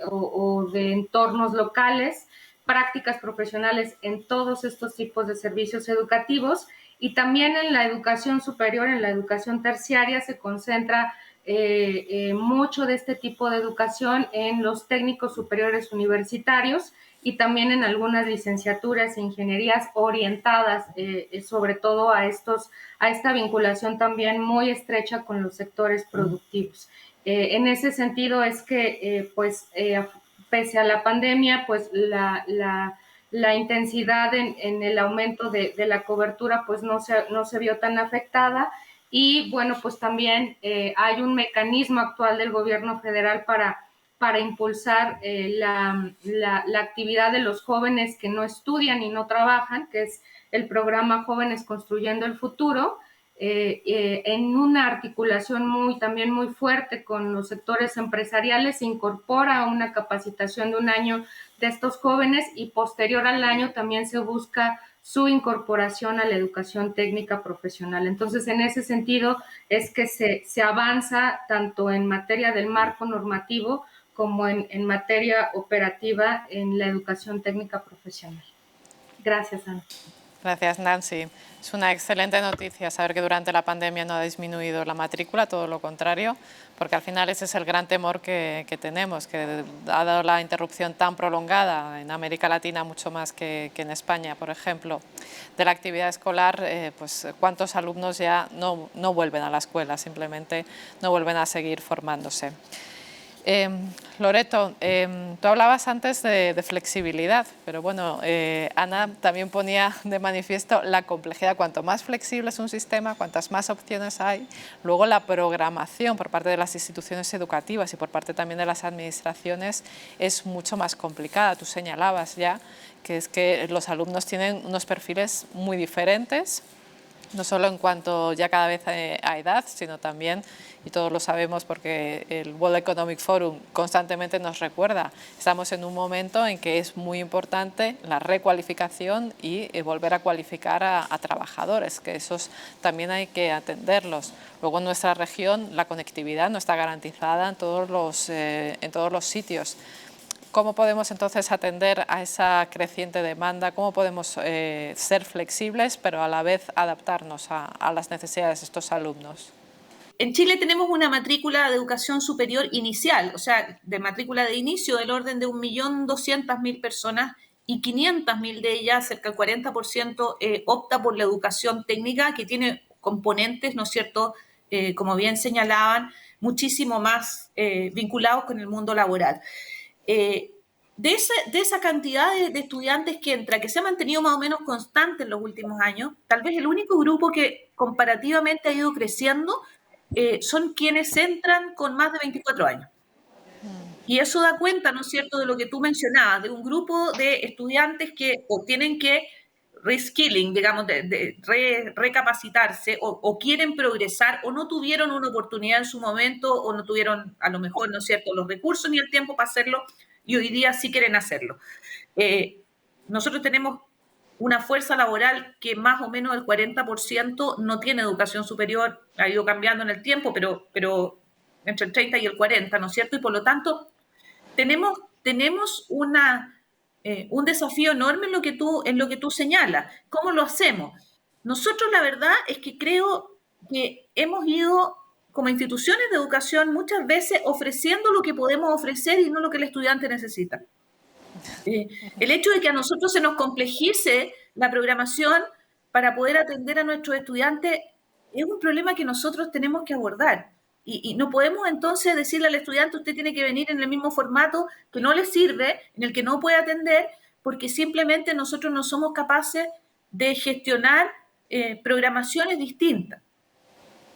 entornos locales, prácticas profesionales en todos estos tipos de servicios educativos, y también en la educación superior, en la educación terciaria, se concentra mucho de este tipo de educación en los técnicos superiores universitarios y también en algunas licenciaturas e ingenierías orientadas sobre todo a esta vinculación también muy estrecha con los sectores productivos. En ese sentido es que pese a la pandemia, pues la intensidad en el aumento de la cobertura pues no se vio tan afectada, y bueno, pues también hay un mecanismo actual del gobierno federal para impulsar la actividad de los jóvenes que no estudian y no trabajan, que es el programa Jóvenes Construyendo el Futuro, en una articulación también muy fuerte con los sectores empresariales. Se incorpora una capacitación de un año de estos jóvenes, y posterior al año también se busca su incorporación a la educación técnica profesional. Entonces, en ese sentido es que se avanza tanto en materia del marco normativo como en materia operativa en la educación técnica profesional. Gracias, Ana. Gracias, Nancy. Es una excelente noticia saber que durante la pandemia no ha disminuido la matrícula, todo lo contrario, porque al final ese es el gran temor que tenemos, que ha dado la interrupción tan prolongada en América Latina, mucho más que en España, por ejemplo, de la actividad escolar. Pues cuántos alumnos ya no vuelven a la escuela, simplemente no vuelven a seguir formándose. Loreto, tú hablabas antes de flexibilidad, pero bueno, Ana también ponía de manifiesto la complejidad. Cuanto más flexible es un sistema, cuantas más opciones hay, luego la programación por parte de las instituciones educativas y por parte también de las administraciones es mucho más complicada. Tú señalabas ya que es que los alumnos tienen unos perfiles muy diferentes, no solo en cuanto ya cada vez a edad, sino también, y todos lo sabemos porque el World Economic Forum constantemente nos recuerda, estamos en un momento en que es muy importante la recualificación y volver a cualificar a trabajadores, que esos también hay que atenderlos. Luego en nuestra región la conectividad no está garantizada en todos los sitios. ¿Cómo podemos entonces atender a esa creciente demanda? ¿Cómo podemos ser flexibles pero a la vez adaptarnos a las necesidades de estos alumnos? En Chile tenemos una matrícula de educación superior inicial, o sea, de matrícula de inicio del orden de 1.200.000 personas, y 500.000 de ellas, cerca del 40%, opta por la educación técnica, que tiene componentes, ¿no es cierto?, como bien señalaban, muchísimo más vinculados con el mundo laboral. De esa cantidad de estudiantes que entra, que se ha mantenido más o menos constante en los últimos años, tal vez el único grupo que comparativamente ha ido creciendo son quienes entran con más de 24 años. Y eso da cuenta, ¿no es cierto?, de lo que tú mencionabas, de un grupo de estudiantes que o tienen que reskilling, digamos, recapacitarse, o quieren progresar, o no tuvieron una oportunidad en su momento, o no tuvieron, a lo mejor, ¿no es cierto?, los recursos ni el tiempo para hacerlo, y hoy día sí quieren hacerlo. Nosotros tenemos una fuerza laboral que más o menos el 40% no tiene educación superior, ha ido cambiando en el tiempo, pero entre el 30 y el 40, ¿no es cierto? Y por lo tanto, tenemos un desafío enorme en lo que tú señalas. ¿Cómo lo hacemos? Nosotros la verdad es que creo que hemos ido como instituciones de educación muchas veces ofreciendo lo que podemos ofrecer y no lo que el estudiante necesita. El hecho de que a nosotros se nos complejice la programación para poder atender a nuestros estudiantes es un problema que nosotros tenemos que abordar. Y no podemos entonces decirle al estudiante: usted tiene que venir en el mismo formato que no le sirve, en el que no puede atender, porque simplemente nosotros no somos capaces de gestionar programaciones distintas.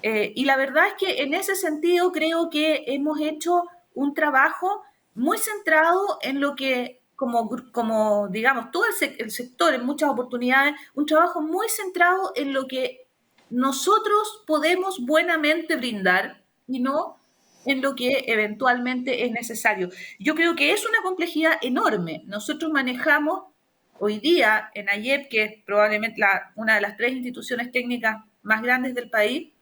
Y la verdad es que en ese sentido creo que hemos hecho un trabajo muy centrado en lo que, como digamos, todo el sector en muchas oportunidades, un trabajo muy centrado en lo que nosotros podemos buenamente brindar y no en lo que eventualmente es necesario. Yo creo que es una complejidad enorme. Nosotros manejamos hoy día en AYEP, que es probablemente una de las 3 instituciones técnicas más grandes del país,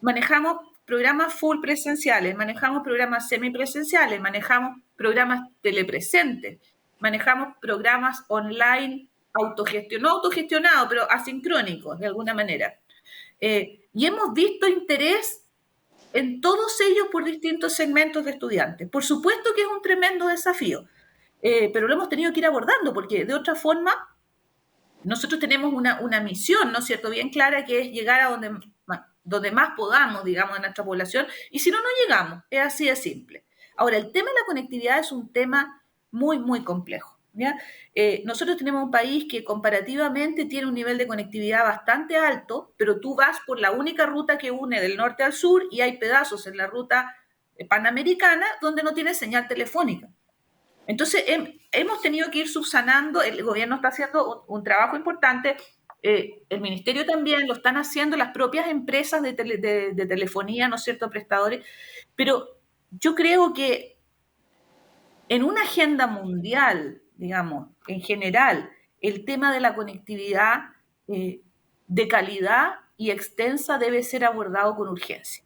manejamos programas full presenciales, manejamos programas semipresenciales, manejamos programas telepresentes, manejamos programas online no autogestionados, pero asincrónicos de alguna manera. Y hemos visto interés en todos ellos por distintos segmentos de estudiantes. Por supuesto que es un tremendo desafío, pero lo hemos tenido que ir abordando, porque de otra forma nosotros tenemos una misión, ¿no es cierto?, bien clara, que es llegar a donde más podamos, digamos, en nuestra población, y si no, no llegamos, es así de simple. Ahora, el tema de la conectividad es un tema muy, muy complejo, ¿ya? Nosotros tenemos un país que comparativamente tiene un nivel de conectividad bastante alto, pero tú vas por la única ruta que une del norte al sur y hay pedazos en la ruta panamericana donde no tiene señal telefónica. Entonces, hemos tenido que ir subsanando, el gobierno está haciendo un trabajo importante, el ministerio también, lo están haciendo las propias empresas de telefonía, ¿no es cierto?, prestadores, pero yo creo que en una agenda mundial, digamos, en general, el tema de la conectividad de calidad y extensa debe ser abordado con urgencia.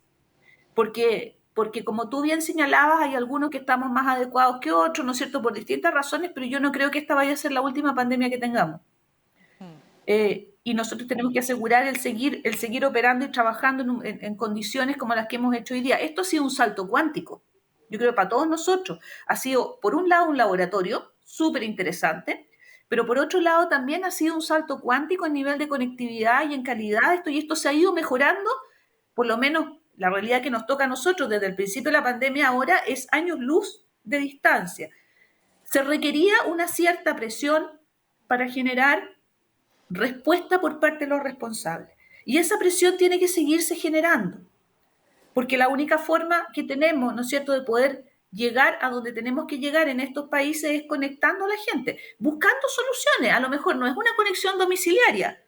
Porque como tú bien señalabas, hay algunos que estamos más adecuados que otros, ¿no es cierto?, por distintas razones, pero yo no creo que esta vaya a ser la última pandemia que tengamos. Y nosotros tenemos que asegurar el seguir operando y trabajando en condiciones como las que hemos hecho hoy día. Esto ha sido un salto cuántico, yo creo, para todos nosotros. Ha sido, por un lado, un laboratorio súper interesante, pero por otro lado también ha sido un salto cuántico en nivel de conectividad y en calidad. Y esto se ha ido mejorando, por lo menos la realidad que nos toca a nosotros desde el principio de la pandemia ahora es años luz de distancia. Se requería una cierta presión para generar respuesta por parte de los responsables. Y esa presión tiene que seguirse generando, porque la única forma que tenemos, ¿no es cierto?, de poder llegar a donde tenemos que llegar en estos países es conectando a la gente, buscando soluciones. A lo mejor no es una conexión domiciliaria,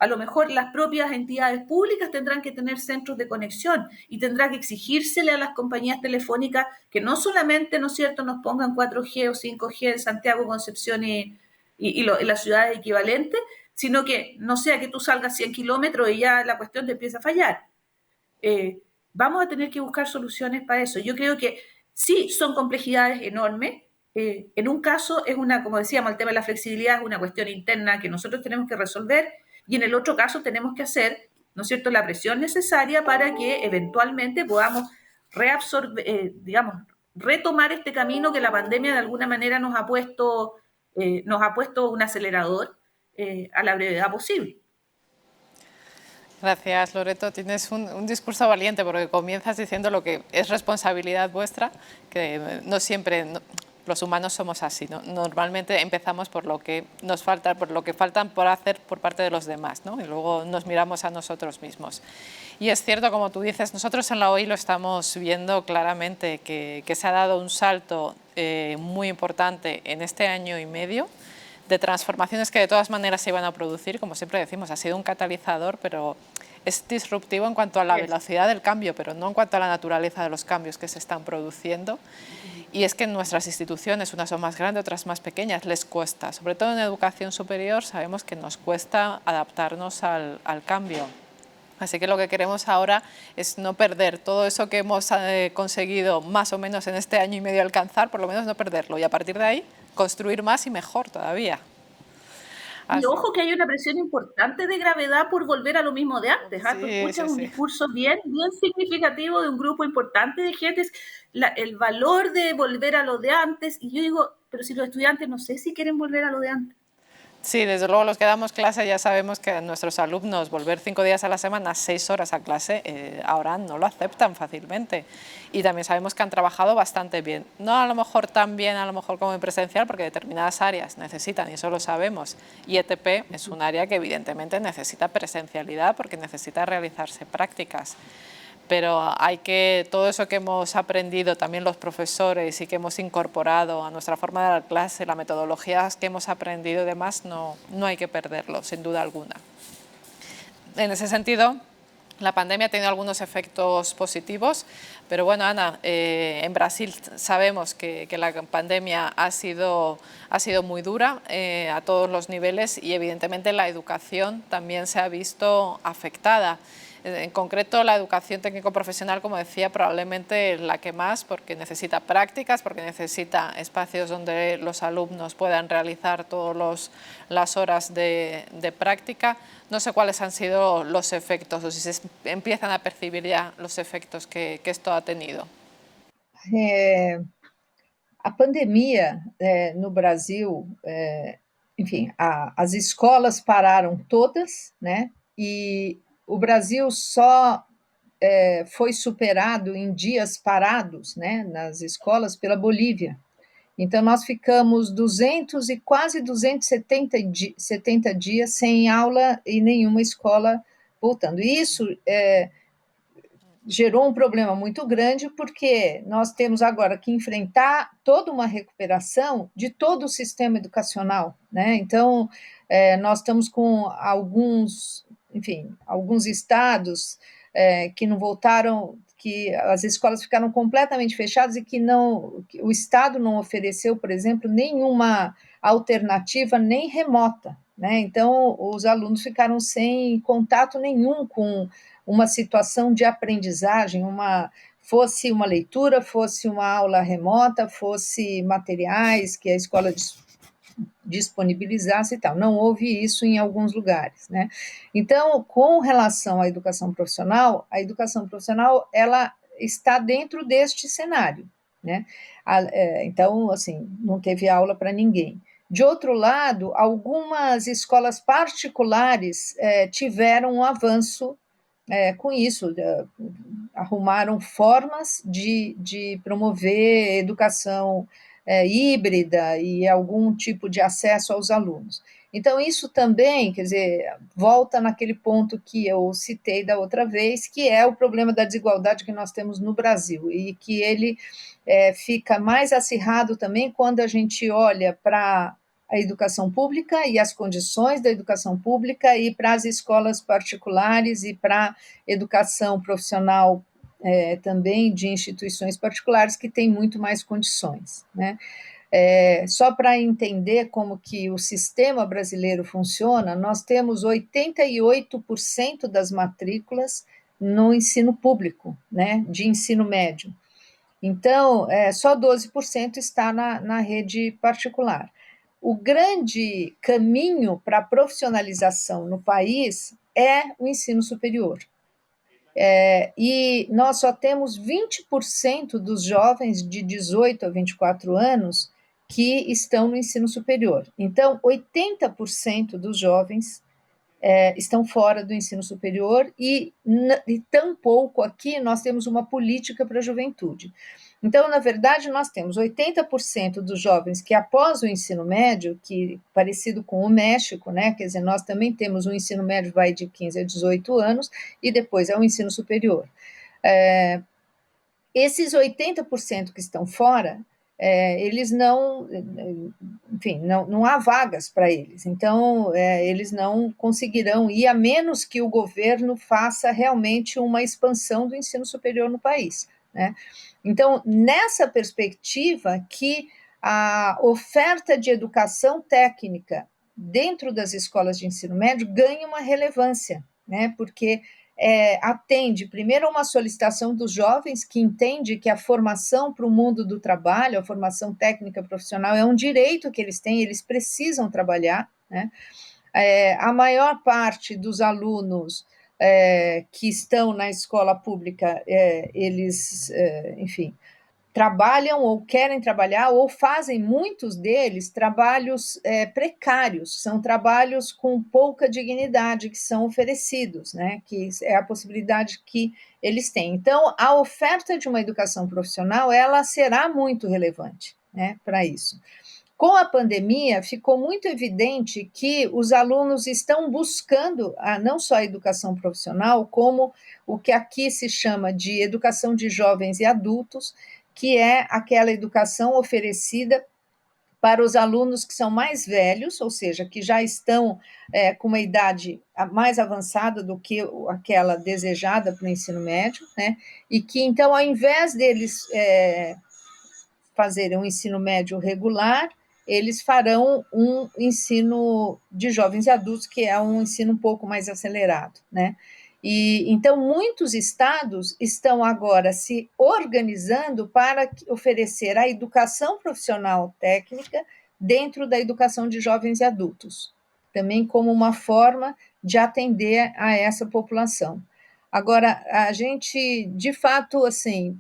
a lo mejor las propias entidades públicas tendrán que tener centros de conexión y tendrá que exigírsele a las compañías telefónicas que no solamente, ¿no es cierto?, nos pongan 4G o 5G en Santiago, Concepción y las ciudades equivalentes, sino que no sea que tú salgas 100 kilómetros y ya la cuestión te empieza a fallar. Vamos a tener que buscar soluciones para eso. Yo creo que sí, son complejidades enormes. En un caso es como decíamos, el tema de la flexibilidad es una cuestión interna que nosotros tenemos que resolver, y en el otro caso tenemos que hacer, ¿no es cierto?, la presión necesaria para que eventualmente podamos retomar este camino que la pandemia de alguna manera nos ha puesto un acelerador a la brevedad posible. Gracias, Loreto. Tienes un discurso valiente porque comienzas diciendo lo que es responsabilidad vuestra, que no siempre los humanos somos así, ¿no? Normalmente empezamos por lo que nos falta, por lo que faltan por hacer por parte de los demás, ¿no? Y luego nos miramos a nosotros mismos. Y es cierto, como tú dices, nosotros en la OI lo estamos viendo claramente, que se ha dado un salto muy importante en este año y medio, de transformaciones que de todas maneras se iban a producir. Como siempre decimos, ha sido un catalizador, pero es disruptivo en cuanto a la velocidad del cambio, pero no en cuanto a la naturaleza de los cambios que se están produciendo. Y es que en nuestras instituciones, unas son más grandes, otras más pequeñas, les cuesta. Sobre todo en educación superior sabemos que nos cuesta adaptarnos al cambio. Así que lo que queremos ahora es no perder todo eso que hemos conseguido más o menos en este año y medio alcanzar, por lo menos no perderlo. Y a partir de ahí, construir más y mejor todavía. Y ojo que hay una presión importante de gravedad por volver a lo mismo de antes. Sí, tú escuchas un discurso bien significativo de un grupo importante de gente, el valor de volver a lo de antes. Y yo digo, pero si los estudiantes no sé si quieren volver a lo de antes. Sí, desde luego los que damos clase ya sabemos que nuestros alumnos volver 5 días a la semana, 6 horas a clase, ahora no lo aceptan fácilmente. Y también sabemos que han trabajado bastante bien. No a lo mejor tan bien como en presencial, porque determinadas áreas necesitan, y eso lo sabemos. Y ETP es un área que evidentemente necesita presencialidad porque necesita realizarse prácticas. Pero todo eso que hemos aprendido también los profesores y que hemos incorporado a nuestra forma de dar clase, las metodologías que hemos aprendido y demás, no hay que perderlo, sin duda alguna. En ese sentido, la pandemia ha tenido algunos efectos positivos, pero bueno, Ana, en Brasil sabemos que la pandemia ha sido muy dura a todos los niveles y evidentemente la educación también se ha visto afectada. En concreto, la educación técnico-profesional, como decía, probablemente es la que más, porque necesita prácticas, porque necesita espacios donde los alumnos puedan realizar todas las horas de práctica. No sé cuáles han sido los efectos, o si se empiezan a percibir ya los efectos que esto ha tenido. A pandemia no Brasil, enfim, as escolas pararam todas, né? E o Brasil só foi superado em dias parados, né, nas escolas pela Bolívia. Então, nós ficamos 200 e quase 270 dias sem aula e nenhuma escola voltando. E isso gerou um problema muito grande, porque nós temos agora que enfrentar toda uma recuperação de todo o sistema educacional, né? Então, nós estamos com alguns estados que não voltaram, que as escolas ficaram completamente fechadas e que o Estado não ofereceu, por exemplo, nenhuma alternativa nem remota, né? Então, os alunos ficaram sem contato nenhum com uma situação de aprendizagem, fosse uma leitura, fosse uma aula remota, fosse materiais que a escola disponibilizasse e tal. Não houve isso em alguns lugares, né? Então, com relação à educação profissional, ela está dentro deste cenário, né? Então, assim, não teve aula para ninguém. De outro lado, algumas escolas particulares tiveram um avanço com isso, arrumaram formas de promover educação híbrida e algum tipo de acesso aos alunos. Então, isso também, quer dizer, volta naquele ponto que eu citei da outra vez, que é o problema da desigualdade que nós temos no Brasil, e que ele fica mais acirrado também quando a gente olha para a educação pública e as condições da educação pública e para as escolas particulares e para a educação profissional também de instituições particulares que têm muito mais condições, né? Só para entender como que o sistema brasileiro funciona, nós temos 88% das matrículas no ensino público, né, de ensino médio. Então, só 12% está na rede particular. O grande caminho para a profissionalização no país é o ensino superior. E nós só temos 20% dos jovens de 18 a 24 anos que estão no ensino superior. Então, 80% dos jovens estão fora do ensino superior e tampouco aqui nós temos uma política para a juventude. Então, na verdade, nós temos 80% dos jovens que após o ensino médio, que parecido com o México, né? Quer dizer, nós também temos um ensino médio vai de 15 a 18 anos e depois é o ensino superior. Esses 80% que estão fora, eles não, enfim, não há vagas para eles, então eles não conseguirão ir, a menos que o governo faça realmente uma expansão do ensino superior no país, né? Então, nessa perspectiva que a oferta de educação técnica dentro das escolas de ensino médio ganha uma relevância, né? Porque atende, primeiro, a uma solicitação dos jovens que entende que a formação para o mundo do trabalho, a formação técnica profissional é um direito que eles têm, eles precisam trabalhar, né? A maior parte dos alunos que estão na escola pública, eles, enfim, trabalham ou querem trabalhar, ou fazem, muitos deles, trabalhos precários, são trabalhos com pouca dignidade que são oferecidos, né? Que é a possibilidade que eles têm. Então, a oferta de uma educação profissional, ela será muito relevante, né, para isso. Com a pandemia, ficou muito evidente que os alunos estão buscando não só a educação profissional, como o que aqui se chama de educação de jovens e adultos, que é aquela educação oferecida para os alunos que são mais velhos, ou seja, que já estão com uma idade mais avançada do que aquela desejada para o ensino médio, né? E que, então, ao invés deles fazerem um ensino médio regular, eles farão um ensino de jovens e adultos, que é um ensino um pouco mais acelerado, né? E então muitos estados estão agora se organizando para oferecer a educação profissional técnica dentro da educação de jovens e adultos, também como uma forma de atender a essa população. Agora, a gente, de fato, assim,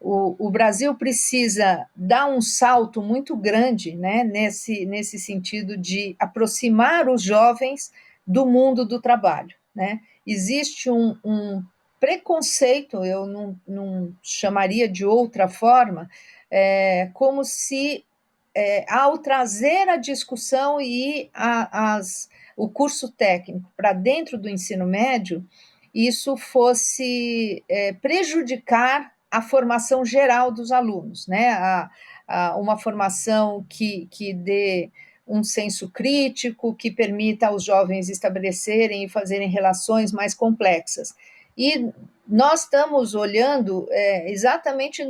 o Brasil precisa dar um salto muito grande, né, nesse sentido de aproximar os jovens do mundo do trabalho, né? Existe um preconceito, eu não chamaria de outra forma, como se, ao trazer a discussão e o curso técnico para dentro do ensino médio, isso fosse prejudicar a formação geral dos alunos, né? Uma formação que dê um senso crítico, que permita aos jovens estabelecerem e fazerem relações mais complexas. E nós estamos olhando exatamente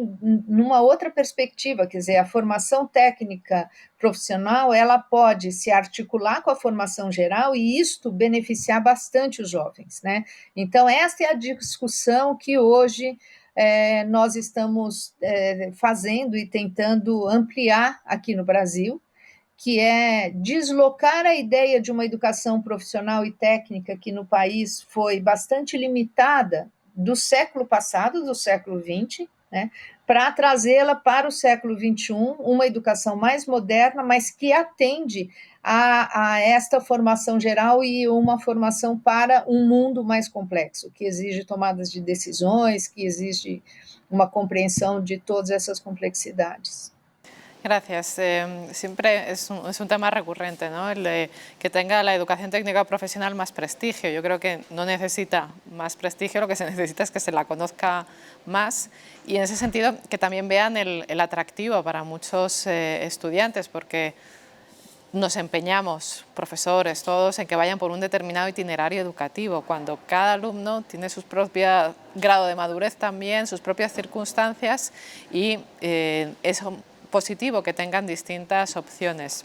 numa outra perspectiva, quer dizer, a formação técnica profissional, ela pode se articular com a formação geral e isto beneficiar bastante os jovens, né? Então, esta é a discussão que hoje nós estamos fazendo e tentando ampliar aqui no Brasil, que é deslocar a ideia de uma educação profissional e técnica que no país foi bastante limitada do século passado, do século XX, né, para trazê-la para o século XXI, uma educação mais moderna, mas que atende a esta formação geral e uma formação para um mundo mais complexo, que exige tomadas de decisões, que exige uma compreensão de todas essas complexidades. Gracias. Siempre es un tema recurrente, ¿no? El de que tenga la educación técnica profesional más prestigio. Yo creo que no necesita más prestigio, lo que se necesita es que se la conozca más y en ese sentido que también vean el atractivo para muchos estudiantes, porque nos empeñamos, profesores, todos, en que vayan por un determinado itinerario educativo, cuando cada alumno tiene su propio grado de madurez también, sus propias circunstancias y eso positivo que tengan distintas opciones.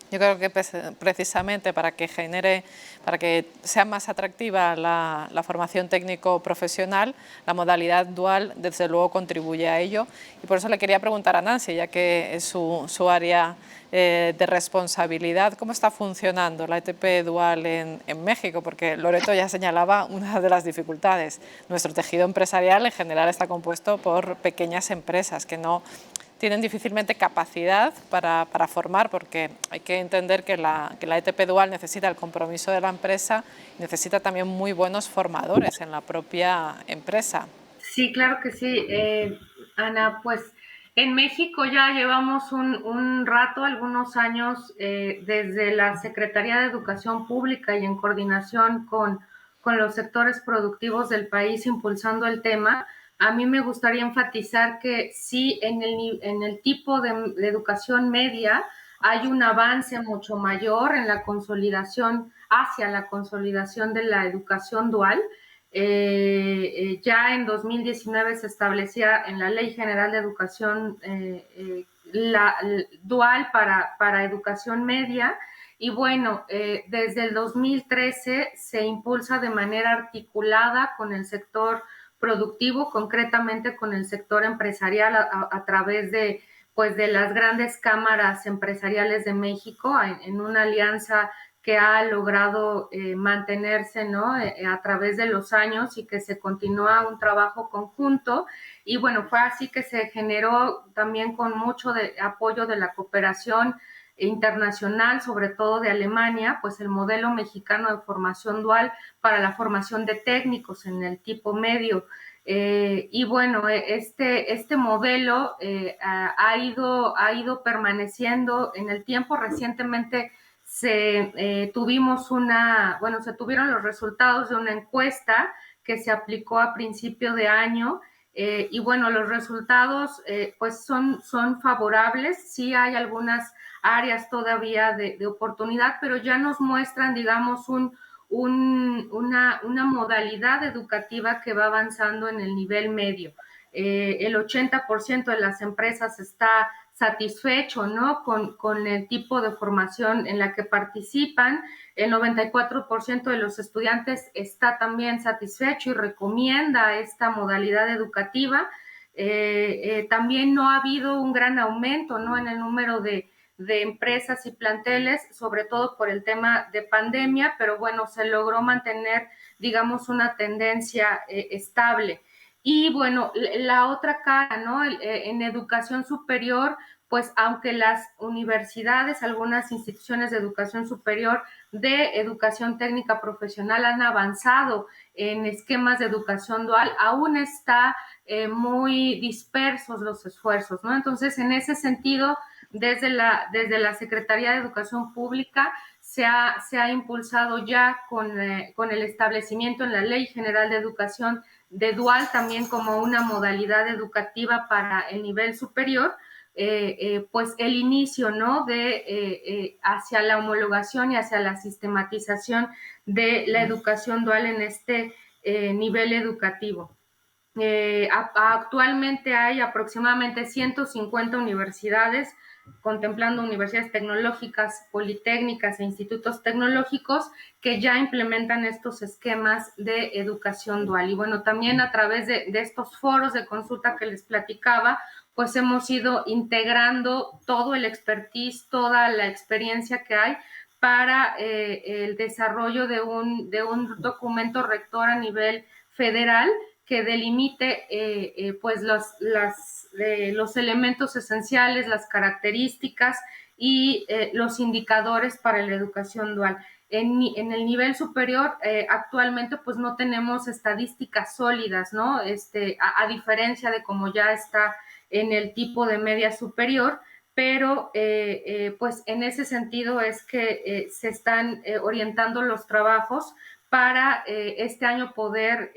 Yo creo que precisamente para que sea más atractiva la formación técnico-profesional, la modalidad dual desde luego contribuye a ello y por eso le quería preguntar a Nancy, ya que es su área de responsabilidad, ¿cómo está funcionando la ETP dual en México? Porque Loreto ya señalaba una de las dificultades. Nuestro tejido empresarial en general está compuesto por pequeñas empresas que no tienen difícilmente capacidad para formar, porque hay que entender que la ETP dual necesita el compromiso de la empresa y necesita también muy buenos formadores en la propia empresa. Sí, claro que sí. Ana, pues en México ya llevamos un rato, algunos años, desde la Secretaría de Educación Pública y en coordinación con los sectores productivos del país impulsando el tema. A mí me gustaría enfatizar que sí, en el tipo de educación media hay un avance mucho mayor en la consolidación, hacia la consolidación de la educación dual. Ya en 2019 se establecía en la Ley General de Educación la dual para educación media y bueno, desde el 2013 se impulsa de manera articulada con el sector productivo, concretamente con el sector empresarial a través de las grandes cámaras empresariales de México en una alianza que ha logrado mantenerse, ¿no? A través de los años y que se continúa un trabajo conjunto. Y bueno, fue así que se generó también con mucho apoyo de la cooperación internacional, sobre todo de Alemania, pues el modelo mexicano de formación dual para la formación de técnicos en el tipo medio. Y bueno, este modelo ha ido permaneciendo en el tiempo. Recientemente se tuvieron los resultados de una encuesta que se aplicó a principio de año. Y bueno, los resultados pues son favorables. Sí hay algunas áreas todavía de oportunidad, pero ya nos muestran, digamos, una modalidad educativa que va avanzando en el nivel medio. El 80% de las empresas está satisfecho, ¿no? con el tipo de formación en la que participan. El 94% de los estudiantes está también satisfecho y recomienda esta modalidad educativa. También no ha habido un gran aumento, ¿no? en el número de empresas y planteles, sobre todo por el tema de pandemia, pero bueno, se logró mantener, digamos, una tendencia estable. Y bueno, la otra cara, ¿no? En educación superior, pues aunque las universidades, algunas instituciones de educación superior, de educación técnica profesional han avanzado en esquemas de educación dual, aún está muy dispersos los esfuerzos, ¿no? Entonces, en ese sentido, desde la Secretaría de Educación Pública se ha impulsado ya con el establecimiento en la Ley General de Educación de dual también como una modalidad educativa para el nivel superior, pues el inicio, ¿no? Hacia la homologación y hacia la sistematización de la educación dual en este nivel educativo. Actualmente hay aproximadamente 150 universidades, contemplando universidades tecnológicas, politécnicas e institutos tecnológicos que ya implementan estos esquemas de educación dual. Y bueno, también a través de estos foros de consulta que les platicaba, pues hemos ido integrando todo el expertise, toda la experiencia que hay para el desarrollo de un documento rector a nivel federal que delimite pues los elementos esenciales, las características y los indicadores para la educación dual. En el nivel superior, actualmente pues no tenemos estadísticas sólidas, ¿no? A diferencia de como ya está en el tipo de media superior, pero pues en ese sentido es que se están orientando los trabajos para este año poder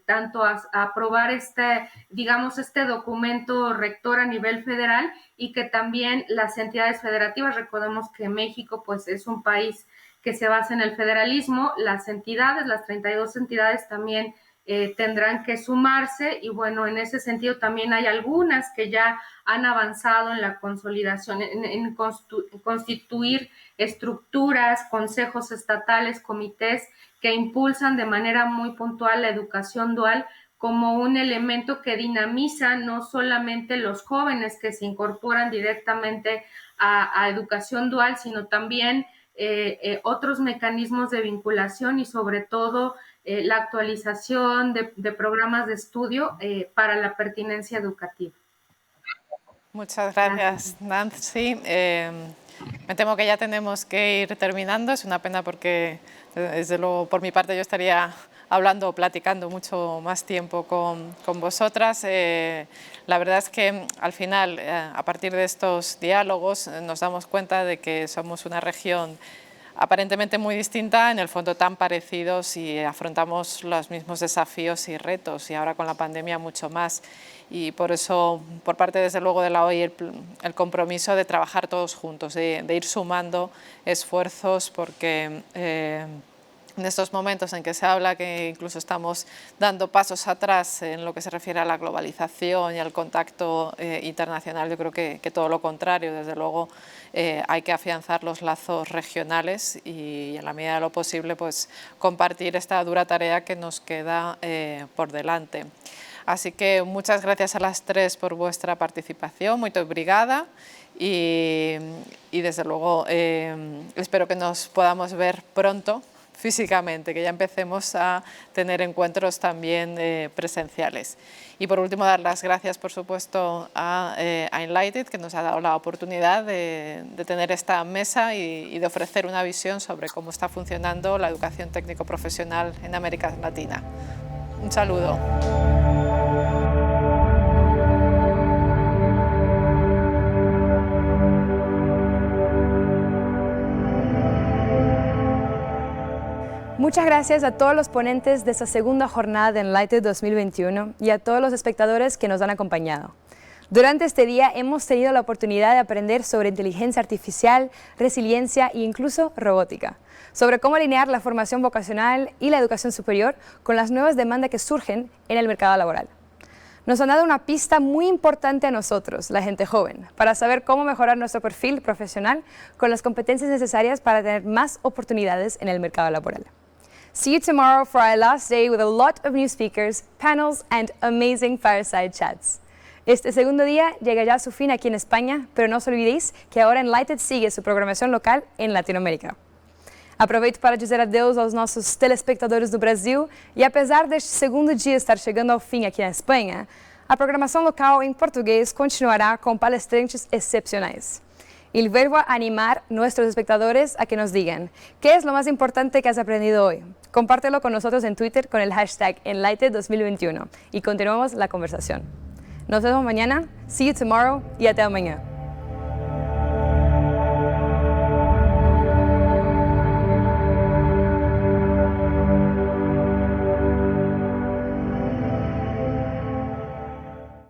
tanto aprobar este documento rector a nivel federal y que también las entidades federativas, recordemos que México pues es un país que se basa en el federalismo, las entidades, las 32 entidades también tendrán que sumarse y bueno, en ese sentido también hay algunas que ya han avanzado en la consolidación, en constituir estructuras, consejos estatales, comités que impulsan de manera muy puntual la educación dual como un elemento que dinamiza no solamente los jóvenes que se incorporan directamente a educación dual, sino también otros mecanismos de vinculación y sobre todo la actualización de programas de estudio para la pertinencia educativa. Muchas gracias, Nancy. Me temo que ya tenemos que ir terminando. Es una pena porque, desde luego, por mi parte yo estaría hablando o platicando mucho más tiempo con vosotras. La verdad es que al final, a partir de estos diálogos, nos damos cuenta de que somos una región aparentemente muy distinta, en el fondo tan parecidos y afrontamos los mismos desafíos y retos y ahora con la pandemia mucho más. Y por eso, por parte desde luego de la OI, el compromiso de trabajar todos juntos, de ir sumando esfuerzos porque en estos momentos en que se habla que incluso estamos dando pasos atrás en lo que se refiere a la globalización y al contacto internacional, yo creo que todo lo contrario, desde luego hay que afianzar los lazos regionales y en la medida de lo posible pues compartir esta dura tarea que nos queda por delante. Así que muchas gracias a las tres por vuestra participación, muy obrigada y desde luego espero que nos podamos ver pronto físicamente, que ya empecemos a tener encuentros también presenciales. Y por último, dar las gracias, por supuesto, a enlightED, que nos ha dado la oportunidad de tener esta mesa y de ofrecer una visión sobre cómo está funcionando la educación técnico-profesional en América Latina. Un saludo. Muchas gracias a todos los ponentes de esta segunda jornada de enlightED 2021 y a todos los espectadores que nos han acompañado. Durante este día hemos tenido la oportunidad de aprender sobre inteligencia artificial, resiliencia e incluso robótica, sobre cómo alinear la formación vocacional y la educación superior con las nuevas demandas que surgen en el mercado laboral. Nos han dado una pista muy importante a nosotros, la gente joven, para saber cómo mejorar nuestro perfil profesional con las competencias necesarias para tener más oportunidades en el mercado laboral. See you tomorrow for our last day with a lot of new speakers, panels and amazing fireside chats. Este segundo día llega ya a su fin aquí en España, pero no os olvidéis que ahora enlightED sigue su programação local em Latinoamérica. Aproveito para dizer adeus aos nossos telespectadores do Brasil e apesar deste segundo dia estar chegando ao fim aqui na Espanha, a programação local em português continuará com palestrantes excepcionais. Y vuelvo a animar a nuestros espectadores a que nos digan ¿qué es lo más importante que has aprendido hoy? Compártelo con nosotros en Twitter con el hashtag enlightED2021 y continuamos la conversación. Nos vemos mañana, see you tomorrow y hasta mañana.